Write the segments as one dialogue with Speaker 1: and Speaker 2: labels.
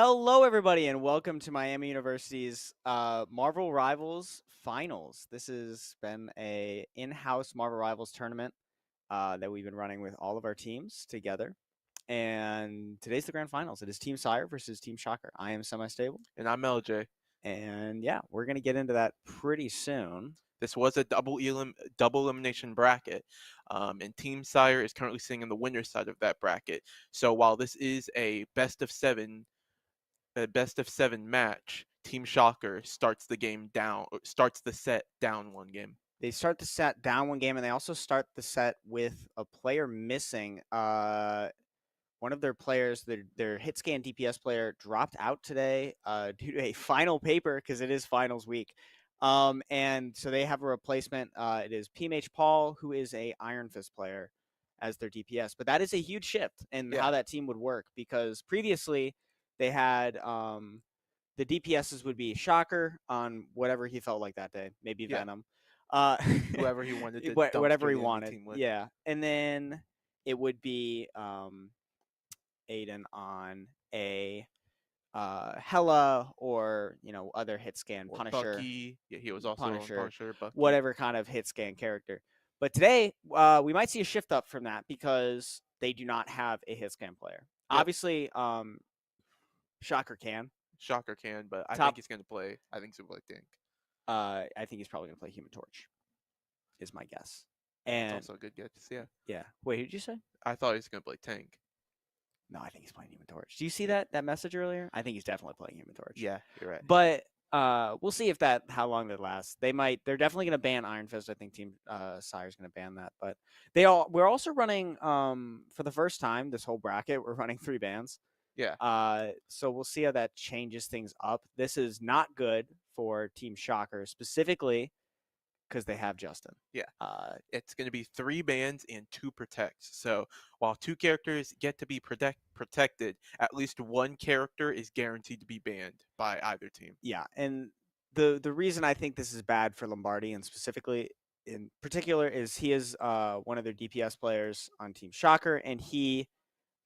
Speaker 1: Hello, everybody, and welcome to Miami University's Marvel Rivals Finals. This has been a in-house Marvel Rivals tournament that we've been running with all of our teams together. And today's the grand finals. It is Team Syre versus Team Shocker. I am SemiStable.
Speaker 2: And I'm LJ.
Speaker 1: And yeah, we're going to get into that pretty soon.
Speaker 2: This was a double elimination bracket, and Team Syre is currently sitting on the winner's side of that bracket. So while this is a best of seven match, Team Shocker starts the set down one game.
Speaker 1: They start the set down one game, and they also start the set with a player missing. One of their players, their hit scan DPS player, dropped out today due to a final paper because it is finals week. And so they have a replacement. It is PMH Paul, who is a Iron Fist player, as their DPS. But that is a huge shift in how that team would work, because previously they had the DPSs would be Shocker on whatever he felt like that day, maybe Venom.
Speaker 2: Whoever he wanted to
Speaker 1: whatever he wanted. Yeah. And then it would be Aiden on a Hela or other hit scan
Speaker 2: or
Speaker 1: Punisher.
Speaker 2: Bucky. Yeah, he was also
Speaker 1: Punisher,
Speaker 2: Bucky.
Speaker 1: whatever kind of hit scan character. But today we might see a shift up from that because they do not have a hit scan player. Yep. Obviously, Shocker can,
Speaker 2: but I think he's going to play. I think he's going to play Tank.
Speaker 1: I think he's probably going to play Human Torch, is my guess. And
Speaker 2: it's also a good guess. Yeah.
Speaker 1: Yeah. Wait, who did you say?
Speaker 2: I thought he was going to play Tank.
Speaker 1: No, I think he's playing Human Torch. Do you see that message earlier? I think he's definitely playing Human Torch.
Speaker 2: Yeah, you're right.
Speaker 1: But we'll see how long that lasts. They're definitely going to ban Iron Fist. I think Team Syre's going to ban that. But we're also running for the first time this whole bracket. We're running 3 bans.
Speaker 2: Yeah.
Speaker 1: So we'll see how that changes things up. This is not good for Team Shocker specifically because they have Justin.
Speaker 2: Yeah. It's going to be 3 bans and 2 protects. So while 2 characters get to be protected, at least 1 character is guaranteed to be banned by either team.
Speaker 1: Yeah, and the reason I think this is bad for Lombardi, and specifically in particular, is he is one of their DPS players on Team Shocker, and he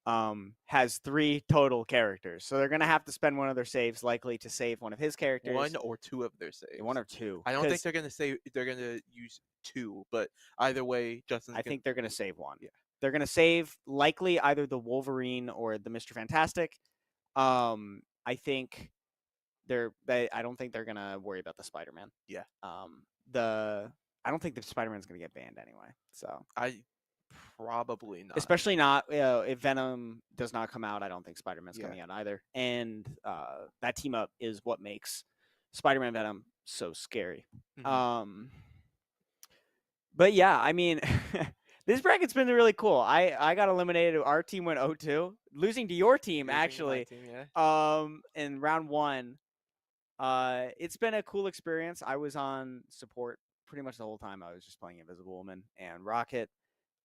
Speaker 1: has 3 total characters. So they're going to have to spend one of their saves likely to save one of his characters.
Speaker 2: 1 or 2 of their saves.
Speaker 1: 1 or 2.
Speaker 2: I don't think they're going to use 2, but either way, I
Speaker 1: think they're going to save 1.
Speaker 2: Yeah.
Speaker 1: They're going to save likely either the Wolverine or the Mr. Fantastic. I think I don't think they're going to worry about the Spider-Man.
Speaker 2: Yeah.
Speaker 1: I don't think the Spider-Man's going to get banned anyway. So
Speaker 2: probably not.
Speaker 1: Especially not if Venom does not come out. I don't think Spider-Man's coming out either. And that team up is what makes Spider-Man Venom so scary.
Speaker 2: Mm-hmm.
Speaker 1: But yeah, I mean, this bracket's been really cool. I got eliminated. Our team went 0-2, losing to your team actually. In round 1. It's been a cool experience. I was on support pretty much the whole time. I was just playing Invisible Woman and Rocket.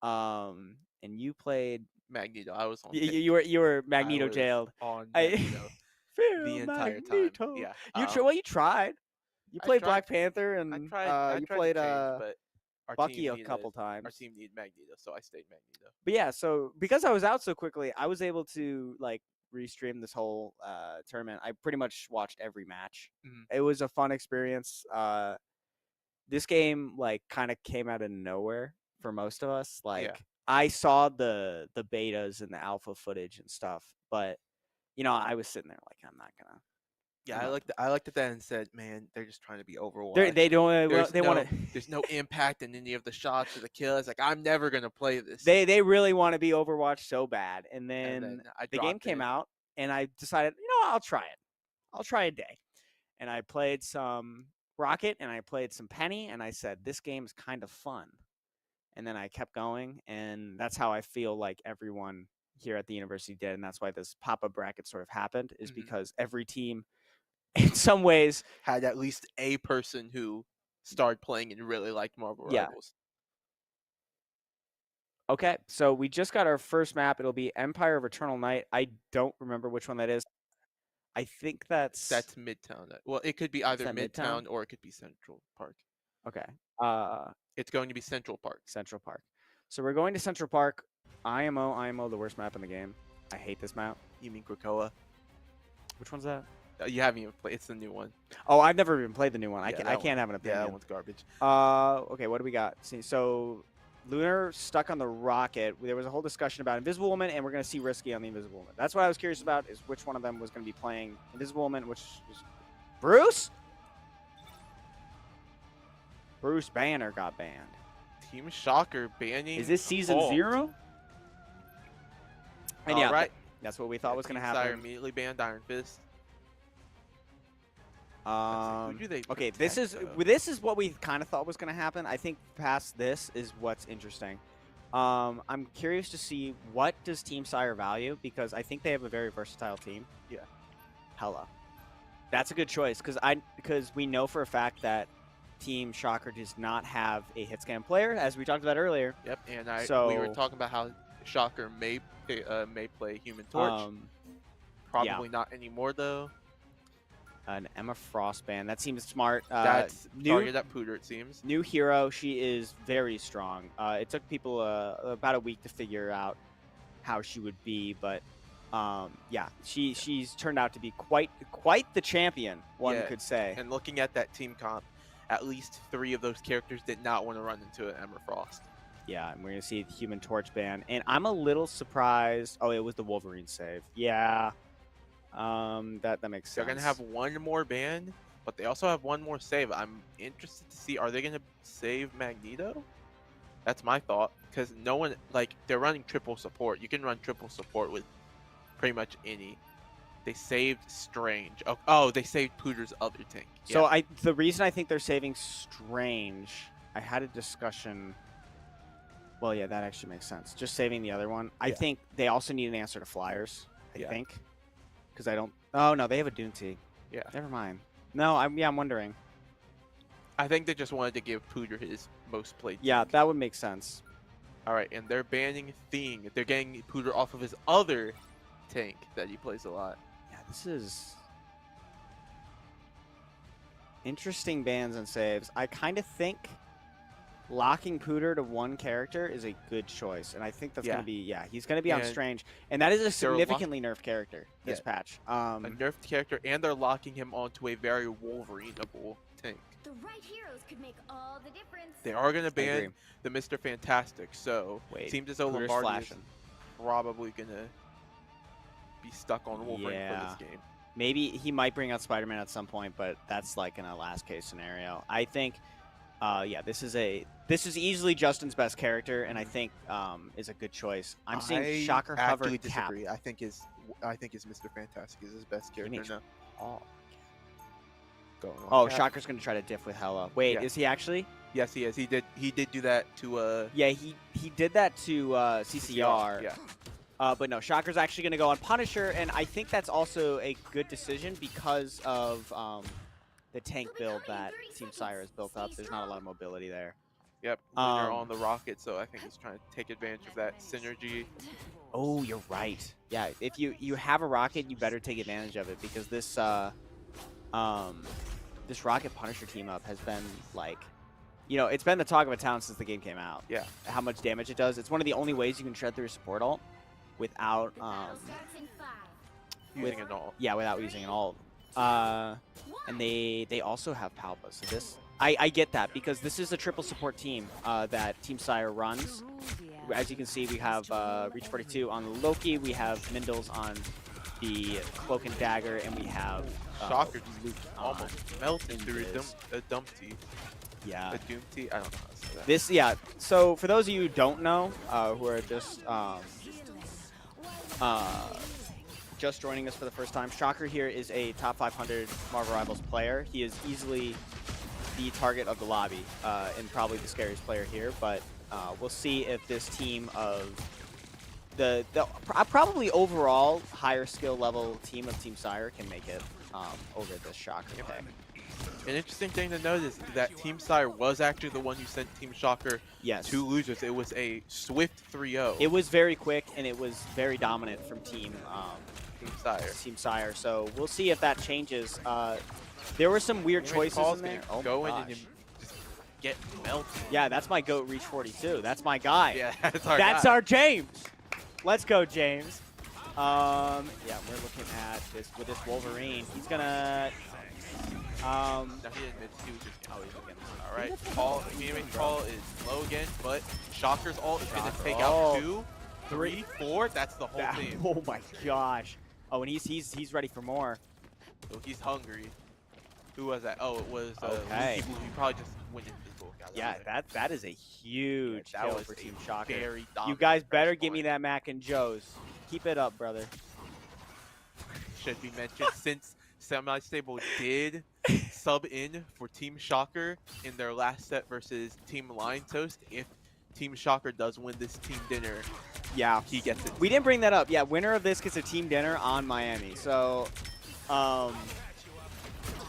Speaker 1: And you played
Speaker 2: Magneto. I was on.
Speaker 1: You were Magneto jailed
Speaker 2: on Magneto the entire time. Yeah.
Speaker 1: You tried. You played Black Panther, and
Speaker 2: you played but
Speaker 1: Bucky a couple times.
Speaker 2: Our team needed Magneto, so I stayed Magneto.
Speaker 1: But yeah, so because I was out so quickly, I was able to restream this whole tournament. I pretty much watched every match.
Speaker 2: Mm-hmm.
Speaker 1: It was a fun experience. This game kind of came out of nowhere for most of us. I saw the betas and the alpha footage and stuff, but I was sitting there I'm not gonna.
Speaker 2: Yeah, I looked at that and said, "Man, they're just trying to be Overwatch.
Speaker 1: They don't. They want to.
Speaker 2: There's no impact in any of the shots or the kills. I'm never gonna play this.
Speaker 1: They really want to be Overwatch so bad. And then the game came out, and I decided, I'll try it. I'll try a day, and I played some Rocket and I played some Penny, and I said, this game is kind of fun. And then I kept going, and that's how I feel like everyone here at the university did, and that's why this pop-up bracket sort of happened, is because every team, in some ways,
Speaker 2: had at least a person who started playing and really liked Marvel Rivals.
Speaker 1: Okay, so we just got our first map. It'll be Empire of Eternal Night. I don't remember which one that is. I think that's
Speaker 2: Midtown. Well, it could be either Midtown or it could be Central Park.
Speaker 1: Okay.
Speaker 2: It's going to be Central Park.
Speaker 1: Central Park. So we're going to Central Park. IMO, the worst map in the game. I hate this map.
Speaker 2: You mean Krakoa?
Speaker 1: Which one's that?
Speaker 2: You haven't even played. It's the new one.
Speaker 1: Oh, I've never even played the new one. I
Speaker 2: that
Speaker 1: can't have an opinion.
Speaker 2: Yeah, that one's garbage.
Speaker 1: Okay, what do we got? See, so Lunar stuck on the rocket. There was a whole discussion about Invisible Woman, and we're going to see Risky on the Invisible Woman. That's what I was curious about, is which one of them was going to be playing Invisible Woman, which is Bruce? Bruce Banner got banned.
Speaker 2: Team Shocker banning.
Speaker 1: Is this season 0? And yeah,
Speaker 2: right.
Speaker 1: That's what we thought was going to
Speaker 2: Syre
Speaker 1: happen.
Speaker 2: immediately banned Iron Fist. Who do they
Speaker 1: Okay,
Speaker 2: protect,
Speaker 1: this is what we kind of thought was going to happen. I think past this is what's interesting. I'm curious to see what does Team Syre value, because I think they have a very versatile team.
Speaker 2: Yeah.
Speaker 1: Hella. That's a good choice, because we know for a fact that Team Shocker does not have a hit scan player, as we talked about earlier.
Speaker 2: Yep, and we were talking about how Shocker may play Human Torch. Probably not anymore though.
Speaker 1: An Emma Frost ban. That seems smart.
Speaker 2: That's targeted at Pooter, it seems.
Speaker 1: New hero. She is very strong. It took people about a week to figure out how she would be, but yeah, she's turned out to be quite the champion, one could say.
Speaker 2: And looking at that team comp, at least 3 of those characters did not want to run into an Emma Frost.
Speaker 1: Yeah, and we're gonna see the Human Torch ban, and I'm a little surprised. Oh, it was the Wolverine save. Yeah. That makes sense.
Speaker 2: They're gonna have one more ban, but they also have one more save. I'm interested to see, are they gonna save Magneto? That's my thought, because no one, like, they're running triple support. You can run triple support with pretty much any. They saved Strange. Oh, they saved Pooter's other tank.
Speaker 1: So the reason I think they're saving Strange, I had a discussion. Well, yeah, that actually makes sense. Just saving the other one. I think they also need an answer to Flyers. I think. Because I don't. Oh no, they have a Doomty.
Speaker 2: Yeah.
Speaker 1: Never mind. No, I'm wondering.
Speaker 2: I think they just wanted to give Pooter his most played.
Speaker 1: Yeah,
Speaker 2: tank.
Speaker 1: that would make sense.
Speaker 2: All right, and they're banning Thing. They're getting Pooter off of his other tank that he plays a lot.
Speaker 1: Yeah, this is interesting bans and saves. I kind of think locking Pooter to one character is a good choice, and I think that's going to be he's going to be on Strange, and that is a significantly nerfed character this patch.
Speaker 2: A nerfed character, and they're locking him onto a very Wolverine-able tank.
Speaker 3: The right heroes could make all the difference.
Speaker 2: They are going to ban the Mr. Fantastic, so
Speaker 1: it
Speaker 2: seems as though Lombardi is probably going to be stuck on Wolverine for this game.
Speaker 1: Maybe he might bring out Spider-Man at some point, but that's like in a last-case scenario. I think. This is easily Justin's best character, and I think is a good choice. I'm seeing Shocker Hover Cap.
Speaker 2: I think is Mr. Fantastic is his best character now.
Speaker 1: Shocker's gonna try to diff with Hela. Wait, is he actually?
Speaker 2: Yes, he is. He did do that to
Speaker 1: Yeah, he did that to CCR.
Speaker 2: Yeah.
Speaker 1: But no, Shocker's actually gonna go on Punisher, and I think that's also a good decision because of the tank build that Team Syre has built up. There's not a lot of mobility there.
Speaker 2: Yep, Lunar on the rocket, so I think he's trying to take advantage of that synergy.
Speaker 1: Oh, you're right. Yeah, if you have a rocket, you better take advantage of it, because this this rocket Punisher team up has been like, it's been the talk of a town since the game came out.
Speaker 2: Yeah.
Speaker 1: How much damage it does. It's one of the only ways you can shred through a support ult without
Speaker 2: using an ult.
Speaker 1: Yeah, without using an ult. And they also have Palpa, so this I get that, because this is a triple support team that Team Syre runs. As you can see, we have Reach 42 on the Loki, we have Mindles on the Cloak and Dagger, and we have
Speaker 2: Shocker just almost melted through a Dumpty.
Speaker 1: Yeah.
Speaker 2: A Doomty? I don't know how to say that.
Speaker 1: So for those of you who don't know, who are just joining us for the first time, Shocker here is a top 500 Marvel Rivals player. He is easily the target of the lobby and probably the scariest player here, but we'll see if this team of the probably overall higher skill level team of Team Syre can make it over this Shocker pick.
Speaker 2: An interesting thing to note is that Team Syre was actually the one who sent Team Shocker to losers. It was a swift 3-0.
Speaker 1: It was very quick, and it was very dominant from Team Syre. So we'll see if that changes. There were some weird choices in there.
Speaker 2: Go in and just get melted.
Speaker 1: Yeah, that's my GOAT Reach 42. That's my guy.
Speaker 2: Yeah,
Speaker 1: that's our James. Let's go, James. Yeah, we're looking at this with this Wolverine. He's gonna.
Speaker 2: No, he didn't miss. He was just. Oh, he's looking. All right. Call. Call is low again, but Shocker's ult is gonna take out 2, 3, 4. That's the whole team.
Speaker 1: Oh my gosh. Oh, and he's ready for more.
Speaker 2: So he's hungry. Who was that? Oh, it was.
Speaker 1: Okay.
Speaker 2: He probably just went invisible.
Speaker 1: Yeah, that is a huge
Speaker 2: that
Speaker 1: kill
Speaker 2: was
Speaker 1: for
Speaker 2: a
Speaker 1: Team Shocker.
Speaker 2: very
Speaker 1: You
Speaker 2: dominant
Speaker 1: guys better
Speaker 2: first
Speaker 1: give me
Speaker 2: point.
Speaker 1: that Mac and Joe's. Keep it up, brother.
Speaker 2: Should be mentioned since SemiStable did sub in for Team Shocker in their last set versus Team Lion Toast. If Team Shocker does win this team dinner,
Speaker 1: Yeah,
Speaker 2: he gets it.
Speaker 1: we didn't bring that up. Yeah, winner of this gets a team dinner on Miami. So,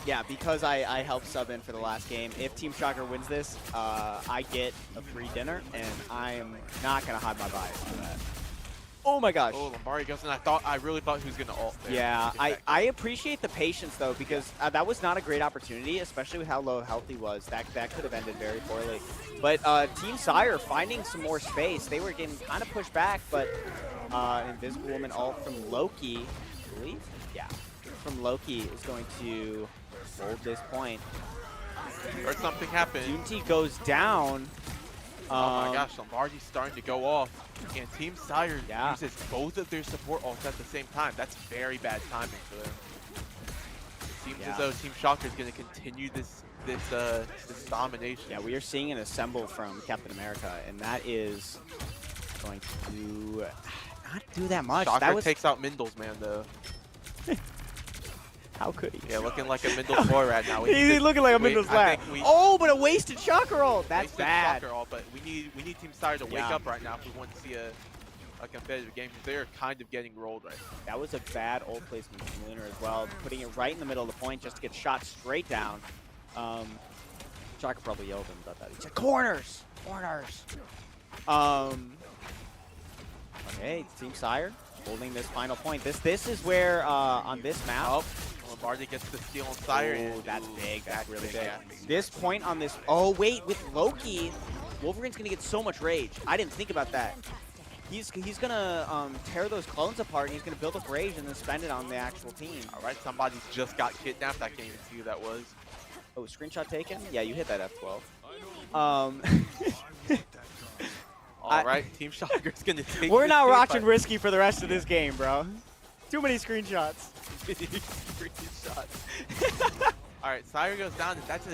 Speaker 1: yeah, because I helped sub in for the last game. If Team Shocker wins this, I get a free dinner, and I am not gonna hide my bias for that. Oh my gosh.
Speaker 2: Oh, Lombardi goes, and I really thought he was gonna ult there.
Speaker 1: Yeah, I appreciate the patience though, because that was not a great opportunity, especially with how low health he was. That could have ended very poorly. But Team Syre finding some more space. They were getting kind of pushed back, but Invisible Woman ult from Loki, I believe? Yeah, from Loki is going to hold this point.
Speaker 2: Or something happened.
Speaker 1: Unity goes down.
Speaker 2: Oh my gosh, Lombardi's starting to go off. And Team Syre
Speaker 1: Yeah.
Speaker 2: uses both of their support ults at the same time. That's very bad timing for them. It seems as though Team Shocker is going to continue this domination.
Speaker 1: Yeah, we are seeing an assemble from Captain America, and that is going to not do that much.
Speaker 2: Shocker
Speaker 1: That was
Speaker 2: takes out Mindle's man though.
Speaker 1: how could he?
Speaker 2: Yeah, looking like a Mindle boy right now.
Speaker 1: He's looking like a Mindle's lad. Oh, but a wasted Shocker ult. That's bad.
Speaker 2: Shocker ult, but we need Team Syre to wake up right now if we want to see a competitive game, because they are kind of getting rolled right now.
Speaker 1: That was a bad ult placement from Lunar as well, putting it right in the middle of the point just to get shot straight down. Shocker probably yelled him about that. He said, "Corners, corners." Okay, Team Syre holding this final point. This is where on this map.
Speaker 2: Oh, Lombardi gets the steal on Syre.
Speaker 1: Oh, that's big. That's really big.
Speaker 2: Yeah.
Speaker 1: This point on this. Oh wait, with Loki, Wolverine's gonna get so much rage. I didn't think about that. He's gonna tear those clones apart, and he's gonna build up rage and then spend it on the actual team.
Speaker 2: All right, somebody just got kidnapped. I can't even see who that was.
Speaker 1: Oh, screenshot taken? Yeah, you hit that F12.
Speaker 2: All right, Team Shocker's gonna take.
Speaker 1: We're
Speaker 2: this
Speaker 1: not
Speaker 2: game,
Speaker 1: watching
Speaker 2: but-
Speaker 1: risky for the rest of this game, bro. Too many screenshots.
Speaker 2: All right, Syre goes down, and that's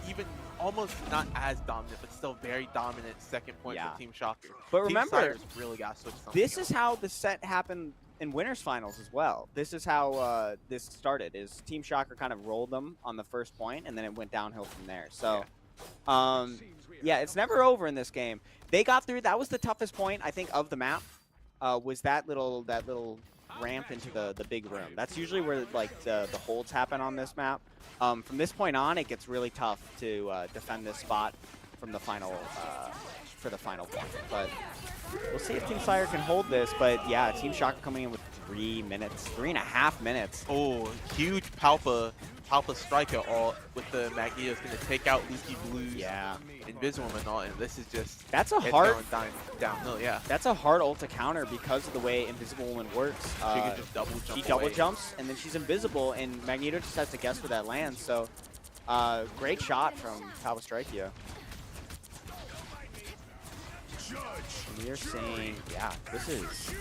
Speaker 2: even almost not as dominant, but still very dominant second point
Speaker 1: Yeah.
Speaker 2: for Team Shocker.
Speaker 1: But
Speaker 2: Team
Speaker 1: remember,
Speaker 2: Syre's really got to switch something
Speaker 1: this is
Speaker 2: up.
Speaker 1: how the set happened in winners finals as well. This is how this started. Is Team Shocker kind of rolled them on the first point, and then it went downhill from there. So, yeah, it's never over in this game. They got through. That was the toughest point, I think, of the map. Was that little ramp into the big room. That's usually where like the holds happen on this map. From this point on, it gets really tough to defend this spot from the final for the final point. But we'll see if Team Syre can hold this. But yeah, Team Shocker coming in with 3 minutes, 3.5 minutes.
Speaker 2: Oh, huge Palpa striker all with the Magneto's going to take out Leaky Blues,
Speaker 1: Yeah,
Speaker 2: Invisible and all, and this is just
Speaker 1: that's a
Speaker 2: it's
Speaker 1: hard.
Speaker 2: going downhill. Yeah,
Speaker 1: That's a hard ult to counter because of the way Invisible Woman works.
Speaker 2: she can just double jump.
Speaker 1: She double
Speaker 2: away.
Speaker 1: jumps, and then she's invisible, and Magneto just has to guess where that lands. So, great shot from Palpastrikio. And we are seeing, yeah, this is,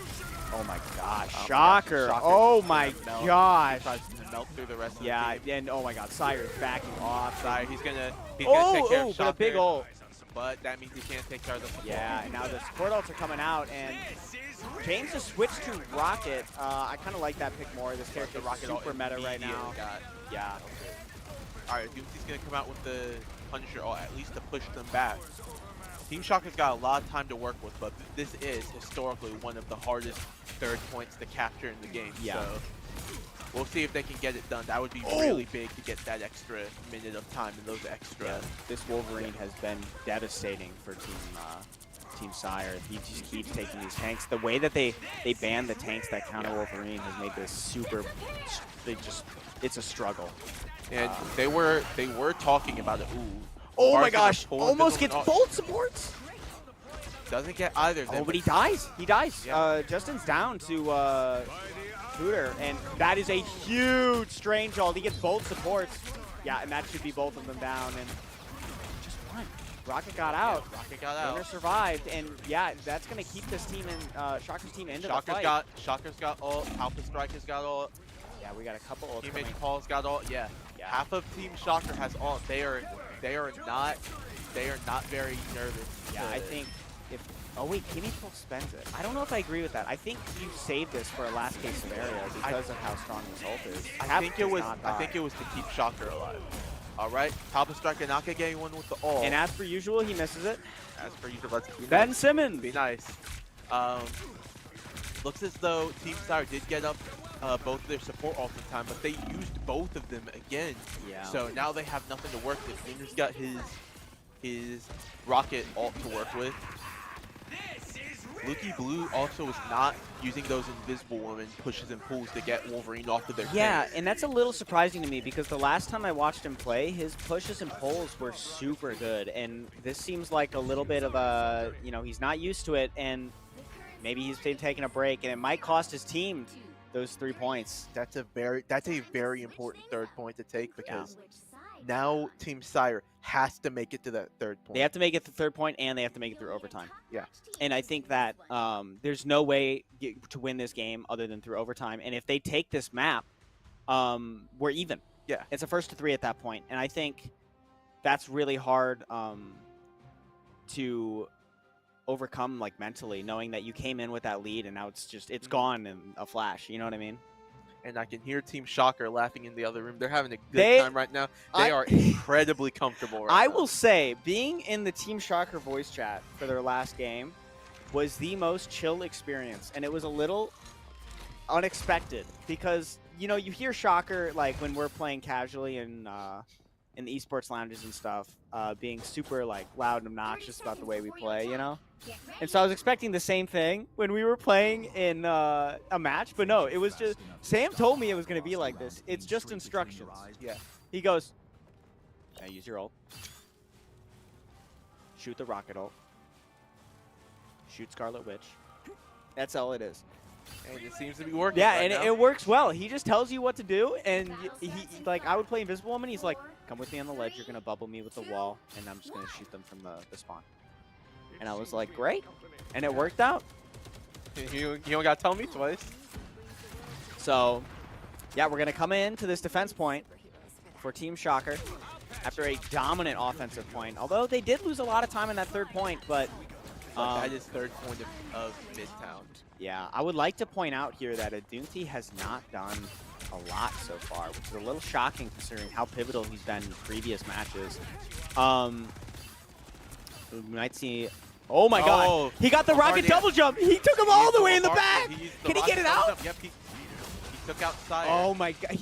Speaker 1: oh my gosh, Shocker.
Speaker 2: Shocker.
Speaker 1: Oh my
Speaker 2: Melt.
Speaker 1: gosh.
Speaker 2: He tries to melt through the rest of
Speaker 1: Yeah,
Speaker 2: the team.
Speaker 1: and oh my god, Syre's backing off.
Speaker 2: Syre, he's gonna take care
Speaker 1: Oh,
Speaker 2: of
Speaker 1: but a big
Speaker 2: Shocker,
Speaker 1: ult.
Speaker 2: but that means he can't take care of the support.
Speaker 1: Yeah, and now the support ults are coming out, and James has switched to Rocket. I kind of like that pick more. This character
Speaker 2: Rocket ult
Speaker 1: super meta right
Speaker 2: immediately
Speaker 1: now.
Speaker 2: got-
Speaker 1: Yeah.
Speaker 2: All right, Doomsy's gonna come out with the Punisher ult, at least to push them back. Team Shocker's got a lot of time to work with, but this is historically one of the hardest third points to capture in the game.
Speaker 1: Yeah.
Speaker 2: So we'll see if they can get it done. That would be really big to get that extra minute of time and those extra.
Speaker 1: Yeah, this Wolverine has been devastating for Team Syre. He just keeps taking these tanks. The way that they ban the tanks that counter Wolverine has made this super. It's a struggle.
Speaker 2: And they were talking about it. Ooh.
Speaker 1: Oh my
Speaker 2: Bar's gonna
Speaker 1: gosh!
Speaker 2: pull
Speaker 1: Almost
Speaker 2: Invisible
Speaker 1: gets
Speaker 2: and
Speaker 1: both supports.
Speaker 2: Doesn't get either of them.
Speaker 1: Oh, but he dies. He dies.
Speaker 2: Yeah.
Speaker 1: Justin's down to Hooter, and that is a huge strange ult. He gets both supports. Yeah, and that should be both of them down, and just one. Rocket got out.
Speaker 2: Yeah, Rocket got out.
Speaker 1: Winner survived, and yeah, that's going to keep this team in, Shocker's team into the fight.
Speaker 2: Shocker's got ult. Alpha Striker's got ult.
Speaker 1: Yeah, we got a couple ults
Speaker 2: Teammate
Speaker 1: coming.
Speaker 2: Paul's got ult. Yeah.
Speaker 1: Yeah.
Speaker 2: Half of Team Shocker has ult. They are not very nervous.
Speaker 1: Yeah, I think if... Oh, wait, teammate Paul spends it. I don't know if I agree with that. I think you saved this for a last case scenario because of how strong this ult is.
Speaker 2: I think it was to keep Shocker alive. All right, Alpha Striker not gonna get anyone with the ult.
Speaker 1: And as per usual, he misses it.
Speaker 2: As per usual, let's be
Speaker 1: Ben
Speaker 2: nice.
Speaker 1: Simmons.
Speaker 2: Be nice. Looks as though Team Syre did get up both of their support ults in time, but they used both of them again.
Speaker 1: Yeah.
Speaker 2: So now they have nothing to work with. Winner's got his rocket ult to work with. Lucky Blue also is not using those invisible women pushes and pulls to get Wolverine off of their
Speaker 1: Yeah,
Speaker 2: tank.
Speaker 1: and that's a little surprising to me because the last time I watched him play, his pushes and pulls were super good, and this seems like a little bit of a, you know, he's not used to it, and maybe he's been taking a break, and it might cost his team those 3 points.
Speaker 2: That's a very important third point to take because now Team Syre has to make it to that third point.
Speaker 1: They have to make it the third point, and they have to make it through overtime.
Speaker 2: Yeah.
Speaker 1: And I think that there's no way to win this game other than through overtime. And if they take this map, we're even.
Speaker 2: Yeah.
Speaker 1: It's a 1st to 3 at that point. And I think that's really hard to overcome, like, mentally, knowing that you came in with that lead and now it's gone in a flash. You know what I mean?
Speaker 2: And I can hear Team Shocker laughing in the other room. They're having a good time right now. They are incredibly comfortable right now.
Speaker 1: I will say, being in the Team Shocker voice chat for their last game was the most chill experience, and it was a little unexpected because, you know, you hear Shocker, like, when we're playing casually in the esports lounges and stuff, being super, like, loud and obnoxious about the way we play, you know? And so I was expecting the same thing when we were playing in a match, but no, it was just, Sam told me it was going to be like this. It's just instructions.
Speaker 2: Yeah.
Speaker 1: He goes, now use your ult. Shoot the rocket ult. Shoot Scarlet Witch. That's all it is.
Speaker 2: And it seems to be working.
Speaker 1: Yeah,
Speaker 2: right
Speaker 1: and
Speaker 2: now.
Speaker 1: it works well. He just tells you what to do, and he like, I would play Invisible Woman. He's like, come with me on the ledge. You're going to bubble me with the wall, and I'm just going to shoot them from the spawn. And I was like, great. And it worked out.
Speaker 2: You don't got to tell me twice.
Speaker 1: So, yeah, we're going to come into this defense point for Team Shocker after a dominant offensive point. Although they did lose a lot of time in that third point, but
Speaker 2: that is third point of Midtown.
Speaker 1: yeah, I would like to point out here that Adunti has not done a lot so far, which is a little shocking considering how pivotal he's been in previous matches. We might see... Oh my god, he got the rocket double jump. He took him all the way in the back. Can he get it out?
Speaker 2: Yep, he took out Syre.
Speaker 1: Oh my god.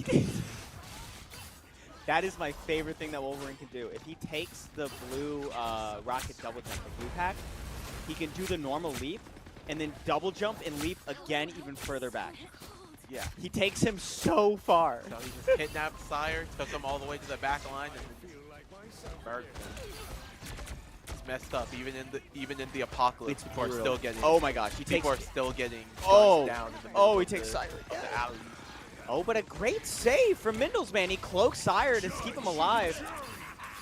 Speaker 1: That is my favorite thing that Wolverine can do. If he takes the blue rocket double jump, the blue pack, he can do the normal leap and then double jump and leap again even further back.
Speaker 2: Yeah.
Speaker 1: He takes him so far.
Speaker 2: So he just kidnapped Syre, took him all the way to the back line, and murdered him. It's messed up. Even in the apocalypse, people are still getting.
Speaker 1: Oh my gosh,
Speaker 2: people are still getting
Speaker 1: oh
Speaker 2: down in the middle
Speaker 1: he takes Syre.
Speaker 2: of the alley.
Speaker 1: Oh, but a great save from Mindles, man. He cloaks Syre to keep him alive.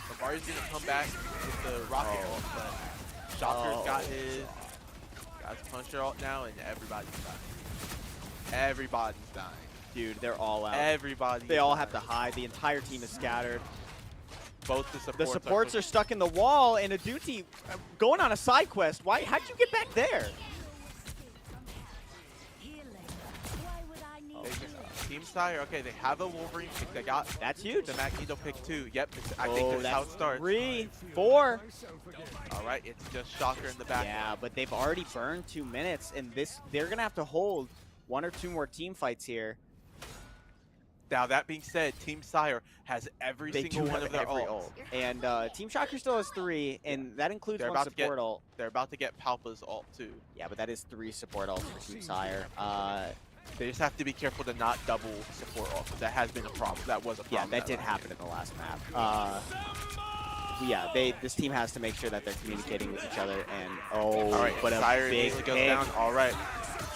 Speaker 2: Bavaria's gonna come back with the rocket ult, but Shocker's got his puncher ult now, and everybody's dying. Everybody's dying.
Speaker 1: Dude, they're all out.
Speaker 2: Everybody.
Speaker 1: They all have to hide. The entire team is scattered.
Speaker 2: Both the
Speaker 1: supports are stuck in the wall, and Adunti going on a side quest. How'd you get back there?
Speaker 2: Team Syre, okay, they have a Wolverine pick. They got
Speaker 1: that's huge.
Speaker 2: The Magneto pick too. Yep, I think that's how it starts.
Speaker 1: 3, 4.
Speaker 2: All right, it's just Shocker in the back.
Speaker 1: Yeah, but they've already burned 2 minutes, and they're gonna have to hold 1 or 2 more team fights here.
Speaker 2: Now that being said, Team Syre has every single one of their ults.
Speaker 1: And Team Shocker still has 3, and that includes one support ult.
Speaker 2: They're about to get Palpa's ult too.
Speaker 1: Yeah, but that is 3 support ults for Team Syre.
Speaker 2: They just have to be careful to not double support ult, because that has been a problem. That was a problem.
Speaker 1: Yeah, that did happen in the last map. yeah, this team has to make sure that they're communicating with each other. And
Speaker 2: All right,
Speaker 1: but a
Speaker 2: Syre
Speaker 1: big
Speaker 2: immediately goes
Speaker 1: pick.
Speaker 2: down. All right,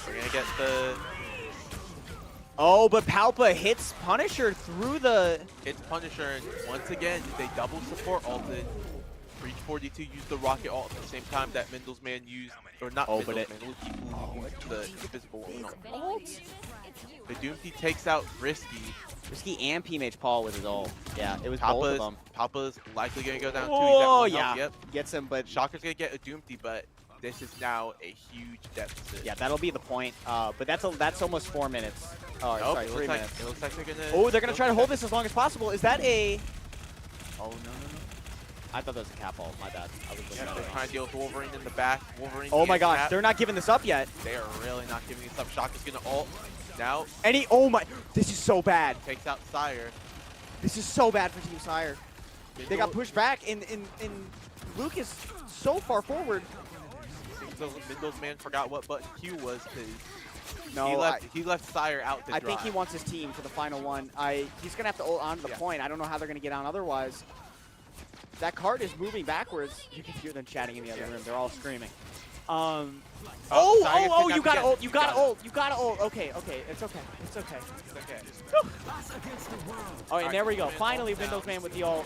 Speaker 2: we're gonna get the
Speaker 1: Oh, but Palpa hits Punisher through the.
Speaker 2: hits Punisher, and once again they double support ulted. Breach 42 used the rocket ult at the same time that Mendel's man used, or not
Speaker 1: Oh, but
Speaker 2: Mendel's man, Luki used the invisible ult. The Doomsday takes out Risky.
Speaker 1: Risky and P-Mage Paul with his ult. Yeah, it was both of them.
Speaker 2: Papa's likely gonna go down too.
Speaker 1: Oh,
Speaker 2: He's at 1
Speaker 1: yeah.
Speaker 2: health, yep.
Speaker 1: Gets him, but
Speaker 2: Shocker's gonna get a Doomsday, but this is now a huge deficit.
Speaker 1: yeah, that'll be the point. But that's almost 4 minutes. Oh,
Speaker 2: Nope,
Speaker 1: sorry,
Speaker 2: it
Speaker 1: 3
Speaker 2: looks like,
Speaker 1: minutes.
Speaker 2: it looks like they're gonna.
Speaker 1: Oh, they're gonna try to hold this as long as possible. Is that a? Oh no. I thought that was a cap ult. My bad. I was looking
Speaker 2: Yeah,
Speaker 1: at
Speaker 2: they're
Speaker 1: it.
Speaker 2: trying to deal with Wolverine in the back. Wolverine.
Speaker 1: Oh my
Speaker 2: and
Speaker 1: gosh,
Speaker 2: Cap.
Speaker 1: they're not giving this up yet.
Speaker 2: They are really not giving this up. Shocker's gonna ult now.
Speaker 1: And he, oh my, this is so bad.
Speaker 2: Takes out Syre.
Speaker 1: This is so bad for Team Syre. They got
Speaker 2: Mendel-
Speaker 1: pushed back, and Luke is so far forward.
Speaker 2: So Mendel's man forgot what button Q was because
Speaker 1: No,
Speaker 2: he left Syre out to
Speaker 1: I
Speaker 2: dry.
Speaker 1: think he wants his team for the final one. He's gonna have to ult onto the point. I don't know how they're gonna get on otherwise. That card is moving backwards. You can hear them chatting in the other room. They're all screaming.
Speaker 2: Syre
Speaker 1: You gotta
Speaker 2: again.
Speaker 1: ult. You gotta ult. You gotta ult. Okay, it's okay. It's okay.
Speaker 2: It's okay.
Speaker 1: Oh, and there we go.
Speaker 2: Alright,
Speaker 1: Finally,
Speaker 2: down.
Speaker 1: Windows Man with the ult.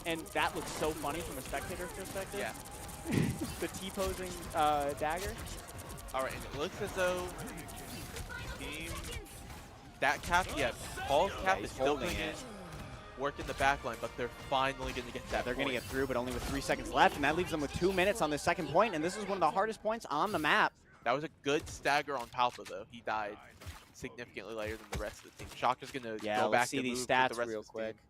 Speaker 1: And that looks so funny from a spectator's perspective.
Speaker 2: Yeah.
Speaker 1: The T-posing dagger.
Speaker 2: All right, and it looks as though team that cap, Paul's cap
Speaker 1: he's
Speaker 2: is still
Speaker 1: holding
Speaker 2: going
Speaker 1: it.
Speaker 2: to work in the back line, but they're finally going to get that.
Speaker 1: They're going to
Speaker 2: point.
Speaker 1: get through, but only with 3 seconds left, and that leaves them with 2 minutes on the second point, and this is one of the hardest points on the map.
Speaker 2: That was a good stagger on Palpa, though. He died significantly later than the rest of the team. Shocker's going to
Speaker 1: Yeah,
Speaker 2: go back
Speaker 1: let's see
Speaker 2: and
Speaker 1: these
Speaker 2: move with the
Speaker 1: stats
Speaker 2: rest
Speaker 1: real
Speaker 2: of his
Speaker 1: quick.
Speaker 2: team.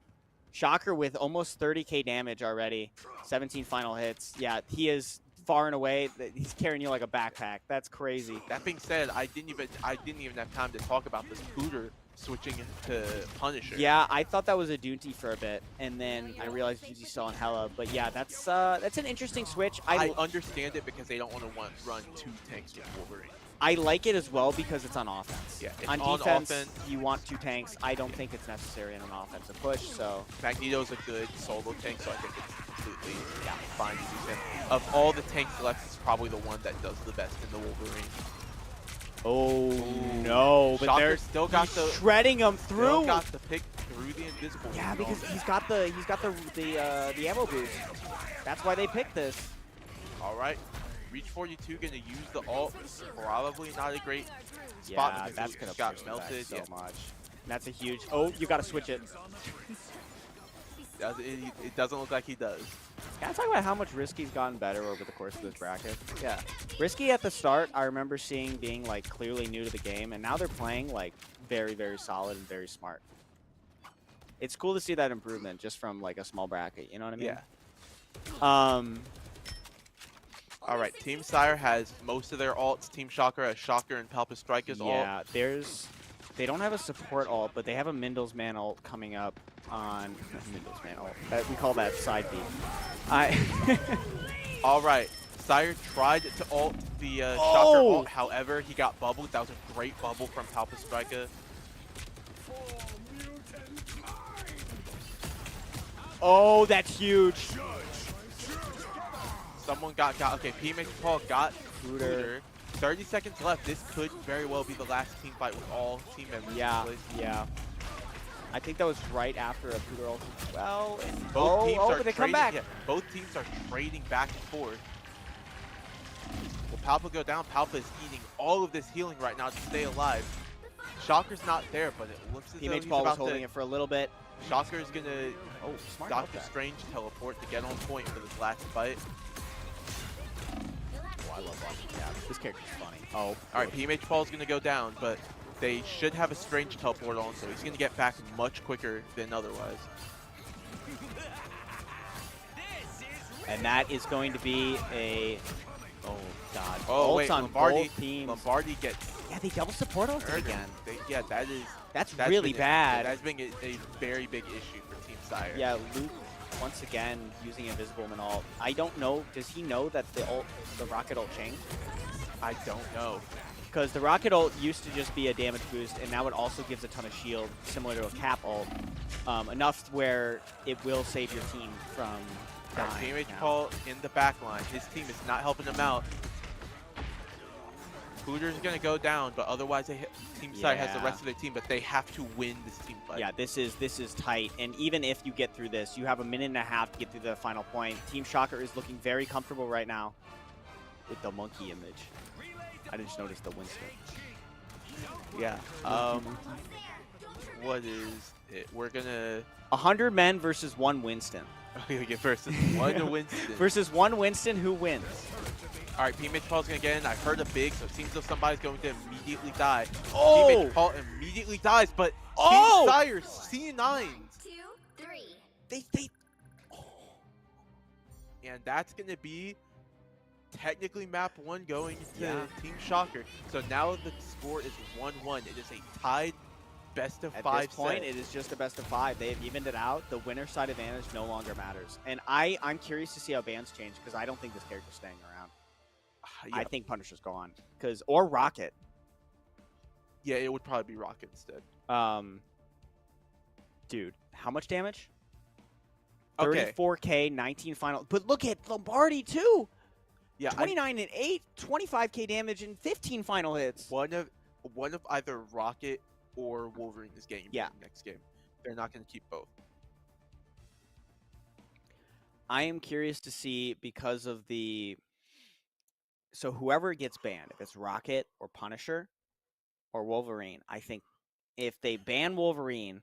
Speaker 1: Shocker with almost 30k damage already, 17 final hits. Yeah, he is far and away. He's carrying you like a backpack. That's crazy.
Speaker 2: That being said, I didn't even have time to talk about this booter switching to Punisher.
Speaker 1: Yeah, I thought that was a Doonty for a bit, and then I realized Doonty's still on Hella. But yeah, that's an interesting switch.
Speaker 2: I understand it because they don't want to run 2 tanks with Wolverine.
Speaker 1: I like it as well because it's on offense.
Speaker 2: Yeah, it's
Speaker 1: on
Speaker 2: on
Speaker 1: defense,
Speaker 2: offense.
Speaker 1: you want 2 tanks. I don't think it's necessary in an offensive push, so
Speaker 2: Magneto's a good solo tank, so I think it's completely fine to use him. Of all the tanks left, it's probably the one that does the best in the Wolverine.
Speaker 1: oh no, but
Speaker 2: Shocker
Speaker 1: they're
Speaker 2: still got the
Speaker 1: shredding them through.
Speaker 2: Still got the pick through the invisible.
Speaker 1: Yeah,
Speaker 2: wall.
Speaker 1: because he's got the ammo boost. That's why they picked this.
Speaker 2: All right, Reach 42 gonna use the ult. Probably not a great spot.
Speaker 1: Yeah,
Speaker 2: because
Speaker 1: that's
Speaker 2: he
Speaker 1: gonna
Speaker 2: got
Speaker 1: push them back
Speaker 2: melted.
Speaker 1: so
Speaker 2: Yeah.
Speaker 1: much. And that's a huge. Oh, you gotta switch it.
Speaker 2: It doesn't look like he does.
Speaker 1: Can I talk about how much Risky's gotten better over the course of this bracket? Yeah. Risky at the start, I remember seeing being like clearly new to the game, and now they're playing like very, very solid and very smart. It's cool to see that improvement just from like a small bracket, you know what I mean?
Speaker 2: Yeah. All right, Team Syre has most of their ults. Team Shocker has Shocker and Palpa Strika's ult.
Speaker 1: Yeah, they don't have a support ult, but they have a Mendel's Man ult coming up on Mendel's Man ult. We call that side B.
Speaker 2: All right, Syre tried to ult the Shocker ult. However, he got bubbled. That was a great bubble from Palpa Strika.
Speaker 1: Oh, that's huge.
Speaker 2: Someone got okay. P-Mix Paul got
Speaker 1: Booter.
Speaker 2: 30 seconds left. This could very well be the last team fight with all team members.
Speaker 1: Yeah,
Speaker 2: in place.
Speaker 1: yeah. I think that was right after a Pooter ult as well. And
Speaker 2: Both teams are
Speaker 1: but they come
Speaker 2: trading,
Speaker 1: back.
Speaker 2: yeah, both teams are trading back and forth. Will Palpa go down? Palpa is eating all of this healing right now to stay alive. Shocker's not there, but it looks as though
Speaker 1: Teammates
Speaker 2: he's
Speaker 1: Paul was
Speaker 2: about
Speaker 1: holding
Speaker 2: to.
Speaker 1: it for a little bit.
Speaker 2: Shocker's gonna
Speaker 1: Oh, smart
Speaker 2: Doctor
Speaker 1: ult.
Speaker 2: Strange teleport to get on point for this last fight.
Speaker 1: Oh, I love watching. Yeah, this character's funny. Oh,
Speaker 2: All right, PMH Paul's gonna go down, but they should have a Strange teleport on, so he's gonna get back much quicker than otherwise.
Speaker 1: and that is going to be a. Oh God.
Speaker 2: Oh
Speaker 1: Ults
Speaker 2: wait,
Speaker 1: on
Speaker 2: Lombardi.
Speaker 1: both teams.
Speaker 2: Lombardi gets
Speaker 1: Yeah, they double support ult
Speaker 2: hurt
Speaker 1: again.
Speaker 2: Yeah, that's
Speaker 1: That's really
Speaker 2: been
Speaker 1: bad.
Speaker 2: That's been a very big issue for Team Syre.
Speaker 1: Yeah, Luke once again using Invisible Man ult. I don't know. Does he know that the rocket ult changed?
Speaker 2: I don't know.
Speaker 1: Because the rocket ult used to just be a damage boost, and now it also gives a ton of shield, similar to a cap ult. Enough where it will save your team from dying
Speaker 2: PMH
Speaker 1: now.
Speaker 2: Paul in the back line. His team is not helping him out. Hooters is gonna go down, but otherwise Team Syre has the
Speaker 1: Yeah.
Speaker 2: rest of their team, but they have to win this team fight.
Speaker 1: Yeah, this is tight. And even if you get through this, you have a minute and a half to get through the final point. Team Shocker is looking very comfortable right now with the monkey image. I just noticed the Winston.
Speaker 2: Yeah. What is it? We're gonna
Speaker 1: 100 men versus 1 Winston.
Speaker 2: versus 1 Winston.
Speaker 1: Versus 1 Winston, who wins?
Speaker 2: All right, PMH Paul's gonna get in. I heard a big, so it seems as though somebody's going to immediately die.
Speaker 1: Oh!
Speaker 2: PMH Paul immediately dies, but
Speaker 1: Oh!
Speaker 2: Team Syre C9s.
Speaker 3: 1, 2, 3.
Speaker 2: They and that's gonna be technically map 1 going to Team Shocker. So now the score is 1-1. It is a tied best of 5
Speaker 1: At this point,
Speaker 2: set.
Speaker 1: it is just a best of 5. They've evened it out. The winner side advantage no longer matters. And I'm curious to see how bans change because I don't think this character's staying around. I think Punisher's gone. Or Rocket.
Speaker 2: Yeah, it would probably be Rocket instead.
Speaker 1: Dude, how much damage?
Speaker 2: Okay.
Speaker 1: 34k, 19 final. But look at Lombardi too.
Speaker 2: Yeah,
Speaker 1: 29 and 8, 25k damage and 15 final hits.
Speaker 2: one of either Rocket or Wolverine is getting banned next game. They're not going to keep both.
Speaker 1: I am curious to see because of the. So whoever gets banned, if it's Rocket or Punisher or Wolverine, I think if they ban Wolverine,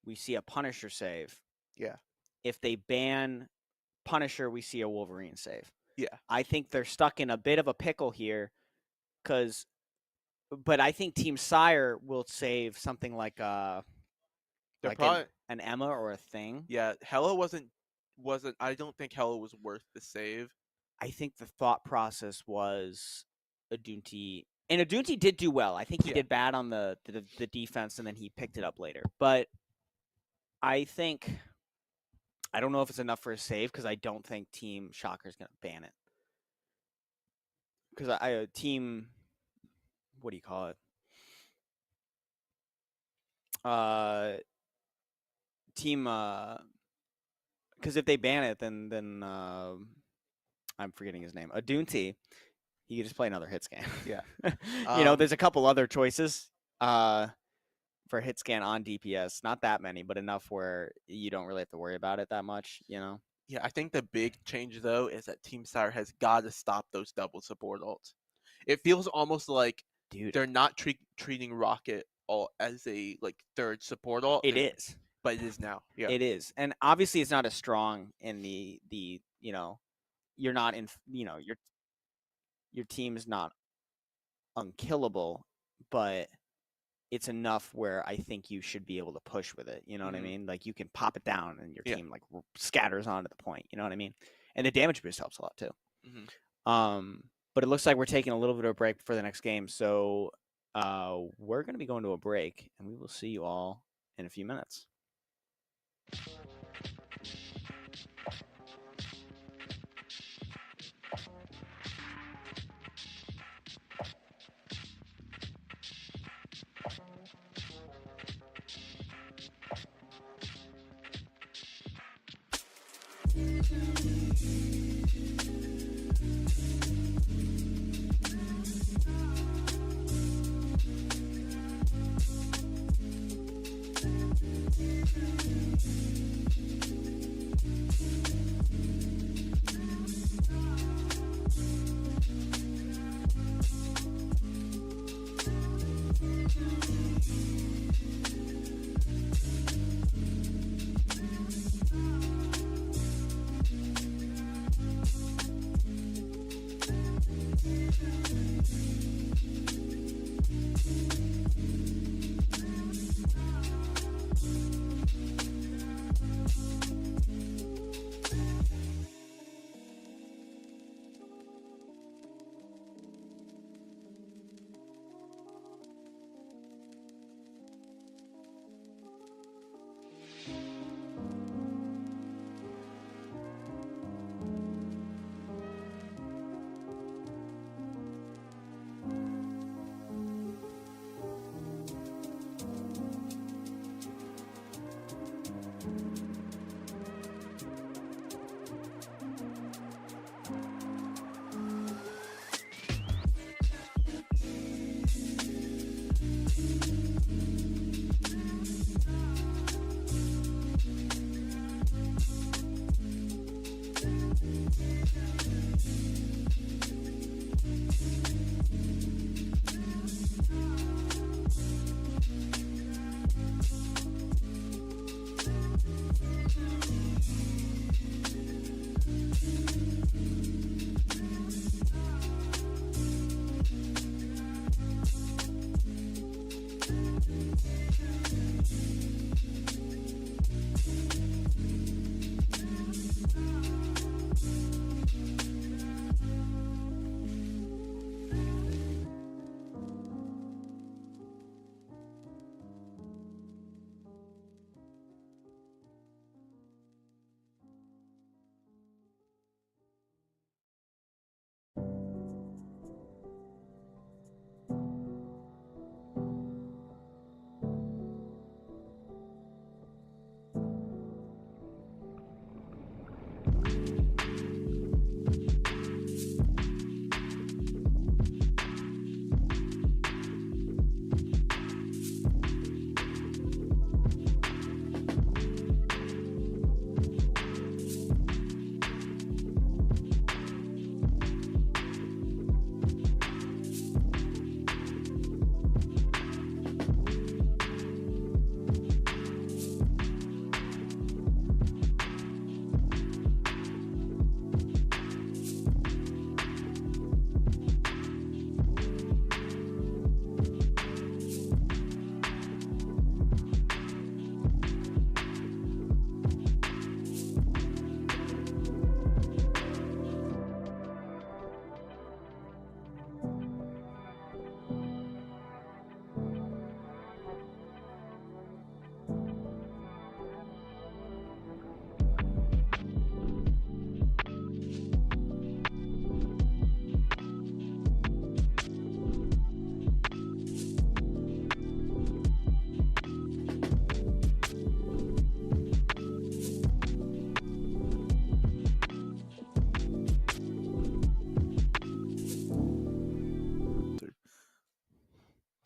Speaker 1: we see a Punisher save.
Speaker 2: Yeah.
Speaker 1: If they ban Punisher, we see a Wolverine save.
Speaker 2: Yeah.
Speaker 1: I think they're stuck in a bit of a pickle here, but I think Team Syre will save something like an Emma or a thing.
Speaker 2: Yeah, Hella wasn't. I don't think Hella was worth the save.
Speaker 1: I think the thought process was Adunti, and Adunti did do well. I think he did bad on the defense, and then he picked it up later. But I don't know if it's enough for a save because I don't think Team Shocker is going to ban it. Because Team, what do you call it? Because if they ban it, then I'm forgetting his name. Adunti, he could just play another hit scan.
Speaker 2: Yeah.
Speaker 1: There's a couple other choices for hit scan on DPS. Not that many, but enough where you don't really have to worry about it that much,
Speaker 2: Yeah, I think the big change, though, is that Team Syre has got to stop those double support ults. It feels almost like they're not treating Rocket as a third support ult.
Speaker 1: It is.
Speaker 2: But it is now. Yeah.
Speaker 1: It is. And obviously it's not as strong in the you're not in, your team is not unkillable, but it's enough where I think you should be able to push with it. You know what I mean? Like you can pop it down and your team scatters onto the point. You know what I mean? And the damage boost helps a lot too. But it looks like we're taking a little bit of a break for the next game. So we're going to be going to a break and we will see you all in a few minutes.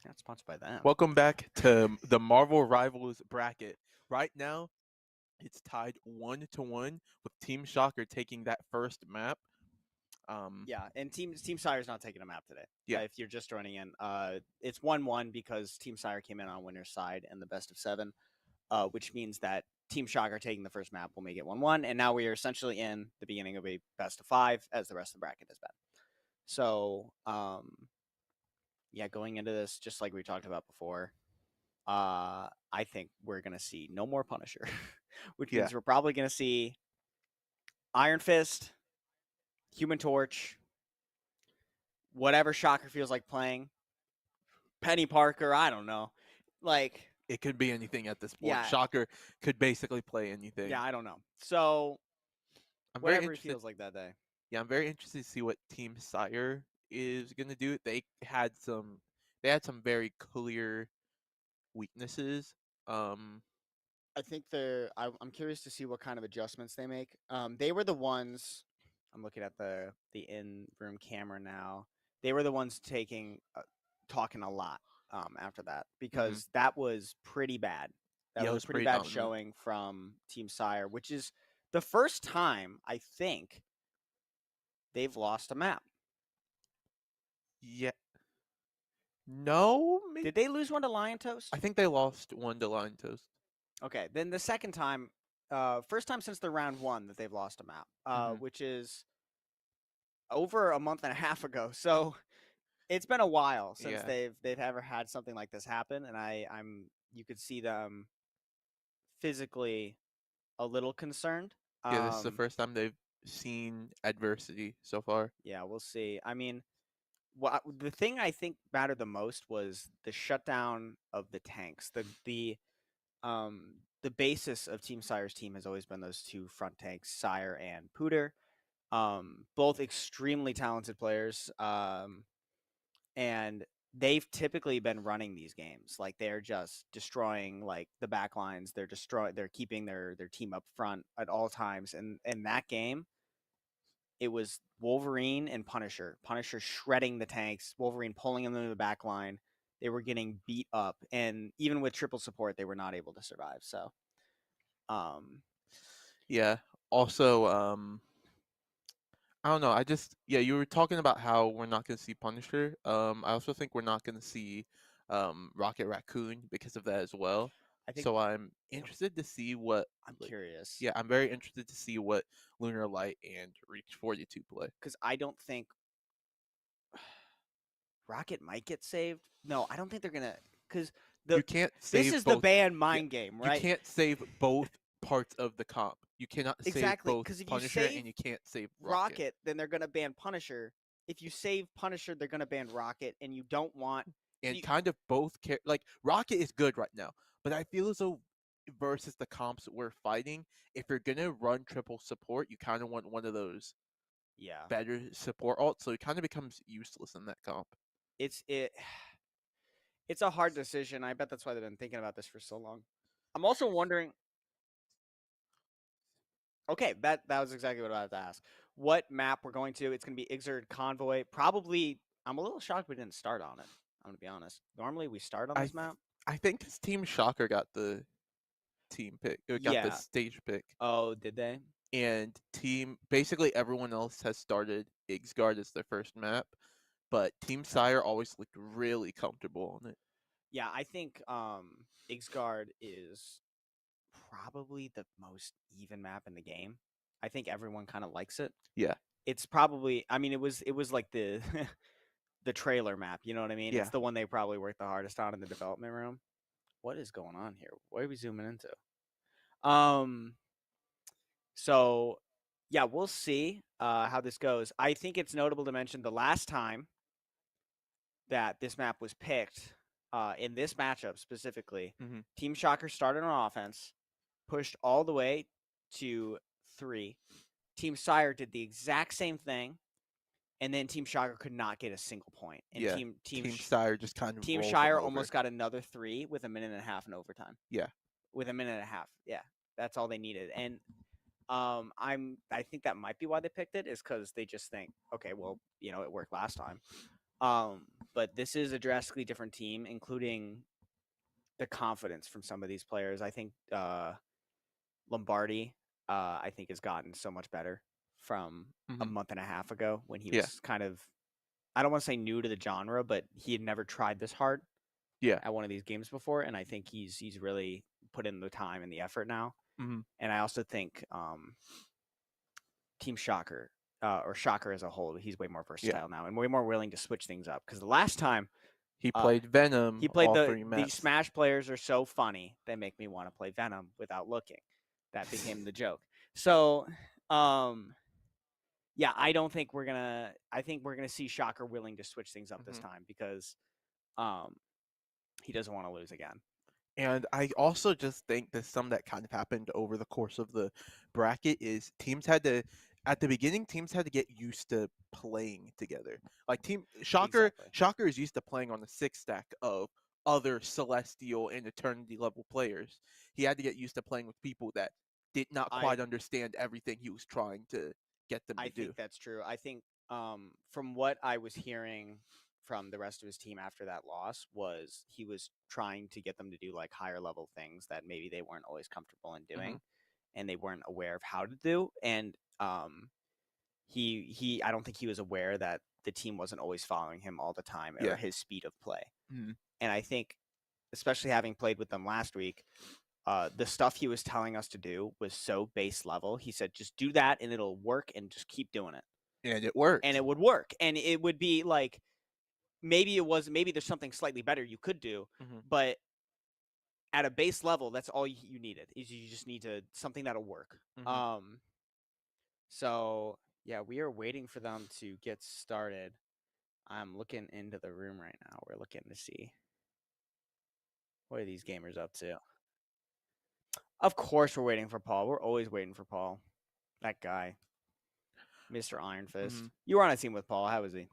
Speaker 1: Not sponsored by them.
Speaker 2: Welcome back to the Marvel Rivals bracket. Right now, it's tied 1-1 with Team Shocker taking that first map.
Speaker 1: Yeah, and Team Syre's not taking a map today.
Speaker 2: Yeah.
Speaker 1: If you're just joining in, it's 1-1 because Team Syre came in on winner's side in the best of 7, which means that Team Shocker taking the first map will make it 1-1, and now we are essentially in the beginning of a best of 5, as the rest of the bracket has been. So, yeah, going into this, just like we talked about before, I think we're gonna see no more Punisher, which means we're probably gonna see Iron Fist, Human Torch, whatever Shocker feels like playing, Penny Parker, I don't know. Like,
Speaker 2: it could be anything at this point.
Speaker 1: Yeah.
Speaker 2: Shocker could basically play anything.
Speaker 1: yeah, I don't know. So,
Speaker 2: I'm very
Speaker 1: whatever it
Speaker 2: interested.
Speaker 1: feels like that day.
Speaker 2: Yeah, I'm very interested to see what Team Syre is gonna do. They had some very clear weaknesses.
Speaker 1: I think I'm curious to see what kind of adjustments they make. They were the ones. I'm looking at the in-room camera now. They were the ones talking a lot after that because that was pretty bad. That
Speaker 2: Yeah, it
Speaker 1: was
Speaker 2: was
Speaker 1: a pretty
Speaker 2: pretty
Speaker 1: bad
Speaker 2: dominant.
Speaker 1: showing from Team Syre, which is the first time I think they've lost a map.
Speaker 2: Yeah. No,
Speaker 1: Did they lose one to Lion Toast?
Speaker 2: I think they lost one to Lion Toast.
Speaker 1: Okay, then the second time, first time since the round 1 that they've lost a map, which is over a month and a half ago. So it's been a while since they've ever had something like this happen, and you could see them physically a little concerned.
Speaker 2: Yeah, this is the first time they've seen adversity so far.
Speaker 1: Yeah, we'll see. I mean, the thing I think mattered the most was the shutdown of the tanks. The basis of Team Syre's team has always been those two front tanks, Syre and Pooter. Both extremely talented players. And they've typically been running these games. Like, they're just destroying like the back lines. They're keeping their team up front at all times. And in that game, it was Wolverine and Punisher. Punisher shredding the tanks, Wolverine pulling them into the back line. They were getting beat up, and even with triple support, they were not able to survive. So,
Speaker 2: yeah. Also, I don't know. You were talking about how we're not going to see Punisher. I also think we're not going to see Rocket Raccoon because of that as well. So I'm interested to see what.
Speaker 1: I'm curious.
Speaker 2: Yeah, I'm very interested to see what Lunar Light and Reach 42 play.
Speaker 1: Because I don't think Rocket might get saved. No, I don't think they're gonna. Because
Speaker 2: you can't save
Speaker 1: This is
Speaker 2: both.
Speaker 1: the ban mind game,
Speaker 2: You
Speaker 1: right?
Speaker 2: can't save both parts of the comp. You cannot
Speaker 1: Exactly,
Speaker 2: save both
Speaker 1: 'cause if you
Speaker 2: Punisher
Speaker 1: save
Speaker 2: and you can't save Rocket.
Speaker 1: Rocket, then they're gonna ban Punisher. If you save Punisher, they're gonna ban Rocket, and you don't want.
Speaker 2: And
Speaker 1: you-
Speaker 2: kind of both like Rocket is good right now, but I feel as though versus the comps we're fighting, if you're gonna run triple support, you kind of want one of those
Speaker 1: Yeah,
Speaker 2: better support alts, so it kind of becomes useless in that comp.
Speaker 1: it's a hard decision. I bet that's why they've been thinking about this for so long. I'm also wondering. Okay, that was exactly what I had to ask. What map we're going to? It's going to be Ixerd Convoy. Probably. I'm a little shocked we didn't start on it. I'm gonna be honest. Normally we start on this map.
Speaker 2: I think his Team Shocker got the team pick, got the
Speaker 1: Yeah.
Speaker 2: stage pick,
Speaker 1: Oh, did they?
Speaker 2: and basically everyone else has started Ixgard as their first map, but Team Syre always looked really comfortable on it.
Speaker 1: Yeah, I think Ixgard is probably the most even map in the game. I think everyone kind of likes it.
Speaker 2: Yeah.
Speaker 1: It's probably. I mean, it was like the the trailer map. You know what I mean?
Speaker 2: Yeah.
Speaker 1: It's the one they probably worked the hardest on in the development room. What is going on here? What are we zooming into? So yeah, we'll see how this goes. I think it's notable to mention the last time that this map was picked in this matchup specifically, Team Shocker started on offense, pushed all the way to 3. Team Syre did the exact same thing, and then Team Shocker could not get a single point. And
Speaker 2: Yeah. Team Syre just kind of
Speaker 1: Team
Speaker 2: rolled
Speaker 1: Syre
Speaker 2: them over.
Speaker 1: almost got another 3 with a minute and a half in overtime.
Speaker 2: Yeah.
Speaker 1: With a minute and a half. Yeah. That's all they needed. And I think that might be why they picked it, is because they just think, okay, well, it worked last time. But this is a drastically different team, including the confidence from some of these players. I think Lombardi, I think, has gotten so much better from a month and a half ago when he was kind of, I don't want to say new to the genre, but he had never tried this hard at one of these games before, and I think he's really put in the time and the effort now. And I also think Team Shocker, or Shocker as a whole, he's way more versatile now and way more willing to switch things up. Because the last time
Speaker 2: he played Venom,
Speaker 1: he played
Speaker 2: all
Speaker 1: the
Speaker 2: 3 maps.
Speaker 1: Smash players are so funny, they make me want to play Venom without looking. That became the joke. So, yeah, I think we're gonna see Shocker willing to switch things up this time, because he doesn't want to lose again.
Speaker 2: And I also just think that some that kind of happened over the course of the bracket is at the beginning, teams had to get used to playing together. Like Team Shocker,
Speaker 1: Exactly.
Speaker 2: Shocker is used to playing on the 6 stack of other Celestial and Eternity level players. He had to get used to playing with people that did not quite understand everything he was trying to get them to do.
Speaker 1: I think that's true. I think from what I was hearing from the rest of his team after that loss, was he was trying to get them to do like higher level things that maybe they weren't always comfortable in doing, and they weren't aware of how to do. And he I don't think he was aware that the team wasn't always following him all the time, or his speed of play. And I think, especially having played with them last week, the stuff he was telling us to do was so base level. He said, just do that and it'll work, and just keep doing it.
Speaker 2: And it worked.
Speaker 1: And it would work. And it would be like, maybe there's something slightly better you could do, but at a base level, that's all you needed, is you just need something that'll work. So yeah, we are waiting for them to get started. I'm looking into the room right now. We're looking to see, what are these gamers up to? Of course we're waiting for Paul. We're always waiting for Paul. That guy. Mr. Iron Fist. You were on a team with Paul. How was he?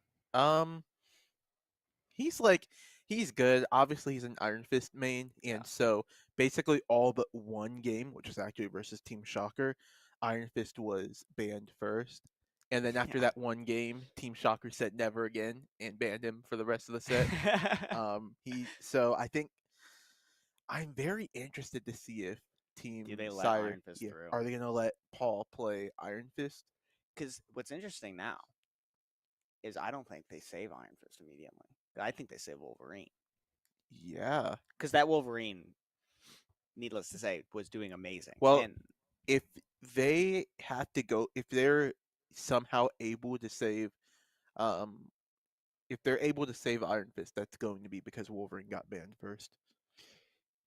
Speaker 2: He's good. Obviously, he's an Iron Fist main, and so basically all but one game, which was actually versus Team Shocker, Iron Fist was banned first. And then after that one game, Team Shocker said never again and banned him for the rest of the set. So I think I'm very interested to see if Team
Speaker 1: Do they let
Speaker 2: Syre,
Speaker 1: Iron Fist through?
Speaker 2: are they gonna let Paul play Iron Fist?
Speaker 1: Because what's interesting now is I don't think they save Iron Fist immediately. I think they save Wolverine.
Speaker 2: Yeah.
Speaker 1: Because that Wolverine, needless to say, was doing amazing.
Speaker 2: Well, if they had to go, if they're somehow able to save, if they're able to save Iron Fist, that's going to be because Wolverine got banned first.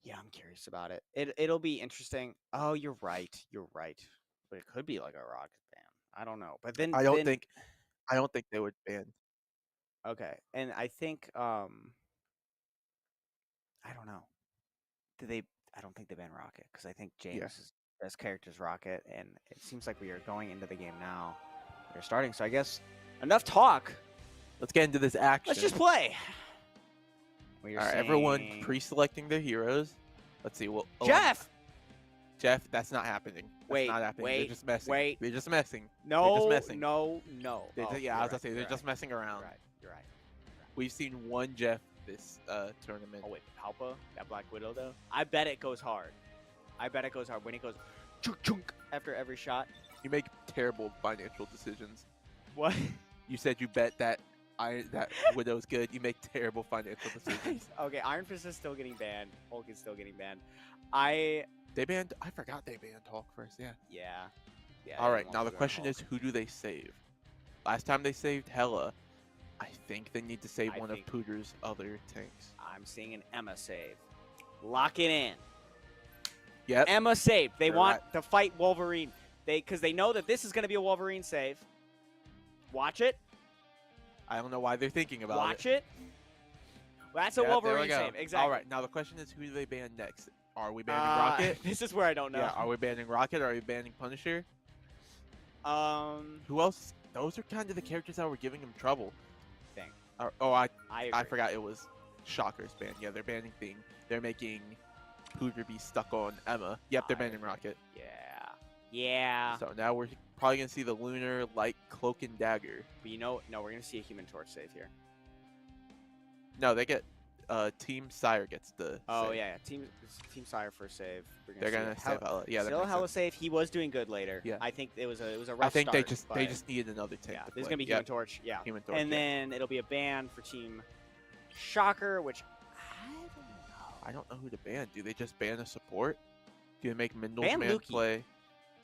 Speaker 1: Yeah, I'm curious about it. It'll be interesting. Oh, you're right. You're right. But it could be like a rocket ban. I don't know. But then
Speaker 2: I don't think they would ban.
Speaker 1: okay. And I think I don't know. Do they I don't think they ban Rocket because I think James' best character is Rocket, and it seems like we are going into the game now. We're starting, so I guess enough talk.
Speaker 2: Let's get into this action.
Speaker 1: Let's just play.
Speaker 2: All right, everyone pre-selecting their heroes. Let's see. Well,
Speaker 1: Jeff.
Speaker 2: Jeff, that's not happening. That's not happening. They're just messing. They're just messing.
Speaker 1: No.
Speaker 2: They're just messing.
Speaker 1: No.
Speaker 2: Yeah, I was gonna say they're just messing around.
Speaker 1: You're right.
Speaker 2: We've seen one Jeff this tournament.
Speaker 1: Oh wait, Palpa, that Black Widow though. I bet it goes hard. When it goes chunk chunk after every shot.
Speaker 2: You make terrible financial decisions.
Speaker 1: What?
Speaker 2: You said you bet that Widow's good. You make terrible financial decisions.
Speaker 1: Okay, Iron Fist is still getting banned. Hulk is still getting banned.
Speaker 2: I forgot they banned Hulk first. Yeah. All right. Now the question is, who do they save? Last time they saved Hela. I think they need to save one of Pooter's other tanks.
Speaker 1: I'm seeing an Emma save. Lock it in.
Speaker 2: Yep.
Speaker 1: Emma save. They want to fight Wolverine. Because they know that this is going to be a Wolverine save. Watch it.
Speaker 2: I don't know why they're thinking about it.
Speaker 1: Watch it. Well, that's a Wolverine save. Exactly.
Speaker 2: All right. Now the question is, who do they ban next? Are we banning Rocket?
Speaker 1: This is where I don't know.
Speaker 2: Yeah. Are we banning Rocket? Or are we banning Punisher?
Speaker 1: Who
Speaker 2: else? Those are kind of the characters that were giving him trouble.
Speaker 1: Thing.
Speaker 2: I forgot it was Shocker's ban. Yeah, they're banning Thing. They're making Pooter be stuck on Emma. Yep, they're banning Rocket.
Speaker 1: Yeah.
Speaker 2: So now we're probably going to see the Lunar, Light, Cloak, and Dagger.
Speaker 1: But no, we're going to see a Human Torch save here.
Speaker 2: No, they get Team Syre gets the save.
Speaker 1: Yeah. Team Syre for save.
Speaker 2: They're going to save Hela. Yeah,
Speaker 1: still Hela save. He was doing good later.
Speaker 2: Yeah.
Speaker 1: I think it was a rough
Speaker 2: I think
Speaker 1: start,
Speaker 2: they just needed another tank.
Speaker 1: Yeah,
Speaker 2: to
Speaker 1: there's
Speaker 2: play.
Speaker 1: going to be Human Torch. Yeah.
Speaker 2: Human Torch.
Speaker 1: And then it'll be a ban for Team Shocker, which I don't know.
Speaker 2: I don't know who to ban. Do they just ban a support? Do they make Mindle's man play?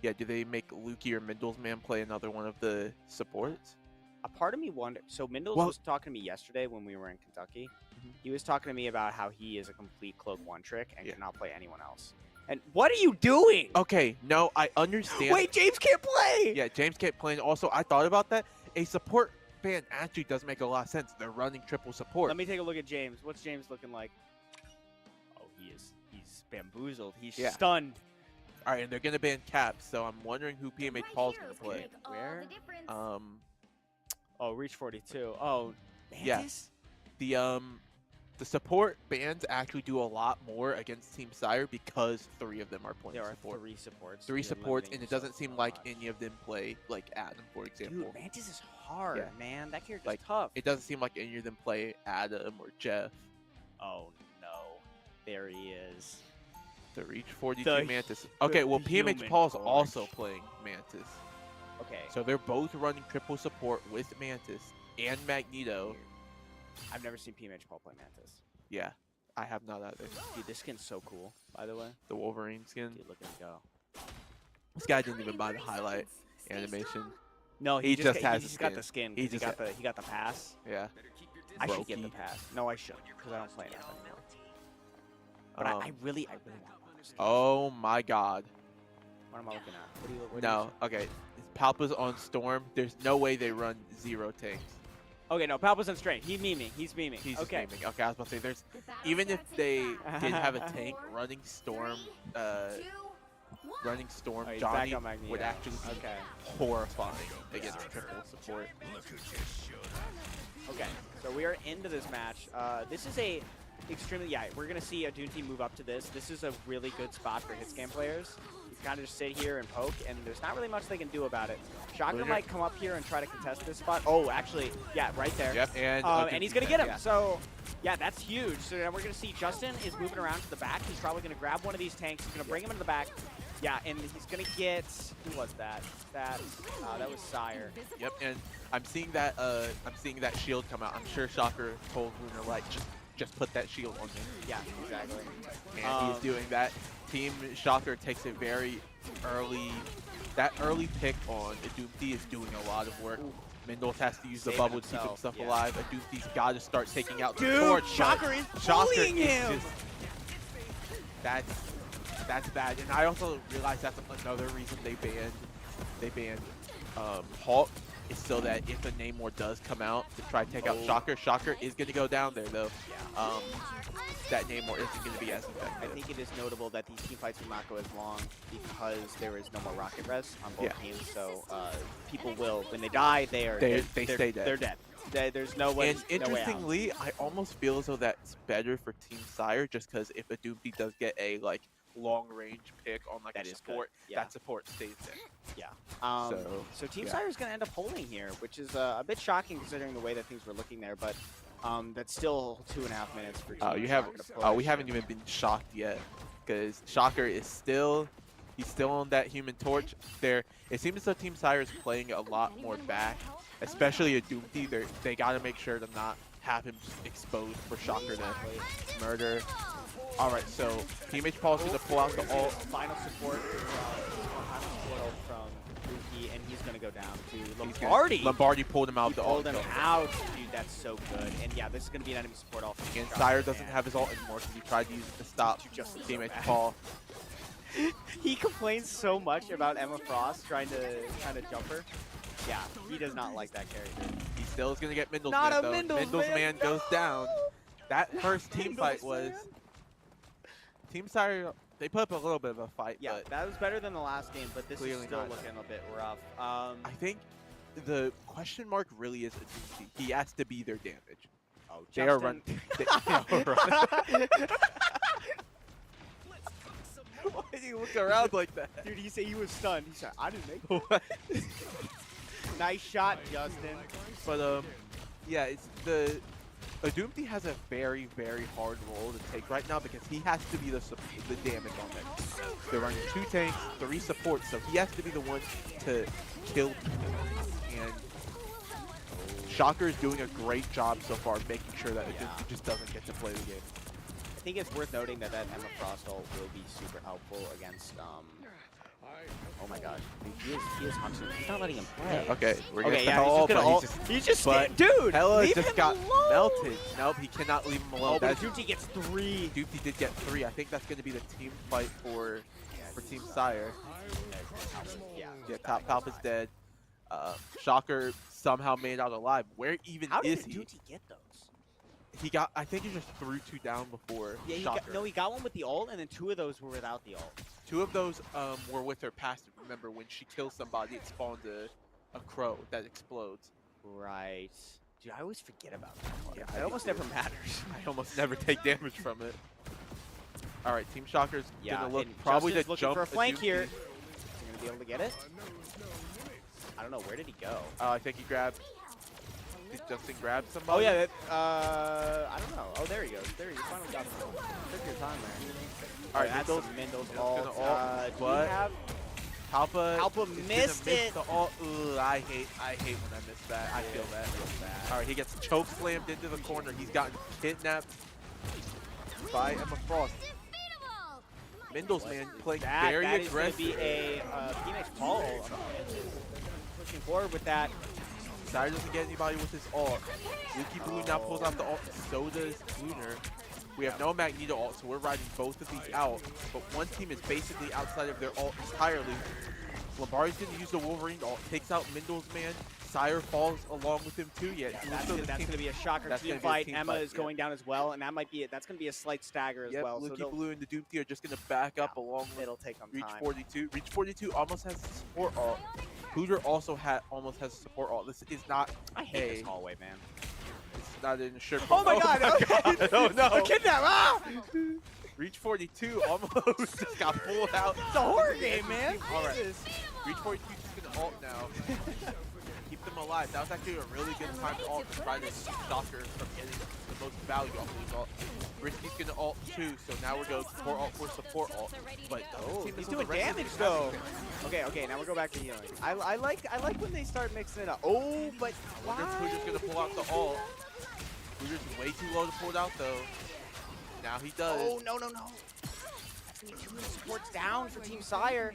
Speaker 2: Yeah, do they make Lukey or Mindle's man play another one of the supports?
Speaker 1: A part of me wondered. So Mindle's was talking to me yesterday when we were in Kentucky. He was talking to me about how he is a complete cloak one trick and cannot play anyone else. And what are you doing?
Speaker 2: Okay, no, I understand.
Speaker 1: Wait, James can't play!
Speaker 2: Yeah, James can't play. And also, I thought about that. A support ban actually does make a lot of sense. They're running triple support.
Speaker 1: Let me take a look at James. What's James looking like? Oh, he's bamboozled. He's stunned.
Speaker 2: All right, and they're going to ban Caps, so I'm wondering who PMH Paul's going to play.
Speaker 1: Where? Oh, Reach 42. Oh, Mantis?
Speaker 2: Yeah. The support bans actually do a lot more against Team Syre because 3 of them are playing support.
Speaker 1: There are 3 supports.
Speaker 2: 3 supports, and it doesn't seem like any of them play like Adam, for example.
Speaker 1: Dude, Mantis is hard, man. That character's tough.
Speaker 2: It doesn't seem like any of them play Adam or Jeff.
Speaker 1: Oh, no. There he is.
Speaker 2: The Reach 42 Mantis. Okay, well, PMH Paul's also playing Mantis.
Speaker 1: Okay.
Speaker 2: So they're both running triple support with Mantis and Magneto.
Speaker 1: I've never seen PMH Paul play Mantis.
Speaker 2: Yeah, I have not either.
Speaker 1: Dude, this skin's so cool, by the way.
Speaker 2: The Wolverine skin.
Speaker 1: Dude, look at him go.
Speaker 2: This guy didn't even buy the highlight animation.
Speaker 1: No, he just has the skin. Got the skin.
Speaker 2: He
Speaker 1: got the pass.
Speaker 2: Yeah.
Speaker 1: I should get the pass. No, I shouldn't, because I don't play enough anymore. But I really want one of those skins.
Speaker 2: Oh my God.
Speaker 1: What am I looking at? What
Speaker 2: no, okay. Palpa's on Storm. There's no way they run 0 tanks.
Speaker 1: Okay, no, Palpa's on Strain. He's memeing. He's memeing.
Speaker 2: He's just memeing. Okay, I was about to say, there's even if they did have a tank running Storm, Johnny would actually be horrifying against triple support.
Speaker 1: Okay, so we are into this match. This is a extremely, we're going to see a Dune team move up to this. This is a really good spot for hitscan players. You kind of just sit here and poke, and there's not really much they can do about it. Shocker might come up here and try to contest this spot. Oh, actually, yeah, right there.
Speaker 2: Yep,
Speaker 1: and he's going to get him. Yeah. So, yeah, that's huge. So now we're going to see Justin is moving around to the back. He's probably going to grab one of these tanks. He's going to bring him into the back. Yeah, and he's going to get, who was that? That was Syre.
Speaker 2: Yep, and I'm seeing that shield come out. I'm sure Shocker told Lunar Light just put that shield on him.
Speaker 1: Yeah, exactly.
Speaker 2: And he's doing that. Team Shocker takes a very early, that early pick on Adumti is doing a lot of work. Mindles has to use the bubble to keep himself alive. Adumti's got to start taking out the torch.
Speaker 1: Shocker is bullying him.
Speaker 2: That's bad. And I also realized that's another reason they banned Halt, is so that if a Namor does come out to try to take out Shocker, Shocker is going to go down there though. That Namor isn't going to be as effective.
Speaker 1: I think it is notable that these team fights will not go as long because there is no more rocket res on both teams. So people will, when they die, they stay dead. They're dead. There's no way.
Speaker 2: And interestingly, I almost feel as though that's better for Team Syre, just because if a Doomsday does get a long range pick on a support, that support stays there.
Speaker 1: Yeah. So Team Syre is going to end up holding here, which is a bit shocking considering the way that things were looking there. But that's still 2.5 minutes for Team Syre to push.
Speaker 2: We haven't even been shocked yet, because Shocker is still on that Human Torch. It seems as though Team Syre is playing a lot more back, especially a Doomsday. They got to make sure to not have him just exposed for Shocker to murder. All right, so Teammate Paul is going to pull out the ult.
Speaker 1: Final support from Ruki, and he's going to go down to Lombardi.
Speaker 2: Lombardi pulled him out the ult.
Speaker 1: Pulled him out. Dude, that's so good. And yeah, this is going to be an enemy support ult.
Speaker 2: And Syre doesn't have his ult anymore because he tried to use it to stop Teammate Paul.
Speaker 1: He complains so much about Emma Frost trying to jump her. Yeah, he does not like that character.
Speaker 2: He still is going to get Mindlesman,
Speaker 1: Not
Speaker 2: though.
Speaker 1: a Mindlesman
Speaker 2: goes down. That first team fight was... Team Syre, they put up a little bit of a fight.
Speaker 1: Yeah,
Speaker 2: but
Speaker 1: that was better than the last game, but this is
Speaker 2: clearly
Speaker 1: still
Speaker 2: not.
Speaker 1: looking a bit rough.
Speaker 2: I think the question mark really is a Doomsday. He has to be their damage.
Speaker 1: Oh,
Speaker 2: They are running. Why did you look around like that?
Speaker 1: Dude, he said he was stunned. He said, I didn't make it. Nice shot, Justin.
Speaker 2: But yeah, it's a Doomsday has a very, very hard role to take right now because he has to be the damage on it. They're running 2 tanks, 3 supports, so he has to be the one to kill people. And Shocker is doing a great job so far making sure that a Doomsday just doesn't get to play the game.
Speaker 1: I think it's worth noting that Emma Frost ult will be super helpful against oh my gosh, dude, he is hunting. He's not letting him play.
Speaker 2: Okay, we're gonna
Speaker 1: he's just dude.
Speaker 2: Hella
Speaker 1: leave
Speaker 2: just
Speaker 1: him
Speaker 2: got
Speaker 1: alone.
Speaker 2: melted. Nope, he cannot leave him alone.
Speaker 1: Oh, but Doomsday gets 3.
Speaker 2: Doomsday did get 3. I think that's gonna be the team fight for Team Syre. Yeah, Top Palp is dead. Shocker somehow made it out alive. Where even
Speaker 1: How
Speaker 2: is
Speaker 1: did
Speaker 2: he?
Speaker 1: Doomsday get those?
Speaker 2: I think he just threw 2 down before Shocker.
Speaker 1: He got one with the ult, and then 2 of those were without the ult.
Speaker 2: 2 of those were with her passive. Remember, when she kills somebody, it spawns a crow that explodes.
Speaker 1: Right. Dude, I always forget about that one.
Speaker 2: Yeah,
Speaker 1: it almost never matters.
Speaker 2: I almost never take damage from it. All right, Team Shocker's gonna look
Speaker 1: and
Speaker 2: probably
Speaker 1: Justin's
Speaker 2: to
Speaker 1: looking
Speaker 2: jump
Speaker 1: for a flank here.
Speaker 2: Doomsday.
Speaker 1: Is he gonna be able to get it? I don't know. Where did he go?
Speaker 2: I think he grabbed. Did Justin grab
Speaker 1: Oh
Speaker 2: somebody?
Speaker 1: yeah. I don't know. Oh, there he goes. There he finally got him. Took your time there.
Speaker 2: All right,
Speaker 1: that's Mindle's ult.
Speaker 2: Do we have Palpa
Speaker 1: missed it.
Speaker 2: The ult. Ooh, I hate when I miss that. I feel that. All right, he gets choke slammed into the corner. He's gotten kidnapped by Emma Frost. Mindlesman playing very aggressive.
Speaker 1: That is going to be a Phoenix Paul pushing forward with that.
Speaker 2: Syre doesn't get anybody with his ult. Lucky Blue now pulls out the ult. So does Lunar. We have no Magneto ult, so we're riding both of these out. But one team is basically outside of their ult entirely. Lombardi's going to use the Wolverine ult. Takes out Mindlesman. Syre falls along with him too. Yet
Speaker 1: that's going to be a Shocker team fight. Emma is going down as well, and that's going to be a slight stagger as well.
Speaker 2: Lucky Blue and the Doomsday are just going to back up along with
Speaker 1: it'll take them
Speaker 2: Reach
Speaker 1: time.
Speaker 2: 42. Reach 42 almost has a support ult. Hooter also almost has a support ult. This is not
Speaker 1: I hate this hallway, man.
Speaker 2: This is not an assured.
Speaker 1: Oh my god!
Speaker 2: Oh no!
Speaker 1: A kidnap! Ah!
Speaker 2: Reach 42 almost just got pulled out.
Speaker 1: It's a horror game, man.
Speaker 2: All right. Reach 42 is just gonna ult now. Keep them alive. That was actually a really good time to ult to try to keep Shocker from getting the most value off of his ult. Risky's gonna ult too, so now we're going support ult for support ult. But
Speaker 1: he's doing damage though. Okay, now we'll go back to healing. I like when they start mixing it up. Oh, but why?
Speaker 2: Hooter's gonna pull out the ult. Hooter's way too low to pull it out though. Now he does.
Speaker 1: Oh no. That's gonna be 2 supports down for Team Syre.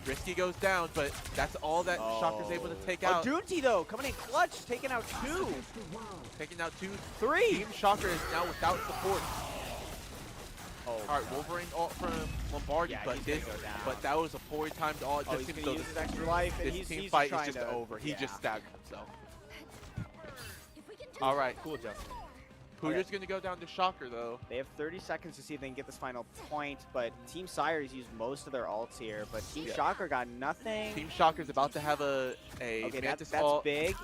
Speaker 2: Risky goes down, but that's all that Shocker's able to take out.
Speaker 1: Doomsday though, coming in clutch, taking out 2.
Speaker 2: Taking out 2.
Speaker 1: 3.
Speaker 2: Team Shocker is now without support.
Speaker 1: Oh,
Speaker 2: All right, Wolverine ult from Lombardi,
Speaker 1: Yeah,
Speaker 2: but
Speaker 1: he's gonna go down.
Speaker 2: but that was a poorly timed ult.
Speaker 1: Oh,
Speaker 2: This
Speaker 1: he's
Speaker 2: seems
Speaker 1: gonna
Speaker 2: so-
Speaker 1: use his extra life, and
Speaker 2: this team
Speaker 1: he's
Speaker 2: fight is
Speaker 1: trying
Speaker 2: just
Speaker 1: to,
Speaker 2: over. He
Speaker 1: yeah.
Speaker 2: just staggered himself.
Speaker 3: If we can do
Speaker 2: All right,
Speaker 1: Cool, Justin.
Speaker 2: Pooter's gonna go down to Shocker though.
Speaker 1: They have 30 seconds to see if they can get this final point, but Team Syre's used most of their ults here, but Team
Speaker 2: Yeah.
Speaker 1: Shocker got nothing.
Speaker 2: Team Shocker's about to have a
Speaker 1: Okay,
Speaker 2: Mantis
Speaker 1: that's
Speaker 2: ult.
Speaker 1: big.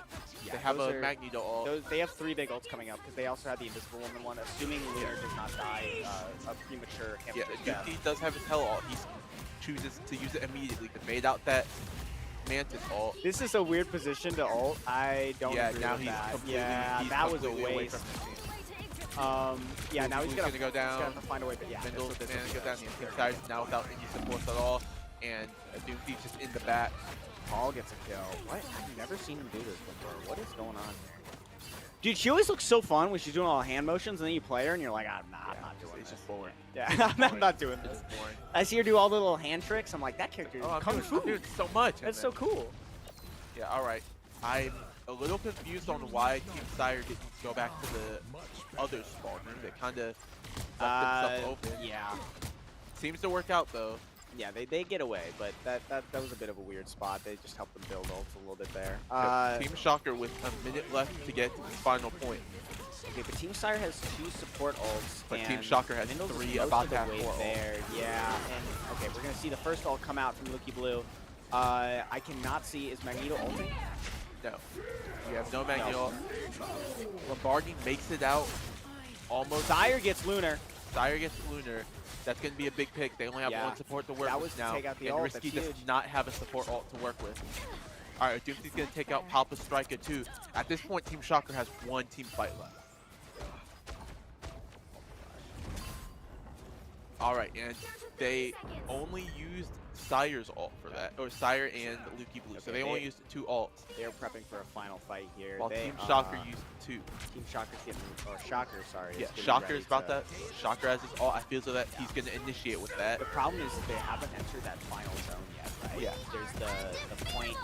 Speaker 1: Yeah,
Speaker 2: They have
Speaker 1: those
Speaker 2: a
Speaker 1: are-
Speaker 2: Magneto ult.
Speaker 1: They have 3 big ults coming up because they also have the Invisible Woman one, assuming Lunar does not die a premature
Speaker 2: Yeah,
Speaker 1: hamster death.
Speaker 2: Duke does have his Hell ult. He chooses to use it immediately to bait out that Mantis ult.
Speaker 1: This is a weird position to ult. I don't
Speaker 2: Yeah,
Speaker 1: agree
Speaker 2: now
Speaker 1: with
Speaker 2: he's
Speaker 1: that.
Speaker 2: completely,
Speaker 1: Yeah,
Speaker 2: he's
Speaker 1: that was a
Speaker 2: completely away
Speaker 1: waste.
Speaker 2: from his team.
Speaker 1: Yeah, now he's
Speaker 2: Who's
Speaker 1: gonna
Speaker 2: gonna go
Speaker 1: He's
Speaker 2: down.
Speaker 1: gonna have to find a way, but yeah, that's
Speaker 2: Mendel
Speaker 1: what this
Speaker 2: man
Speaker 1: is.
Speaker 2: go down the inside now without any supports at all, and Doomfie's just in the back.
Speaker 1: Paul gets a kill. What? I've never seen him do this before. What is going on? Dude, she always looks so fun when she's doing all hand motions, and then you play her, and you're like, I'm not doing
Speaker 2: It's
Speaker 1: this.
Speaker 2: just boring.
Speaker 1: Yeah, I'm not doing
Speaker 2: It's
Speaker 1: this.
Speaker 2: just boring.
Speaker 1: I see her do all the little hand tricks. I'm like, that character is
Speaker 2: Oh,
Speaker 1: kung fu.
Speaker 2: I'm doing so much.
Speaker 1: That's so cool.
Speaker 2: Yeah, all right. I'm a little confused on why Team Syre didn't go back to the other spawn room. They kind of left themselves open.
Speaker 1: Yeah.
Speaker 2: Seems to work out though.
Speaker 1: Yeah, they get away, but that was a bit of a weird spot. They just helped them build ults a little bit there.
Speaker 2: Team Shocker with a minute left to get to the final point.
Speaker 1: Okay, but Team Syre has 2 support ults.
Speaker 2: But
Speaker 1: and
Speaker 2: Team Shocker has
Speaker 1: Mindle's
Speaker 2: 3,
Speaker 1: most
Speaker 2: about
Speaker 1: of the
Speaker 2: to have
Speaker 1: way
Speaker 2: 4 ults.
Speaker 1: there. Yeah, and okay, we're gonna see the first ult come out from Lucky Blue. I cannot see, is Magneto ulting?
Speaker 2: No. We have no Magneto. Lombardi makes it out almost.
Speaker 1: Syre gets Lunar.
Speaker 2: Syre gets Lunar. That's going to be a big pick. They only have
Speaker 1: Yeah.
Speaker 2: 1 support to work
Speaker 1: That
Speaker 2: with
Speaker 1: was to
Speaker 2: now.
Speaker 1: take out the
Speaker 2: and
Speaker 1: ult,
Speaker 2: Risky
Speaker 1: that's
Speaker 2: does
Speaker 1: huge.
Speaker 2: not have a support ult to work with. All right, Doomsy's going to take out Papa Striker too. At this point, Team Shocker has 1 team fight left. All right, and they only used Syre's ult for that, or Syre and Lucky Blue. So
Speaker 1: Okay,
Speaker 2: they only
Speaker 1: they-
Speaker 2: used 2 ults,
Speaker 1: They're prepping for a final fight here.
Speaker 2: while
Speaker 1: They,
Speaker 2: Team Shocker used 2.
Speaker 1: Team Shocker's getting, or Shocker, sorry.
Speaker 2: Yeah,
Speaker 1: is getting
Speaker 2: Shocker
Speaker 1: ready
Speaker 2: is about
Speaker 1: to-
Speaker 2: that. Shocker has his ult. I feel so that he's going to initiate with that.
Speaker 1: The problem is that they haven't entered that final zone yet, right?
Speaker 2: Yeah.
Speaker 1: There's the point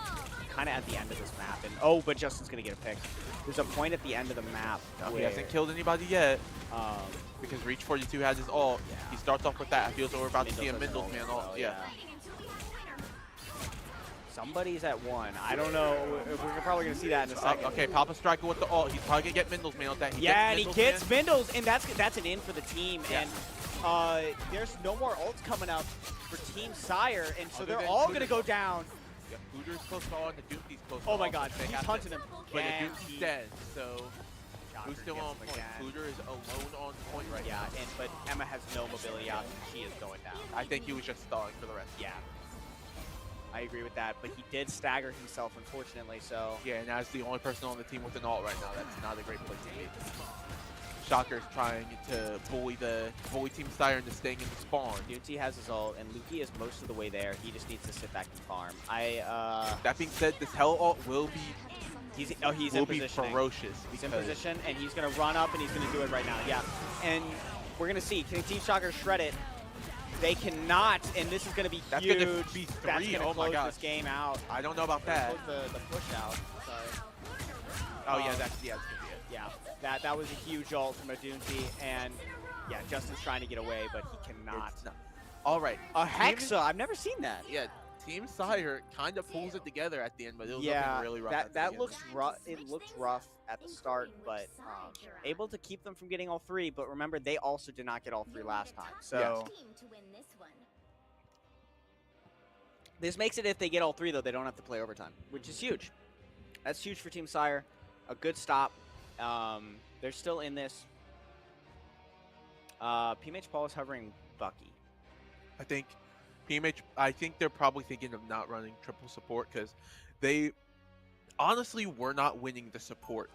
Speaker 1: kind of at the end of this map, and oh, but Justin's gonna get a pick. There's a point at the end of the map
Speaker 2: No,
Speaker 1: where
Speaker 2: he hasn't killed anybody yet
Speaker 1: um,
Speaker 2: because Reach 42 has his ult.
Speaker 1: Yeah.
Speaker 2: He starts off with that. I feel so we're about to see a
Speaker 1: Mindel
Speaker 2: Mindels
Speaker 1: doesn't
Speaker 2: man
Speaker 1: ult
Speaker 2: ult.
Speaker 1: as
Speaker 2: Yeah.
Speaker 1: well, Somebody's at 1. I don't know. We're probably gonna see that in a second.
Speaker 2: Okay, Papa Striker with the ult. He's probably gonna get Mindels man with that.
Speaker 1: Yeah, and he
Speaker 2: Mindels
Speaker 1: gets
Speaker 2: man.
Speaker 1: Mindels, and that's an in for the team.
Speaker 2: Yeah.
Speaker 1: And there's no more ults coming up for Team Syre, and so
Speaker 2: Other
Speaker 1: they're
Speaker 2: than
Speaker 1: all
Speaker 2: Hooter.
Speaker 1: gonna go down.
Speaker 2: Yeah, Hooter's close to all, and the Doomfie's close to
Speaker 1: Oh
Speaker 2: all.
Speaker 1: my God,
Speaker 2: They
Speaker 1: he's
Speaker 2: have to-
Speaker 1: hunting him.
Speaker 2: But the
Speaker 1: And
Speaker 2: Doomfie's
Speaker 1: he-
Speaker 2: dead, so
Speaker 1: Shocker
Speaker 2: who's still
Speaker 1: gets
Speaker 2: on
Speaker 1: him
Speaker 2: point?
Speaker 1: again.
Speaker 2: Hooter is alone on point right
Speaker 1: Yeah,
Speaker 2: now.
Speaker 1: but Emma has no mobility option. She is going down.
Speaker 2: I think he was just stalling for the rest.
Speaker 1: Yeah, I agree with that. But he did stagger himself, unfortunately. So
Speaker 2: Yeah, and as the only person on the team with an ult right now, that's not a great place to be. Shocker's trying to bully Team Syre into staying in the spawn.
Speaker 1: Newty has his ult, and Luki is most of the way there. He just needs to sit back and farm.
Speaker 2: That being said, this Hell ult will be
Speaker 1: He's in
Speaker 2: will be
Speaker 1: positioning.
Speaker 2: ferocious.
Speaker 1: He's in
Speaker 2: because-
Speaker 1: position, and he's gonna run up, and he's gonna do it right now. Yeah, and we're gonna see. Can Team Shocker shred it? They cannot, and this is gonna be
Speaker 2: That's
Speaker 1: huge.
Speaker 2: gonna be
Speaker 1: That's
Speaker 2: 3.
Speaker 1: gonna
Speaker 2: Oh my
Speaker 1: close
Speaker 2: god.
Speaker 1: this game out.
Speaker 2: I don't know about that.
Speaker 1: Close the push out. Sorry.
Speaker 2: Oh yeah, that's gonna be it.
Speaker 1: Yeah, that was a huge ult from Adunti, and yeah, Justin's trying to get away, but he cannot.
Speaker 2: It's not. All right.
Speaker 1: A Hexa, I've never seen that.
Speaker 2: Yeah, Team Syre kind of pulls it together at the end, but it was
Speaker 1: Yeah,
Speaker 2: looking really rough. at the
Speaker 1: that
Speaker 2: end.
Speaker 1: looks rough. It looks rough at the start, but able to keep them from getting all 3. But remember, they also did not get all 3 last time. So
Speaker 3: Team to win this one.
Speaker 1: this makes it if they get all 3, though, they don't have to play overtime, which is huge. That's huge for Team Syre. A good stop. They're still in this. PMH Paul is hovering Bucky.
Speaker 2: I think PMH. I think they're probably thinking of not running triple support because they honestly were not winning the support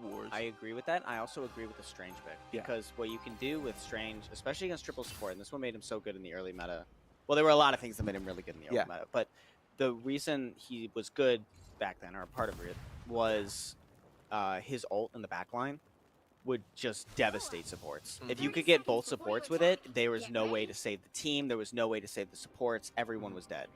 Speaker 2: wars.
Speaker 1: I agree with that. I also agree with the Strange pick.
Speaker 2: Yeah.
Speaker 1: Because what you can do with Strange, especially against triple support, and this one made him so good in the early meta. Well, there were a lot of things that made him really good in the early
Speaker 2: Yeah.
Speaker 1: meta. But the reason he was good back then, or part of it, was his ult in the backline would just devastate supports. If you could get both supports with it, there was no way to save the team. There was no way to save the supports. Everyone was dead.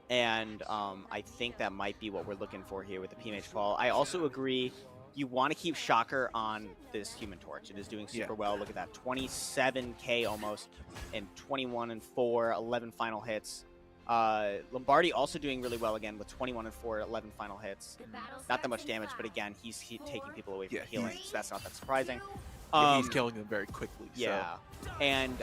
Speaker 1: And I think that might be what we're looking for here with the PMH Paul. I also agree you want to keep Shocker on this Human Torch. It is doing super well. Look at that, 27K almost, and 21 and 4, 11 final hits. Lombardi also doing really well again with 21 and 4, 11 final hits. Not that much damage, but again, he's taking people away from healing, so that's not that surprising.
Speaker 2: He's killing them very quickly.
Speaker 1: Yeah, so. And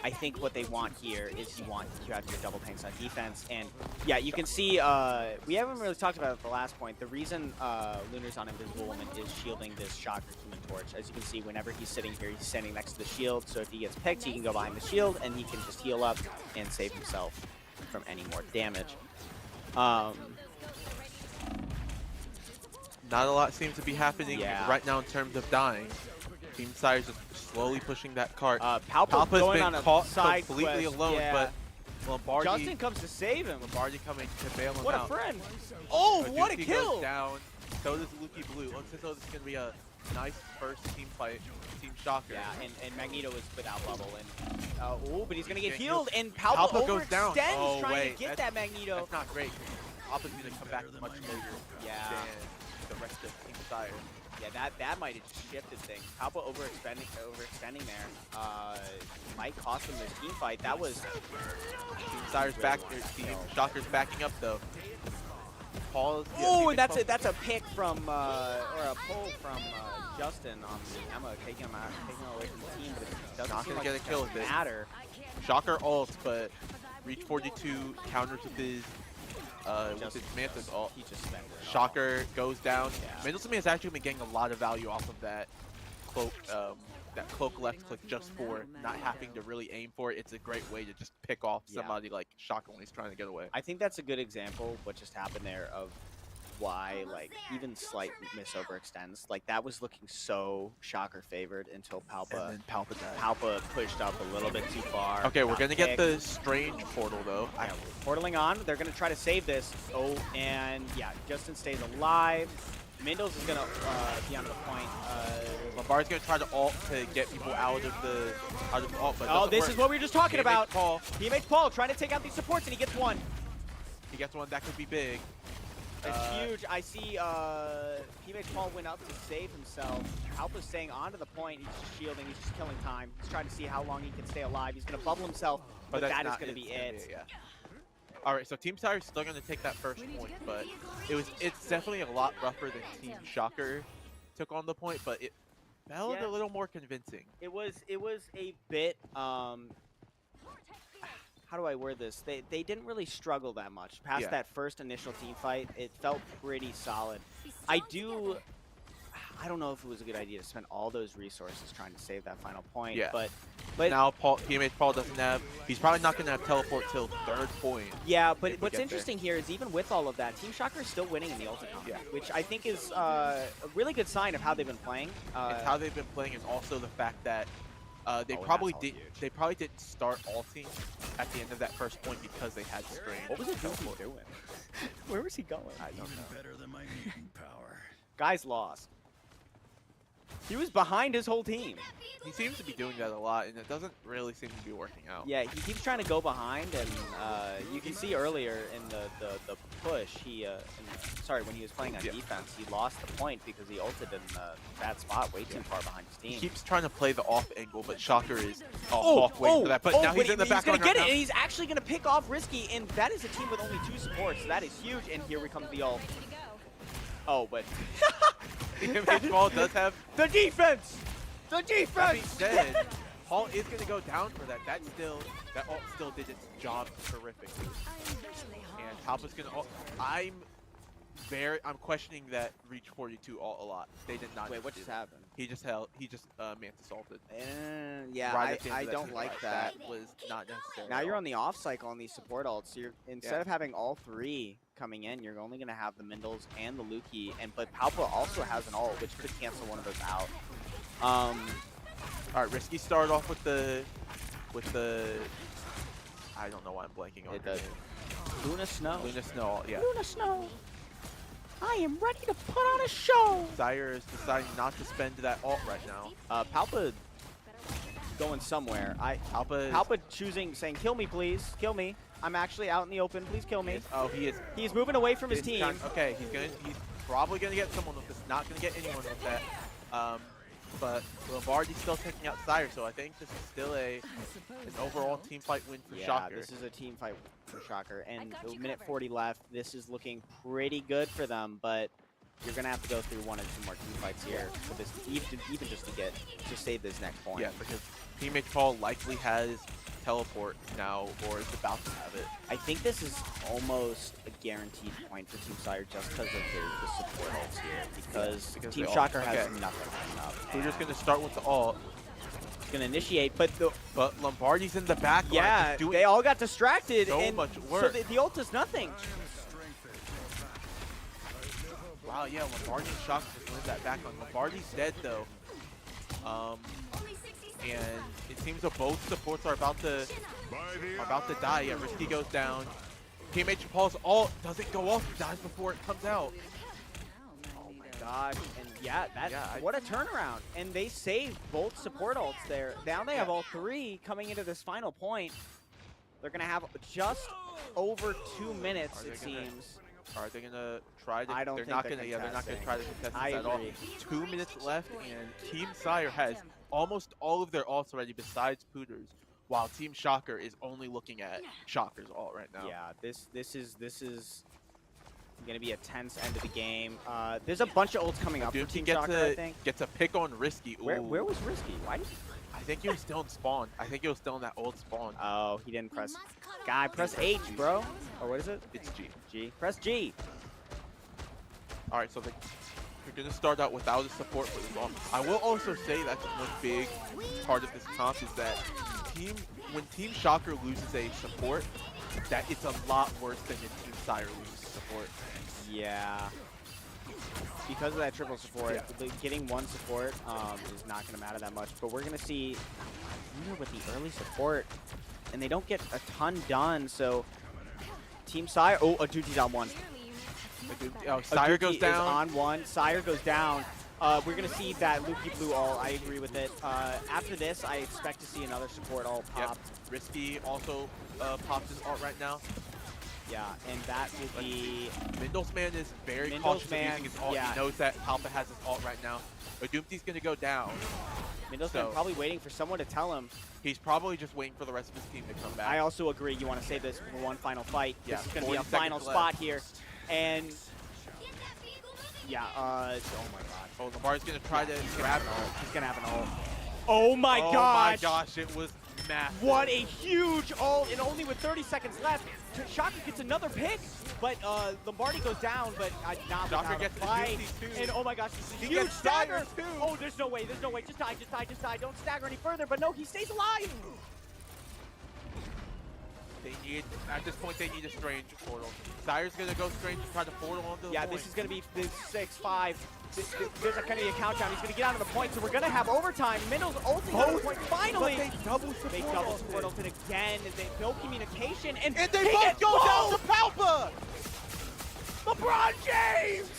Speaker 1: I think what they want here is you have your double tanks on defense, and yeah, you can see we haven't really talked about it at the last point. The reason Lunar's on Invisible Woman is shielding this Shocker Human Torch. As you can see, whenever he's sitting here, he's standing next to the shield, so if he gets picked, he can go behind the shield, and he can just heal up and save himself from any more damage.
Speaker 2: Not a lot seems to be happening right now in terms of dying. Team Syre's just slowly pushing that cart.
Speaker 1: Palpa's
Speaker 2: been
Speaker 1: on
Speaker 2: caught
Speaker 1: side
Speaker 2: completely
Speaker 1: quest,
Speaker 2: alone, but Lombardi...
Speaker 1: Justin comes to save him.
Speaker 2: Lombardi coming to bail him out.
Speaker 1: What a friend! Oh,
Speaker 2: so
Speaker 1: what a
Speaker 2: Dookie
Speaker 1: kill!
Speaker 2: Goes down. So does Lucky Blue. Looks as though this is going to be a nice first team fight. Team Shocker.
Speaker 1: Yeah, and Magneto is without bubble. And oh, but he's going to get healed. And Palpa
Speaker 2: goes down.
Speaker 1: Overextends trying to get that Magneto.
Speaker 2: That's not great. Palpa's going to come back much later than the rest of Team Syre.
Speaker 1: Yeah, that might have just shifted things. Palpa overextending there. Might cost him this team fight. That was
Speaker 2: Team Syre's back. Team Shocker's backing up though. Paul's.
Speaker 1: Oh, and that's a pick from or a pull from Justin on the Emma, taking him away from the team, but it doesn't
Speaker 2: not
Speaker 1: seem
Speaker 2: gonna
Speaker 1: like
Speaker 2: get a kill with it.
Speaker 1: Matter.
Speaker 2: Shocker ults, but Reach 42 counters with his Mantis ult.
Speaker 1: He just spent it.
Speaker 2: Shocker goes down.
Speaker 1: Yeah.
Speaker 2: Mendelssohn has actually been getting a lot of value off of that cloak left click just for not having to really aim for it. It's a great way to just pick off somebody like Shocker when he's trying to get away.
Speaker 1: I think that's a good example of what just happened there of why like even slight miss overextends. Like that was looking so Shocker favored until Palpa.
Speaker 2: And then Palpa died.
Speaker 1: Palpa pushed up a little bit too far.
Speaker 2: Okay, we're gonna get the strange portal though.
Speaker 1: Yeah, portaling on. They're gonna try to save this. Oh, and yeah, Justin stays alive. Mindles is gonna be on the point.
Speaker 2: Lombardi's gonna try to ult to get people out of the ult, but
Speaker 1: this is what we were just talking about.
Speaker 2: Paul.
Speaker 1: Teammates Paul trying to take out these supports, and he gets one.
Speaker 2: He gets one that could be big.
Speaker 1: It's huge. I see teammates Paul went up to save himself. Palpa's staying onto the point. He's just shielding. He's just killing time. He's trying to see how long he can stay alive. He's gonna bubble himself, but that is gonna be it.
Speaker 2: Yeah. All right, so Team Syre is still gonna take that first point, but it's definitely a lot rougher than Team Shocker took on the point, but it felt a little more convincing.
Speaker 1: It was a bit how do I word this? They didn't really struggle that much past that first initial team fight. It felt pretty solid. I don't know if it was a good idea to spend all those resources trying to save that final point.
Speaker 2: Yeah.
Speaker 1: But
Speaker 2: now teammate Paul doesn't have. He's probably not going to have teleport till third point.
Speaker 1: Yeah, but what's interesting here is even with all of that, Team Shocker is still winning in the Ulticon, which I think is a really good sign of how they've been playing.
Speaker 2: It's how they've been playing, and also the fact that they probably didn't start ulting at the end of that first point because they had strain.
Speaker 1: What was it doing? Where was he going?
Speaker 2: I don't know.
Speaker 4: Better than my mutant power.
Speaker 1: Guys lost. He was behind his whole team.
Speaker 2: He seems to be doing that a lot, and it doesn't really seem to be working out.
Speaker 1: Yeah, he keeps trying to go behind, and you can see earlier in the push, when he was playing on defense, he lost the point because he ulted in a bad spot, way too far behind his team.
Speaker 2: He keeps trying to play the off angle, but Shocker is waiting for that. But now he's in the back.
Speaker 1: He's gonna get it, and he's actually gonna pick off Risky, and that is a team with only 2 supports. So that is huge, and here we come the ult. Oh, but
Speaker 2: Paul does have
Speaker 1: the defense. The defense.
Speaker 2: That being said, Paul is going to go down for that. That ult still did its job terrifically. And Palpa's going to. I'm questioning that Reach 42 ult a lot. They did not.
Speaker 1: Wait, what just happened?
Speaker 2: He just Mantis ulted.
Speaker 1: Yeah, I don't like that.
Speaker 2: That was not necessary.
Speaker 1: Now you're on the off cycle on these support ults. You're instead of having all 3 coming in, you're only going to have the Mindles and the Luki, but Palpa also has an ult, which could cancel one of those out.
Speaker 2: All right, Risky started off with the. I don't know why I'm blanking on it.
Speaker 1: Luna Snow.
Speaker 2: Luna Snow, yeah.
Speaker 1: Luna Snow. I am ready to put on a show.
Speaker 2: Syre is deciding not to spend that ult right now.
Speaker 1: Palpa going somewhere. Palpa choosing, saying, "Kill me, please. Kill me. I'm actually out in the open. Please kill me."
Speaker 2: Oh, he is.
Speaker 1: He's moving away from his team.
Speaker 2: Okay, he's probably going to get someone with this, not going to get anyone with that. But Lombardi's still taking out Syre, so I think this is still an overall team fight win for
Speaker 1: Yeah,
Speaker 2: Shocker.
Speaker 1: this is a team fight for Shocker. And
Speaker 3: got you
Speaker 1: minute
Speaker 3: covered.
Speaker 1: 40 left. This is looking pretty good for them, but you're gonna have to go through 1 or 2 more team fights here for this, even just to save this next point.
Speaker 2: Yeah, because teammate Paul likely has teleport now, or is about to have it.
Speaker 1: I think this is almost a guaranteed point for Team Syre just because of the support ults here. Because
Speaker 2: Because
Speaker 1: Team
Speaker 2: they all-
Speaker 1: Shocker has
Speaker 2: okay.
Speaker 1: nothing coming up.
Speaker 2: We're just going to start with the ult,
Speaker 1: It's gonna initiate, but
Speaker 2: but Lombardi's in the back line,
Speaker 1: yeah,
Speaker 2: just doing
Speaker 1: they all got distracted.
Speaker 2: so
Speaker 1: and
Speaker 2: much
Speaker 1: So
Speaker 2: work.
Speaker 1: the ult is nothing.
Speaker 2: Wow, yeah, Lombardi and Shocker just win that back on. Lombardi's dead though.
Speaker 3: Only 60 seconds
Speaker 2: And it seems that both supports are about to die. Yeah, Risky goes down. Teammate Paul's ult doesn't go off, he dies before it comes out.
Speaker 1: Oh my god, and yeah, what a turnaround. And they saved both support ults there. Now they have all 3 coming into this final point. They're gonna have just over 2 minutes,
Speaker 2: Are they
Speaker 1: it
Speaker 2: gonna-
Speaker 1: seems.
Speaker 2: Are they gonna try to?
Speaker 1: I don't
Speaker 2: they're
Speaker 1: think
Speaker 2: not
Speaker 1: they're
Speaker 2: gonna. Yeah, they're not gonna
Speaker 1: contesting.
Speaker 2: try to contest
Speaker 1: I
Speaker 2: this at all.
Speaker 1: agree.
Speaker 2: 2 minutes left, and Team Syre has almost all of their ults already, besides Pooters, while Team Shocker is only looking at Shocker's ult right now.
Speaker 1: Yeah, this is gonna be a tense end of the game. There's a bunch of ults coming up for
Speaker 2: Doomsday
Speaker 1: Team Shocker, I think.
Speaker 2: gets a pick on Risky. Ooh.
Speaker 1: Where was Risky? Why did
Speaker 2: I think he was still in spawn. I think he was still in that old spawn.
Speaker 1: Oh, he didn't press.
Speaker 3: must cut off
Speaker 1: Guy,
Speaker 3: all
Speaker 1: press
Speaker 3: these
Speaker 1: H, bro. Or what is it?
Speaker 2: It's G.
Speaker 1: G. Press G.
Speaker 2: All right, so they're gonna start out without a support for this ult. I will also say that's one big part of this comp is that when Team Shocker loses a support, that it's a lot worse than when Team Syre loses support.
Speaker 1: Yeah. Because of that triple support,
Speaker 2: Yeah.
Speaker 1: getting 1 support is not going to matter that much. But we're going to see Winner with the early support, and they don't get a ton done. So Team Syre, oh, Aduti's on 1.
Speaker 2: Oh, Syre
Speaker 1: Aduti
Speaker 2: goes down.
Speaker 1: is on 1. Syre goes down. We're going to see that Lukey Blue ult. I agree with it. After this, I expect to see another support ult
Speaker 2: Yep.
Speaker 1: pop.
Speaker 2: Risky also pops his ult right now.
Speaker 1: Yeah, and that will be...
Speaker 2: Mindlesman is very
Speaker 1: Mindlesman,
Speaker 2: cautious of using his ult.
Speaker 1: yeah.
Speaker 2: He knows that Palpa has his ult right now. Adumti's gonna go down.
Speaker 1: Mindlesman
Speaker 2: So-
Speaker 1: probably waiting for someone to tell him.
Speaker 2: He's probably just waiting for the rest of his team to come back.
Speaker 1: I also agree. You want to save this for one final fight.
Speaker 2: Yeah,
Speaker 1: This is going to be a
Speaker 2: 40 seconds
Speaker 1: final
Speaker 2: left.
Speaker 1: spot here. And yeah, oh my god.
Speaker 2: Oh, Lamar's gonna try to grab it.
Speaker 1: He's going to have an ult. Oh my
Speaker 2: Oh
Speaker 1: gosh.
Speaker 2: my gosh, it was massive.
Speaker 1: What a huge ult. And only with 30 seconds left, Shocker gets another pick. But Lombardi goes down, but not
Speaker 2: Shocker
Speaker 1: without a
Speaker 2: gets the
Speaker 1: fight.
Speaker 2: juicy too.
Speaker 1: And oh my gosh, this is a
Speaker 2: He
Speaker 1: huge
Speaker 2: gets Syre
Speaker 1: stagger.
Speaker 2: too.
Speaker 1: Oh, there's no way. There's no way. Just die, just die, just die. Don't stagger any further. But no, he stays alive.
Speaker 2: They need, at this point, they need a strange portal. Syre's gonna go strange and try to portal onto the
Speaker 1: Yeah,
Speaker 2: point.
Speaker 1: this is going to be the 6-5. There's going to be a countdown. He's going to get out of the point, so we're going to have overtime. Minnow's ulting on the point. Finally,
Speaker 2: But they double support.
Speaker 1: they double support ulted again. No communication, and
Speaker 2: And they
Speaker 1: he
Speaker 2: both
Speaker 1: gets
Speaker 2: go down
Speaker 1: both!
Speaker 2: to Palpa!
Speaker 1: LeBron James!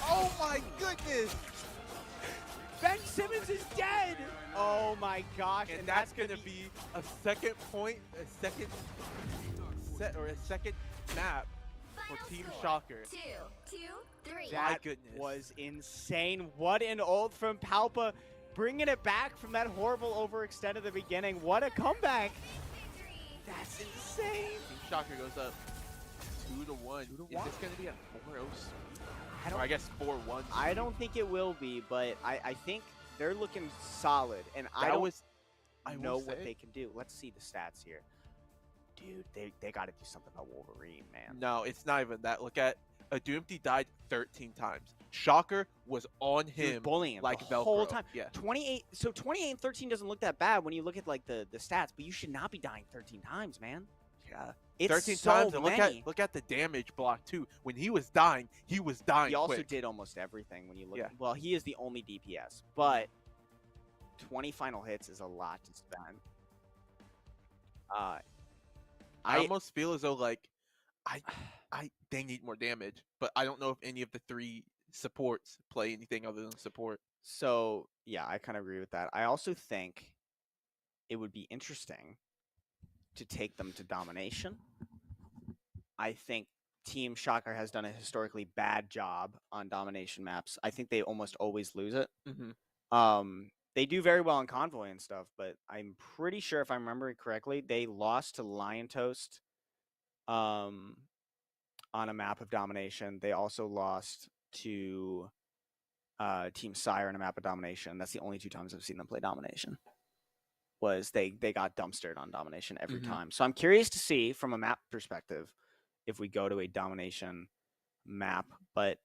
Speaker 2: Oh my goodness!
Speaker 1: Ben Simmons is dead! Oh my gosh.
Speaker 2: And that's gonna be a second point, a second set, or a second map for Team Shocker.
Speaker 3: 2, 2, 3.
Speaker 2: My
Speaker 1: That
Speaker 2: goodness.
Speaker 1: was insane. What an ult from Palpa. Bringing it back from that horrible overextend at the beginning. What a comeback. That's insane.
Speaker 2: Team Shocker goes up 2-1.
Speaker 1: 2-1.
Speaker 2: Is this gonna be a 4-0
Speaker 1: I
Speaker 2: Or I guess 4-1.
Speaker 1: I don't think it will be, but I think they're looking solid, and I
Speaker 2: That
Speaker 1: don't
Speaker 2: was, I
Speaker 1: know
Speaker 2: will
Speaker 1: what
Speaker 2: say-
Speaker 1: they can do. Let's see the stats here. Dude, they got to do something about Wolverine, man.
Speaker 2: No, it's not even that. Look at Adumti died 13 times. Shocker was on
Speaker 1: He was
Speaker 2: him
Speaker 1: bullying him
Speaker 2: like
Speaker 1: the
Speaker 2: Velcro.
Speaker 1: whole time.
Speaker 2: Yeah.
Speaker 1: 28. So 28 and 13 doesn't look that bad when you look at like the stats, but you should not be dying 13 times, man.
Speaker 2: Yeah.
Speaker 1: It's
Speaker 2: 13
Speaker 1: so
Speaker 2: times, and
Speaker 1: many.
Speaker 2: look at the damage block too. When he was dying
Speaker 1: He also
Speaker 2: quick.
Speaker 1: did almost everything when you look.
Speaker 2: Yeah.
Speaker 1: Well, he is the only DPS, but 20 final hits is a lot to spend.
Speaker 2: I almost feel as though like they need more damage, but I don't know if any of the 3 supports play anything other than support.
Speaker 1: So yeah, I kind of agree with that. I also think it would be interesting to take them to domination. I think Team Shocker has done a historically bad job on domination maps. I think they almost always lose it. They do very well on Convoy and stuff, but I'm pretty sure if I'm remembering correctly, they lost to Lion Toast on a map of domination. They also lost to Team Syre in a map of domination. That's the only 2 times I've seen them play domination. Was they got dumpstered on domination every time. So I'm curious to see from a map perspective if we go to a domination map, but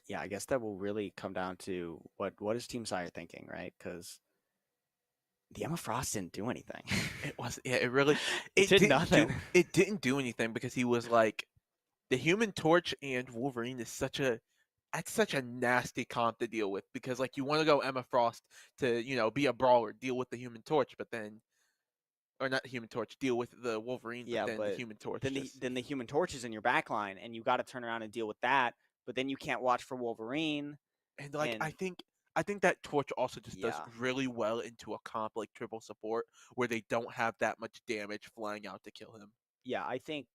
Speaker 1: yeah, I guess that will really come down to what is Team Syre thinking, right? Because the Emma Frost didn't do anything.
Speaker 2: It
Speaker 1: did
Speaker 2: didn't
Speaker 1: nothing.
Speaker 2: It didn't do anything because he was like, the Human Torch and Wolverine is such a nasty comp to deal with, because like you want to go Emma Frost to be a brawler, deal with the Human Torch, but then, or not the Human Torch, deal with the Wolverine,
Speaker 1: Yeah,
Speaker 2: but then the Human Torch.
Speaker 1: Then the Human Torch is in your back line, and you got to turn around and deal with that. But then you can't watch for Wolverine.
Speaker 2: And like I think that Torch also just does
Speaker 1: Yeah.
Speaker 2: really well into a comp like triple support, where they don't have that much damage flying out to kill him.
Speaker 1: Yeah, I think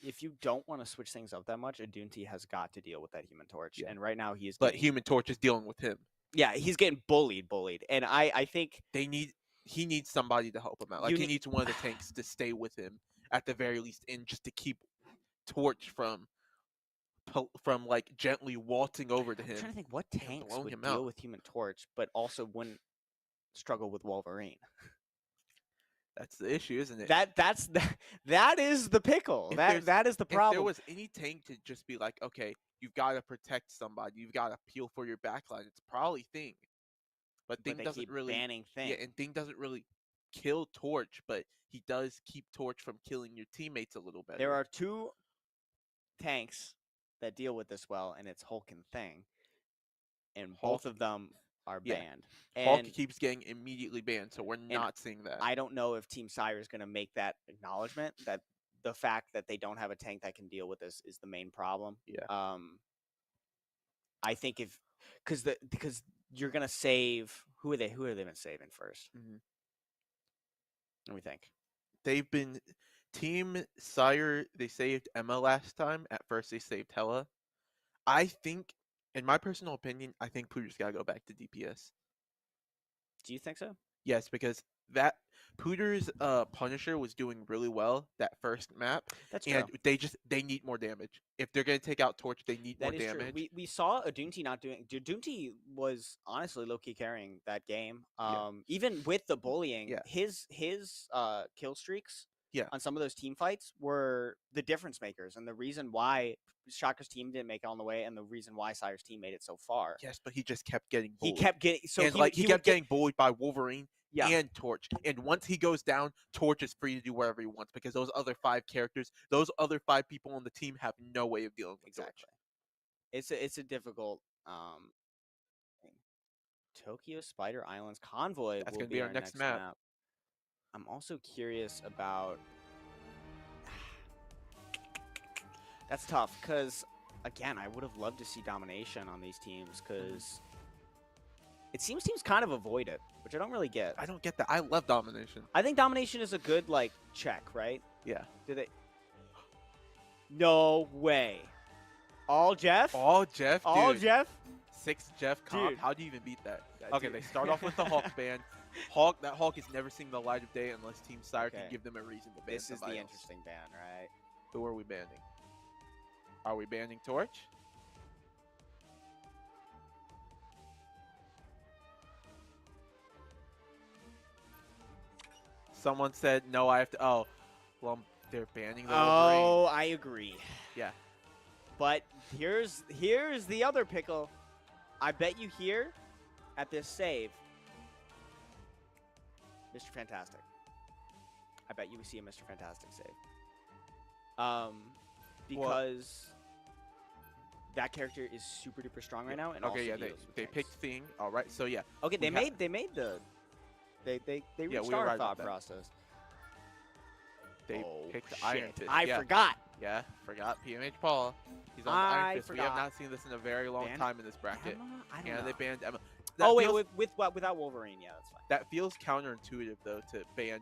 Speaker 1: if you don't want to switch things up that much, Adunti has got to deal with that Human Torch.
Speaker 2: Yeah.
Speaker 1: And right now he is
Speaker 2: But Human Torch is dealing with him.
Speaker 1: Yeah, he's getting bullied. And I think
Speaker 2: he needs somebody to help him out. Like he needs one of the tanks to stay with him at the very least, and just to keep Torch from like gently waltzing over to him.
Speaker 1: I'm trying to think what tanks would deal
Speaker 2: out
Speaker 1: with Human Torch, but also wouldn't struggle with Wolverine.
Speaker 2: That's the issue, isn't it?
Speaker 1: That is the pickle. That is the problem.
Speaker 2: If there was any tank to just be like, okay, you've got to protect somebody, you've got to peel for your backline, it's probably Thing. But Thing doesn't really
Speaker 1: banning Thing.
Speaker 2: Yeah, and Thing doesn't really kill Torch, but he does keep Torch from killing your teammates a little better.
Speaker 1: There are 2 tanks that deal with this well, and it's Hulk and Thing, and both of them are banned.
Speaker 2: Hulk
Speaker 1: And
Speaker 2: keeps getting immediately banned, so we're not seeing that.
Speaker 1: I don't know if Team Syre is going to make that acknowledgement that the fact that they don't have a tank that can deal with this is the main problem.
Speaker 2: Yeah.
Speaker 1: I think because you're going to save who are they been saving first? Let me think.
Speaker 2: They've been Team Syre. They saved Emma last time. At first, they saved Hela. I think, in my personal opinion, I think Pooter's got to go back to DPS.
Speaker 1: Do you think so?
Speaker 2: Yes, because that Pooter's Punisher was doing really well that first map.
Speaker 1: That's true.
Speaker 2: And they need more damage. If they're going to take out Torch, they need more damage.
Speaker 1: True. We saw Adunti not doing. Adunti was honestly low-key carrying that game. Even with the bullying, his kill streaks on some of those team fights were the difference makers, and the reason why Shocker's team didn't make it on the way, and the reason why Syre's team made it so far.
Speaker 2: Yes, but he just kept getting bullied.
Speaker 1: He kept getting
Speaker 2: he kept getting bullied by Wolverine and Torch. And once he goes down, Torch is free to do whatever he wants, because those other 5 characters, those other 5 people on the team have no way of dealing with Torch.
Speaker 1: It's a difficult thing. Tokyo Spider Islands Convoy.
Speaker 2: That's going to be our next map.
Speaker 1: I'm also curious about. That's tough because, again, I would have loved to see domination on these teams because it seems teams kind of avoid it, which I don't really get.
Speaker 2: I don't get that. I love domination.
Speaker 1: I think domination is a good check, right?
Speaker 2: Yeah.
Speaker 1: Do they? No way. All Jeff?
Speaker 2: All Jeff?
Speaker 1: All
Speaker 2: dude.
Speaker 1: Jeff?
Speaker 2: 6 Jeff comp.
Speaker 1: Dude.
Speaker 2: How do you even beat that? Okay, they start off with the Hulk ban. That Hulk is never seeing the light of day unless Team Syre can give them a reason to ban.
Speaker 1: This is the interesting ban, right?
Speaker 2: Who are we banning? Are we banning Torch? Someone said no. I have to. Oh, well, they're banning the Wolverine.
Speaker 1: Oh, I agree.
Speaker 2: Yeah.
Speaker 1: But here's the other pickle. I bet you here at this save, Mr. Fantastic. I bet you we see a Mr. Fantastic save. Because that character is super duper strong right now, and
Speaker 2: okay,
Speaker 1: also
Speaker 2: yeah, they picked Thing. All right, so yeah.
Speaker 1: Okay, they made the reached our thought process.
Speaker 2: They picked Iron Fist.
Speaker 1: I forgot.
Speaker 2: Yeah, forgot PMH Paul. He's on Iron Fist. We have not seen this in a very long time in this bracket.
Speaker 1: I don't know.
Speaker 2: They banned Emma.
Speaker 1: Wait, without Wolverine, yeah, that's fine.
Speaker 2: That feels counterintuitive though, to ban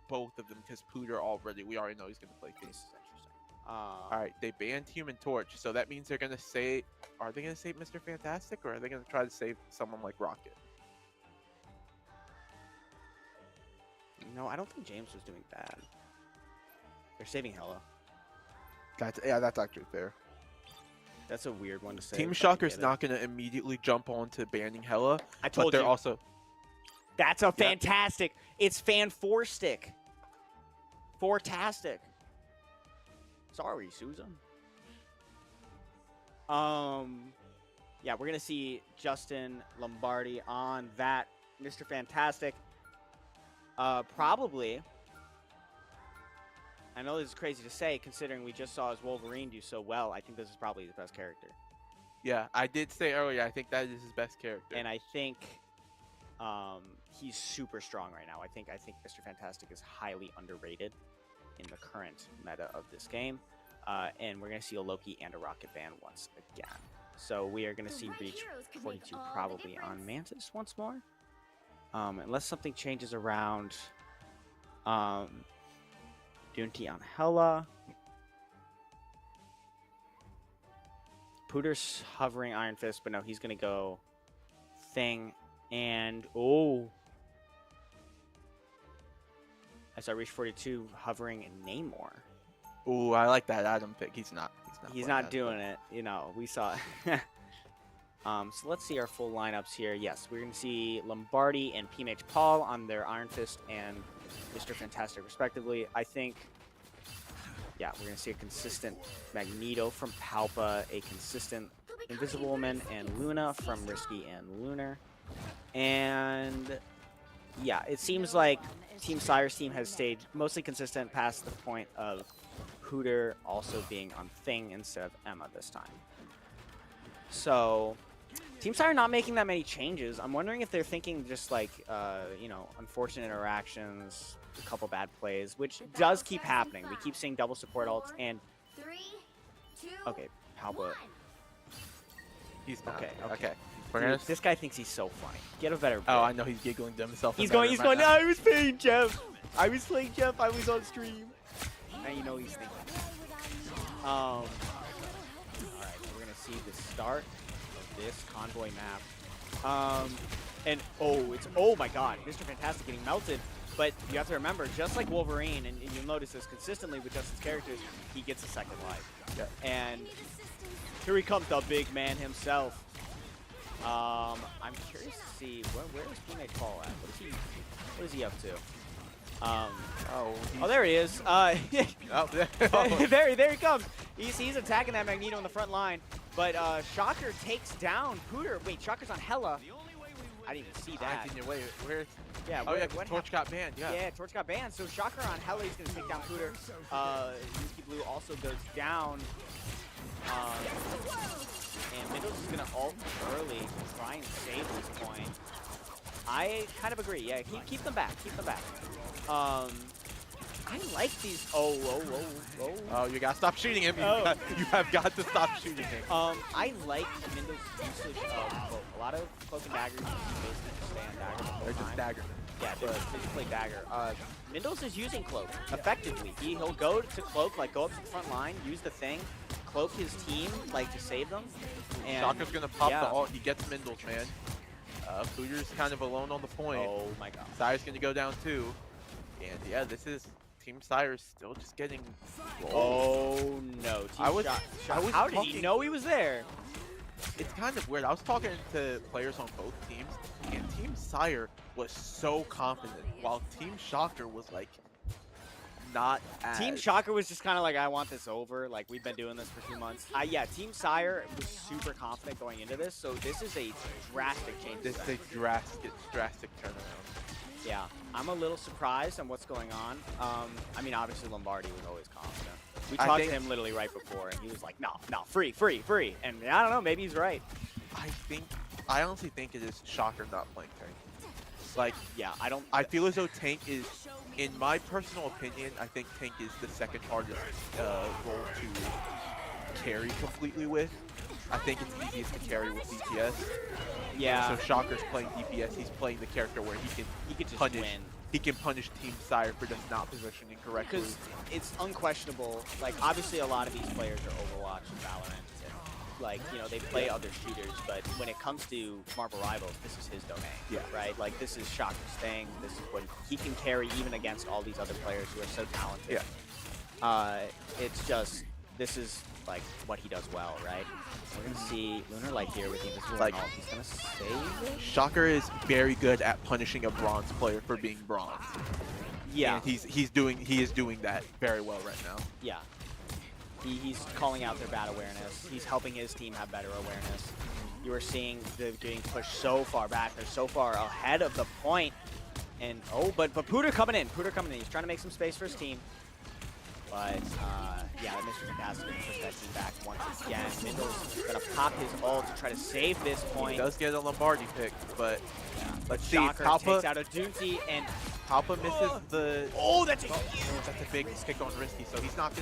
Speaker 2: both of them because Pooter already, we already know he's going to play
Speaker 1: This
Speaker 2: Fiend.
Speaker 1: is interesting.
Speaker 2: All right, they banned Human Torch, so that means they're going to save. Are they going to save Mr. Fantastic, or are they going to try to save someone like Rocket?
Speaker 1: No, I don't think James was doing bad. They're saving Hella.
Speaker 2: That's actually fair.
Speaker 1: That's a weird one to say.
Speaker 2: Team
Speaker 1: but I
Speaker 2: Shocker's
Speaker 1: get it.
Speaker 2: not going to immediately jump on to banning Hella,
Speaker 1: I
Speaker 2: but
Speaker 1: told
Speaker 2: they're
Speaker 1: you.
Speaker 2: also.
Speaker 1: That's a fantastic. It's fan 4 stick. Fantastic. Sorry, Susan. Yeah, we're gonna see Justin Lombardi on that Mr. Fantastic. Probably. I know this is crazy to say, considering we just saw his Wolverine do so well. I think this is probably his best character.
Speaker 2: Yeah, I did say earlier, I think that is his best character.
Speaker 1: And I think he's super strong right now. I think Mr. Fantastic is highly underrated in the current meta of this game. And we're going to see a Loki and a Rocket ban once again. So we are going to see Reach 42 probably on Mantis once more. Unless something changes around Doonty on Hella. Pooter's hovering Iron Fist, but no, he's going to go Thing. And, oh. I saw Reach 42 hovering Namor.
Speaker 2: Ooh, I like that Adam pick. He's not
Speaker 1: Doing it. You know, we saw it. So let's see our full lineups here. Yes, we're going to see Lombardi and PMH Paul on their Iron Fist and Mr. Fantastic, respectively. I think, yeah, we're going to see a consistent Magneto from Palpa, a consistent Invisible Woman and Luna from Risky and Lunar. And, yeah, it seems like Team Syre's team has stayed mostly consistent past the point of Pooter also being on Thing instead of Emma this time. So, Team Syre not making that many changes. I'm wondering if they're thinking just like, you know, unfortunate interactions, a couple bad plays, which does keep happening. We keep seeing double support ults and...
Speaker 3: 3, 2,
Speaker 1: Okay, Palpa.
Speaker 2: He's not.
Speaker 1: Okay.
Speaker 2: Dude,
Speaker 1: This guy thinks he's so funny. Get a better
Speaker 2: I know he's giggling to himself.
Speaker 1: He's going, no, I was playing Jeff. I was playing Jeff. I was on stream. And you know he's thinking. All right, so we're going to see the start of this convoy map. And, oh my god, Mr. Fantastic getting melted. But you have to remember, just like Wolverine, and you'll notice this consistently with Justin's characters, he gets a second life.
Speaker 2: Yeah.
Speaker 1: And here he comes, the big man himself. I'm curious to see where is teammate Paul at? What is he up to? Oh, there he is. There he comes. He's attacking that Magneto in the front line, but Shocker takes down Pooter. Wait, Shocker's on Hella. I didn't even see that.
Speaker 2: Where?
Speaker 1: Yeah.
Speaker 2: Oh yeah, Torch got banned.
Speaker 1: Yeah, Torch got banned. So Shocker on Hella, he's gonna take down Pooter. Yuki Blue also goes down. And Middles is going to ult early to try and save this point. I kind of agree. Yeah, keep them back. Keep them back. I like these. Oh.
Speaker 2: Oh, you got to stop shooting him. You have got to stop shooting him.
Speaker 1: I like Middles' usage of a lot of cloak and daggers. Basically just stay on dagger the whole
Speaker 2: They're just
Speaker 1: time.
Speaker 2: dagger.
Speaker 1: Yeah, they just play dagger. Mindles is using cloak effectively. He'll go to cloak, like go up to the front line, use the thing, cloak his team, like to save them. And
Speaker 2: Shocker's gonna pop the ult. He gets Mindles, man. Pooter's kind of alone on the point.
Speaker 1: Oh my god.
Speaker 2: Syre's gonna go down too. And yeah, this is Team Syre still just getting.
Speaker 1: Oh no. How did he know he was there?
Speaker 2: It's kind of weird. I was talking to players on both teams, and Team Syre was so confident, while Team Shocker was like not as...
Speaker 1: Team Shocker was just kind of like, I want this over. Like, we've been doing this for 2 months. Yeah, Team Syre was super confident going into this, so this is a drastic change.
Speaker 2: This is a drastic turnaround.
Speaker 1: Yeah, I'm a little surprised on what's going on. I mean, obviously Lombardi was always confident. We talked to him literally right before, and he was like, no, free. And I don't know, maybe he's right.
Speaker 2: I honestly think it is Shocker not playing tank. Like,
Speaker 1: yeah,
Speaker 2: I feel as though tank is, in my personal opinion, I think tank is the second hardest role to carry completely with. I think it's easiest to carry with DPS.
Speaker 1: Yeah.
Speaker 2: So Shocker's playing DPS. He's playing the character where he can
Speaker 1: just
Speaker 2: punish
Speaker 1: win.
Speaker 2: he can punish Team Syre for just not positioning correctly.
Speaker 1: Because it's unquestionable. Like, obviously, a lot of these players are Overwatch and Valorant. And, like, you know, they play other shooters. But when it comes to Marvel Rivals, this is his domain.
Speaker 2: Yeah.
Speaker 1: Right? Like, this is Shocker's thing. This is what he can carry even against all these other players who are so talented.
Speaker 2: Yeah.
Speaker 1: It's just, this is, like, what he does well, right? We're going to see Lunar Light here with the invisible
Speaker 2: Like,
Speaker 1: ult. He's going to save it?
Speaker 2: Shocker is very good at punishing a bronze player for being bronze.
Speaker 1: Yeah.
Speaker 2: And he is doing that very well right now.
Speaker 1: Yeah. He's calling out their bad awareness. He's helping his team have better awareness. You are seeing them getting pushed so far back. They're so far ahead of the point. And, oh, but Pooter coming in. Pooter coming in. He's trying to make some space for his team. But, yeah, Mr. Fantastic going to push that team back once again. Mindle's going to pop his ult to try to save this point.
Speaker 2: He does get a Lombardi pick, but let's see.
Speaker 1: Shocker
Speaker 2: Palpa
Speaker 1: takes out a Doonty and...
Speaker 2: misses the...
Speaker 1: Oh, that's a
Speaker 2: That's a big pick on Risky, so he's not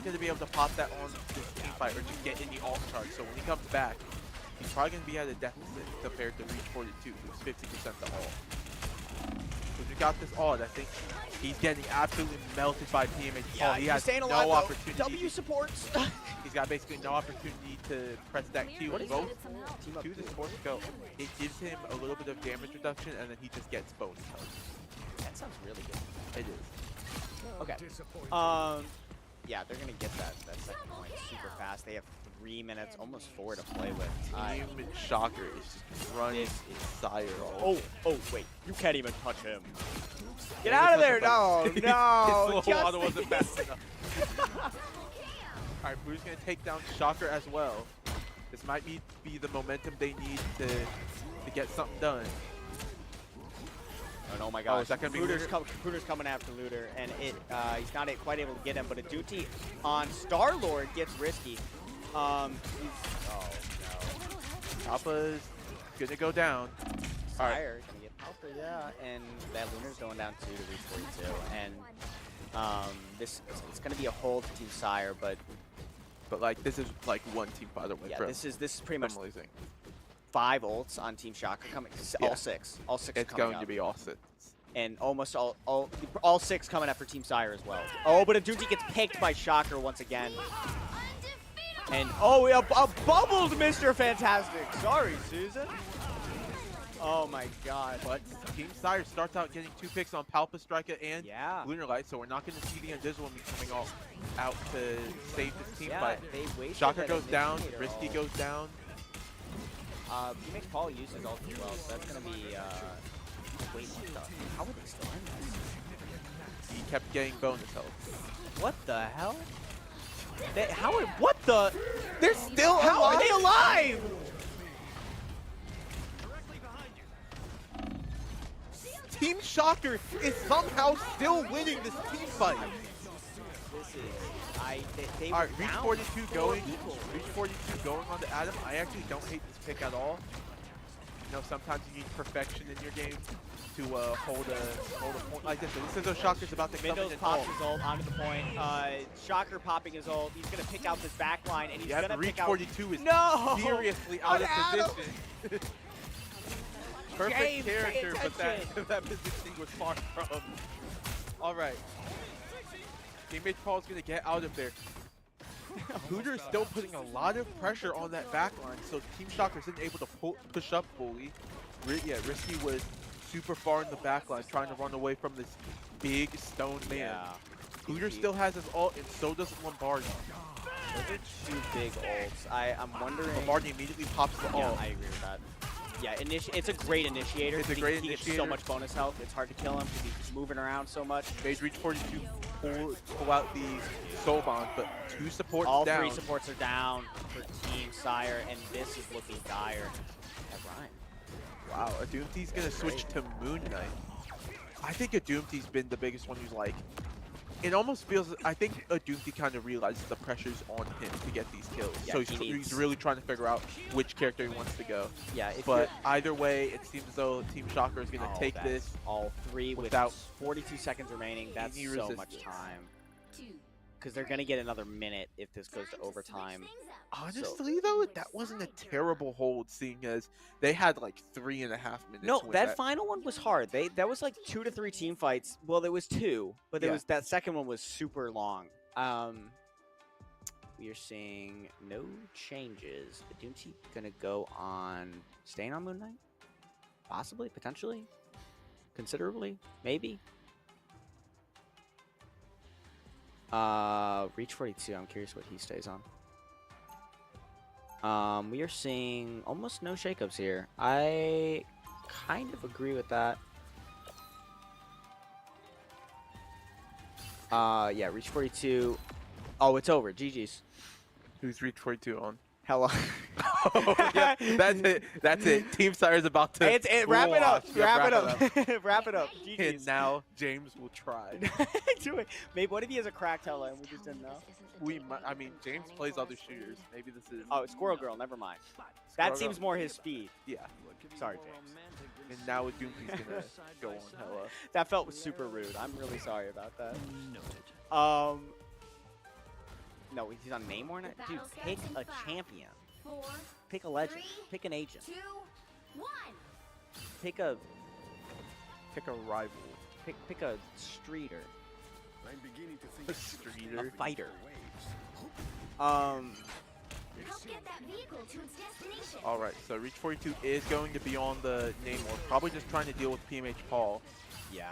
Speaker 2: gonna be able to pop that on this team fight or just get any ult charge. So when he comes back, he's probably gonna be at a deficit compared to Reach 42, who's 50% the ult. If we got this ult, I think he's getting absolutely melted by teammates.
Speaker 1: Yeah,
Speaker 2: He has
Speaker 1: staying
Speaker 2: no
Speaker 1: alive,
Speaker 2: opportunity.
Speaker 1: W supports.
Speaker 2: He's got basically no opportunity to press that Q. Both to the sports go. It gives him a little bit of damage reduction, and then he just gets bonus health.
Speaker 1: That sounds really good.
Speaker 2: It is.
Speaker 1: Okay. Yeah, they're gonna get that second point super fast. They have 3 minutes, almost 4 to play with.
Speaker 2: Team Shocker is just running Syre.
Speaker 1: Oh, wait, you can't even touch him. Get out of there! No, no.
Speaker 2: His little auto wasn't fast enough. All right, Blue's gonna take down Shocker as well. This might be the momentum they need to get something done.
Speaker 1: Oh my gosh,
Speaker 2: is that gonna be
Speaker 1: Pooter's coming after Looter, and he's not quite able to get him, but a Doonty on Star-Lord gets risky. Oh no.
Speaker 2: Alpha's gonna go down.
Speaker 1: Syre gonna get Alpha, yeah, and that Lunar's going down 2 to reach 42, and it's gonna be a hold for Team Syre, but
Speaker 2: like this is like one team fight away
Speaker 1: yeah,
Speaker 2: from
Speaker 1: this is pretty much
Speaker 2: losing.
Speaker 1: 5 ults on Team Shocker coming.
Speaker 2: Yeah.
Speaker 1: All six.
Speaker 2: It's
Speaker 1: coming
Speaker 2: going
Speaker 1: up.
Speaker 2: to be all 6.
Speaker 1: And almost all 6 coming after Team Syre as well. Oh, but a Doonty gets picked by Shocker once again. And oh, a bubbled Mr. Fantastic. Sorry, Susan. Oh my God.
Speaker 2: But Team Syre starts out getting 2 picks on Palpa Striker and
Speaker 1: Yeah.
Speaker 2: Lunar Light, so we're not going to see the Invisible coming out to save this team
Speaker 1: Yeah,
Speaker 2: fight.
Speaker 1: they wasted
Speaker 2: Shocker
Speaker 1: that
Speaker 2: goes down,
Speaker 1: initiator
Speaker 2: Risky
Speaker 1: ult.
Speaker 2: goes down.
Speaker 1: He makes Paul use his ult as well, so that's gonna be wait, what the? How are they still in this?
Speaker 2: He kept getting bonus health.
Speaker 1: What the hell? What the?
Speaker 2: They're still
Speaker 1: How are they alive?
Speaker 2: Team Shocker is somehow still winning this team fight.
Speaker 1: This is they
Speaker 2: All right,
Speaker 1: were
Speaker 2: Reach
Speaker 1: down
Speaker 2: 42
Speaker 1: 4
Speaker 2: going.
Speaker 1: people.
Speaker 2: Reach 42 going on to Adam. I actually don't hate this pick at all. You know, sometimes you need perfection in your game to hold a point like this. So this is a Shocker's about to come in
Speaker 1: Windows
Speaker 2: and
Speaker 1: pops
Speaker 2: ult.
Speaker 1: his ult onto the point. Shocker popping his ult. He's gonna pick out this back line, and he's
Speaker 2: Yeah,
Speaker 1: gonna
Speaker 2: Reach
Speaker 1: pick out.
Speaker 2: 42 is
Speaker 1: No!
Speaker 2: seriously out of
Speaker 1: Adam!
Speaker 2: position. Perfect
Speaker 1: James, pay
Speaker 2: character, but
Speaker 1: attention.
Speaker 2: that positioning was far from. All right. Teammate Paul's gonna get out of there. Hooter is still putting a lot of pressure on that back line, so Team Shocker isn't able to push up fully. Risky was super far in the back line, trying to run away from this big stone man.
Speaker 1: Yeah.
Speaker 2: Hooter still has his ult, and so does Lombardi.
Speaker 1: Those are 2 big ults. I'm wondering.
Speaker 2: Lombardi immediately pops the
Speaker 1: Yeah,
Speaker 2: ult.
Speaker 1: I agree with that. Yeah, it's a great initiator.
Speaker 2: It's a great
Speaker 1: He gets so
Speaker 2: initiator.
Speaker 1: much bonus health. It's hard to kill him because he's moving around so much.
Speaker 2: Phase Reach 42 pull out the soul bond, but 2 supports
Speaker 1: All
Speaker 2: down.
Speaker 1: 3 supports are down for Team Syre, and this is looking dire. That rhyme.
Speaker 2: Wow, a Doomty's gonna switch to Moon Knight. I think a Doomty's been the biggest one who's like, it almost feels, I think a Doomty kind of realizes the pressure's on him to get these kills.
Speaker 1: Yeah,
Speaker 2: so
Speaker 1: he
Speaker 2: he's really trying to figure out which character he wants to go.
Speaker 1: Yeah, if
Speaker 2: But
Speaker 1: you're-
Speaker 2: either way, it seems as though Team Shocker is gonna take
Speaker 1: that's
Speaker 2: this.
Speaker 1: all 3
Speaker 2: without
Speaker 1: with 42 seconds remaining. That's
Speaker 2: any
Speaker 1: so
Speaker 2: resistance.
Speaker 1: much time. Because they're going to get another minute if this goes to overtime.
Speaker 2: Honestly, though, that wasn't a terrible hold, seeing as they had like 3.5 minutes.
Speaker 1: No,
Speaker 2: with
Speaker 1: that final one was hard. That was like 2 to 3 team fights. Well, there was 2, but there
Speaker 2: Yeah.
Speaker 1: was that second one was super long. We are seeing no changes. Adunti gonna go on staying on Moon Knight? Possibly, potentially, considerably, maybe. Reach 42. I'm curious what he stays on. We are seeing almost no shakeups here. I kind of agree with that. Yeah, Reach 42. Oh, it's over. GG's.
Speaker 2: Who's Reach 42 on?
Speaker 1: Hello.
Speaker 2: Yeah, that's it. That's it. Team Syre's about to.
Speaker 1: Wrap it up.
Speaker 2: Yeah,
Speaker 1: Wrap it up. Wrap it up.
Speaker 2: And
Speaker 1: GG's.
Speaker 2: now James will try.
Speaker 1: Do it. Maybe what if he has a cracked Hella and we just didn't know?
Speaker 2: I mean, James plays other shooters. Maybe this is.
Speaker 1: Oh, it's Squirrel Girl. Never mind. That
Speaker 2: Squirrel
Speaker 1: seems
Speaker 2: Girl.
Speaker 1: more his speed.
Speaker 2: Yeah.
Speaker 1: Sorry, James.
Speaker 2: And now Doomy's gonna go on Hella.
Speaker 1: That felt super rude. I'm really sorry about that. No, he's on Namor now? Dude, pick a champion.
Speaker 3: 4,
Speaker 1: Pick a legend.
Speaker 3: 3,
Speaker 1: Pick an agent.
Speaker 3: 2, 1.
Speaker 1: Pick a
Speaker 2: rival.
Speaker 1: pick a streeter.
Speaker 4: I'm beginning to think
Speaker 2: A
Speaker 1: A
Speaker 2: streeter.
Speaker 1: fighter.
Speaker 3: Help get that vehicle to its destination.
Speaker 2: All right, so Reach 42 is going to be on the Namor, probably just trying to deal with PMH Paul.
Speaker 1: Yeah,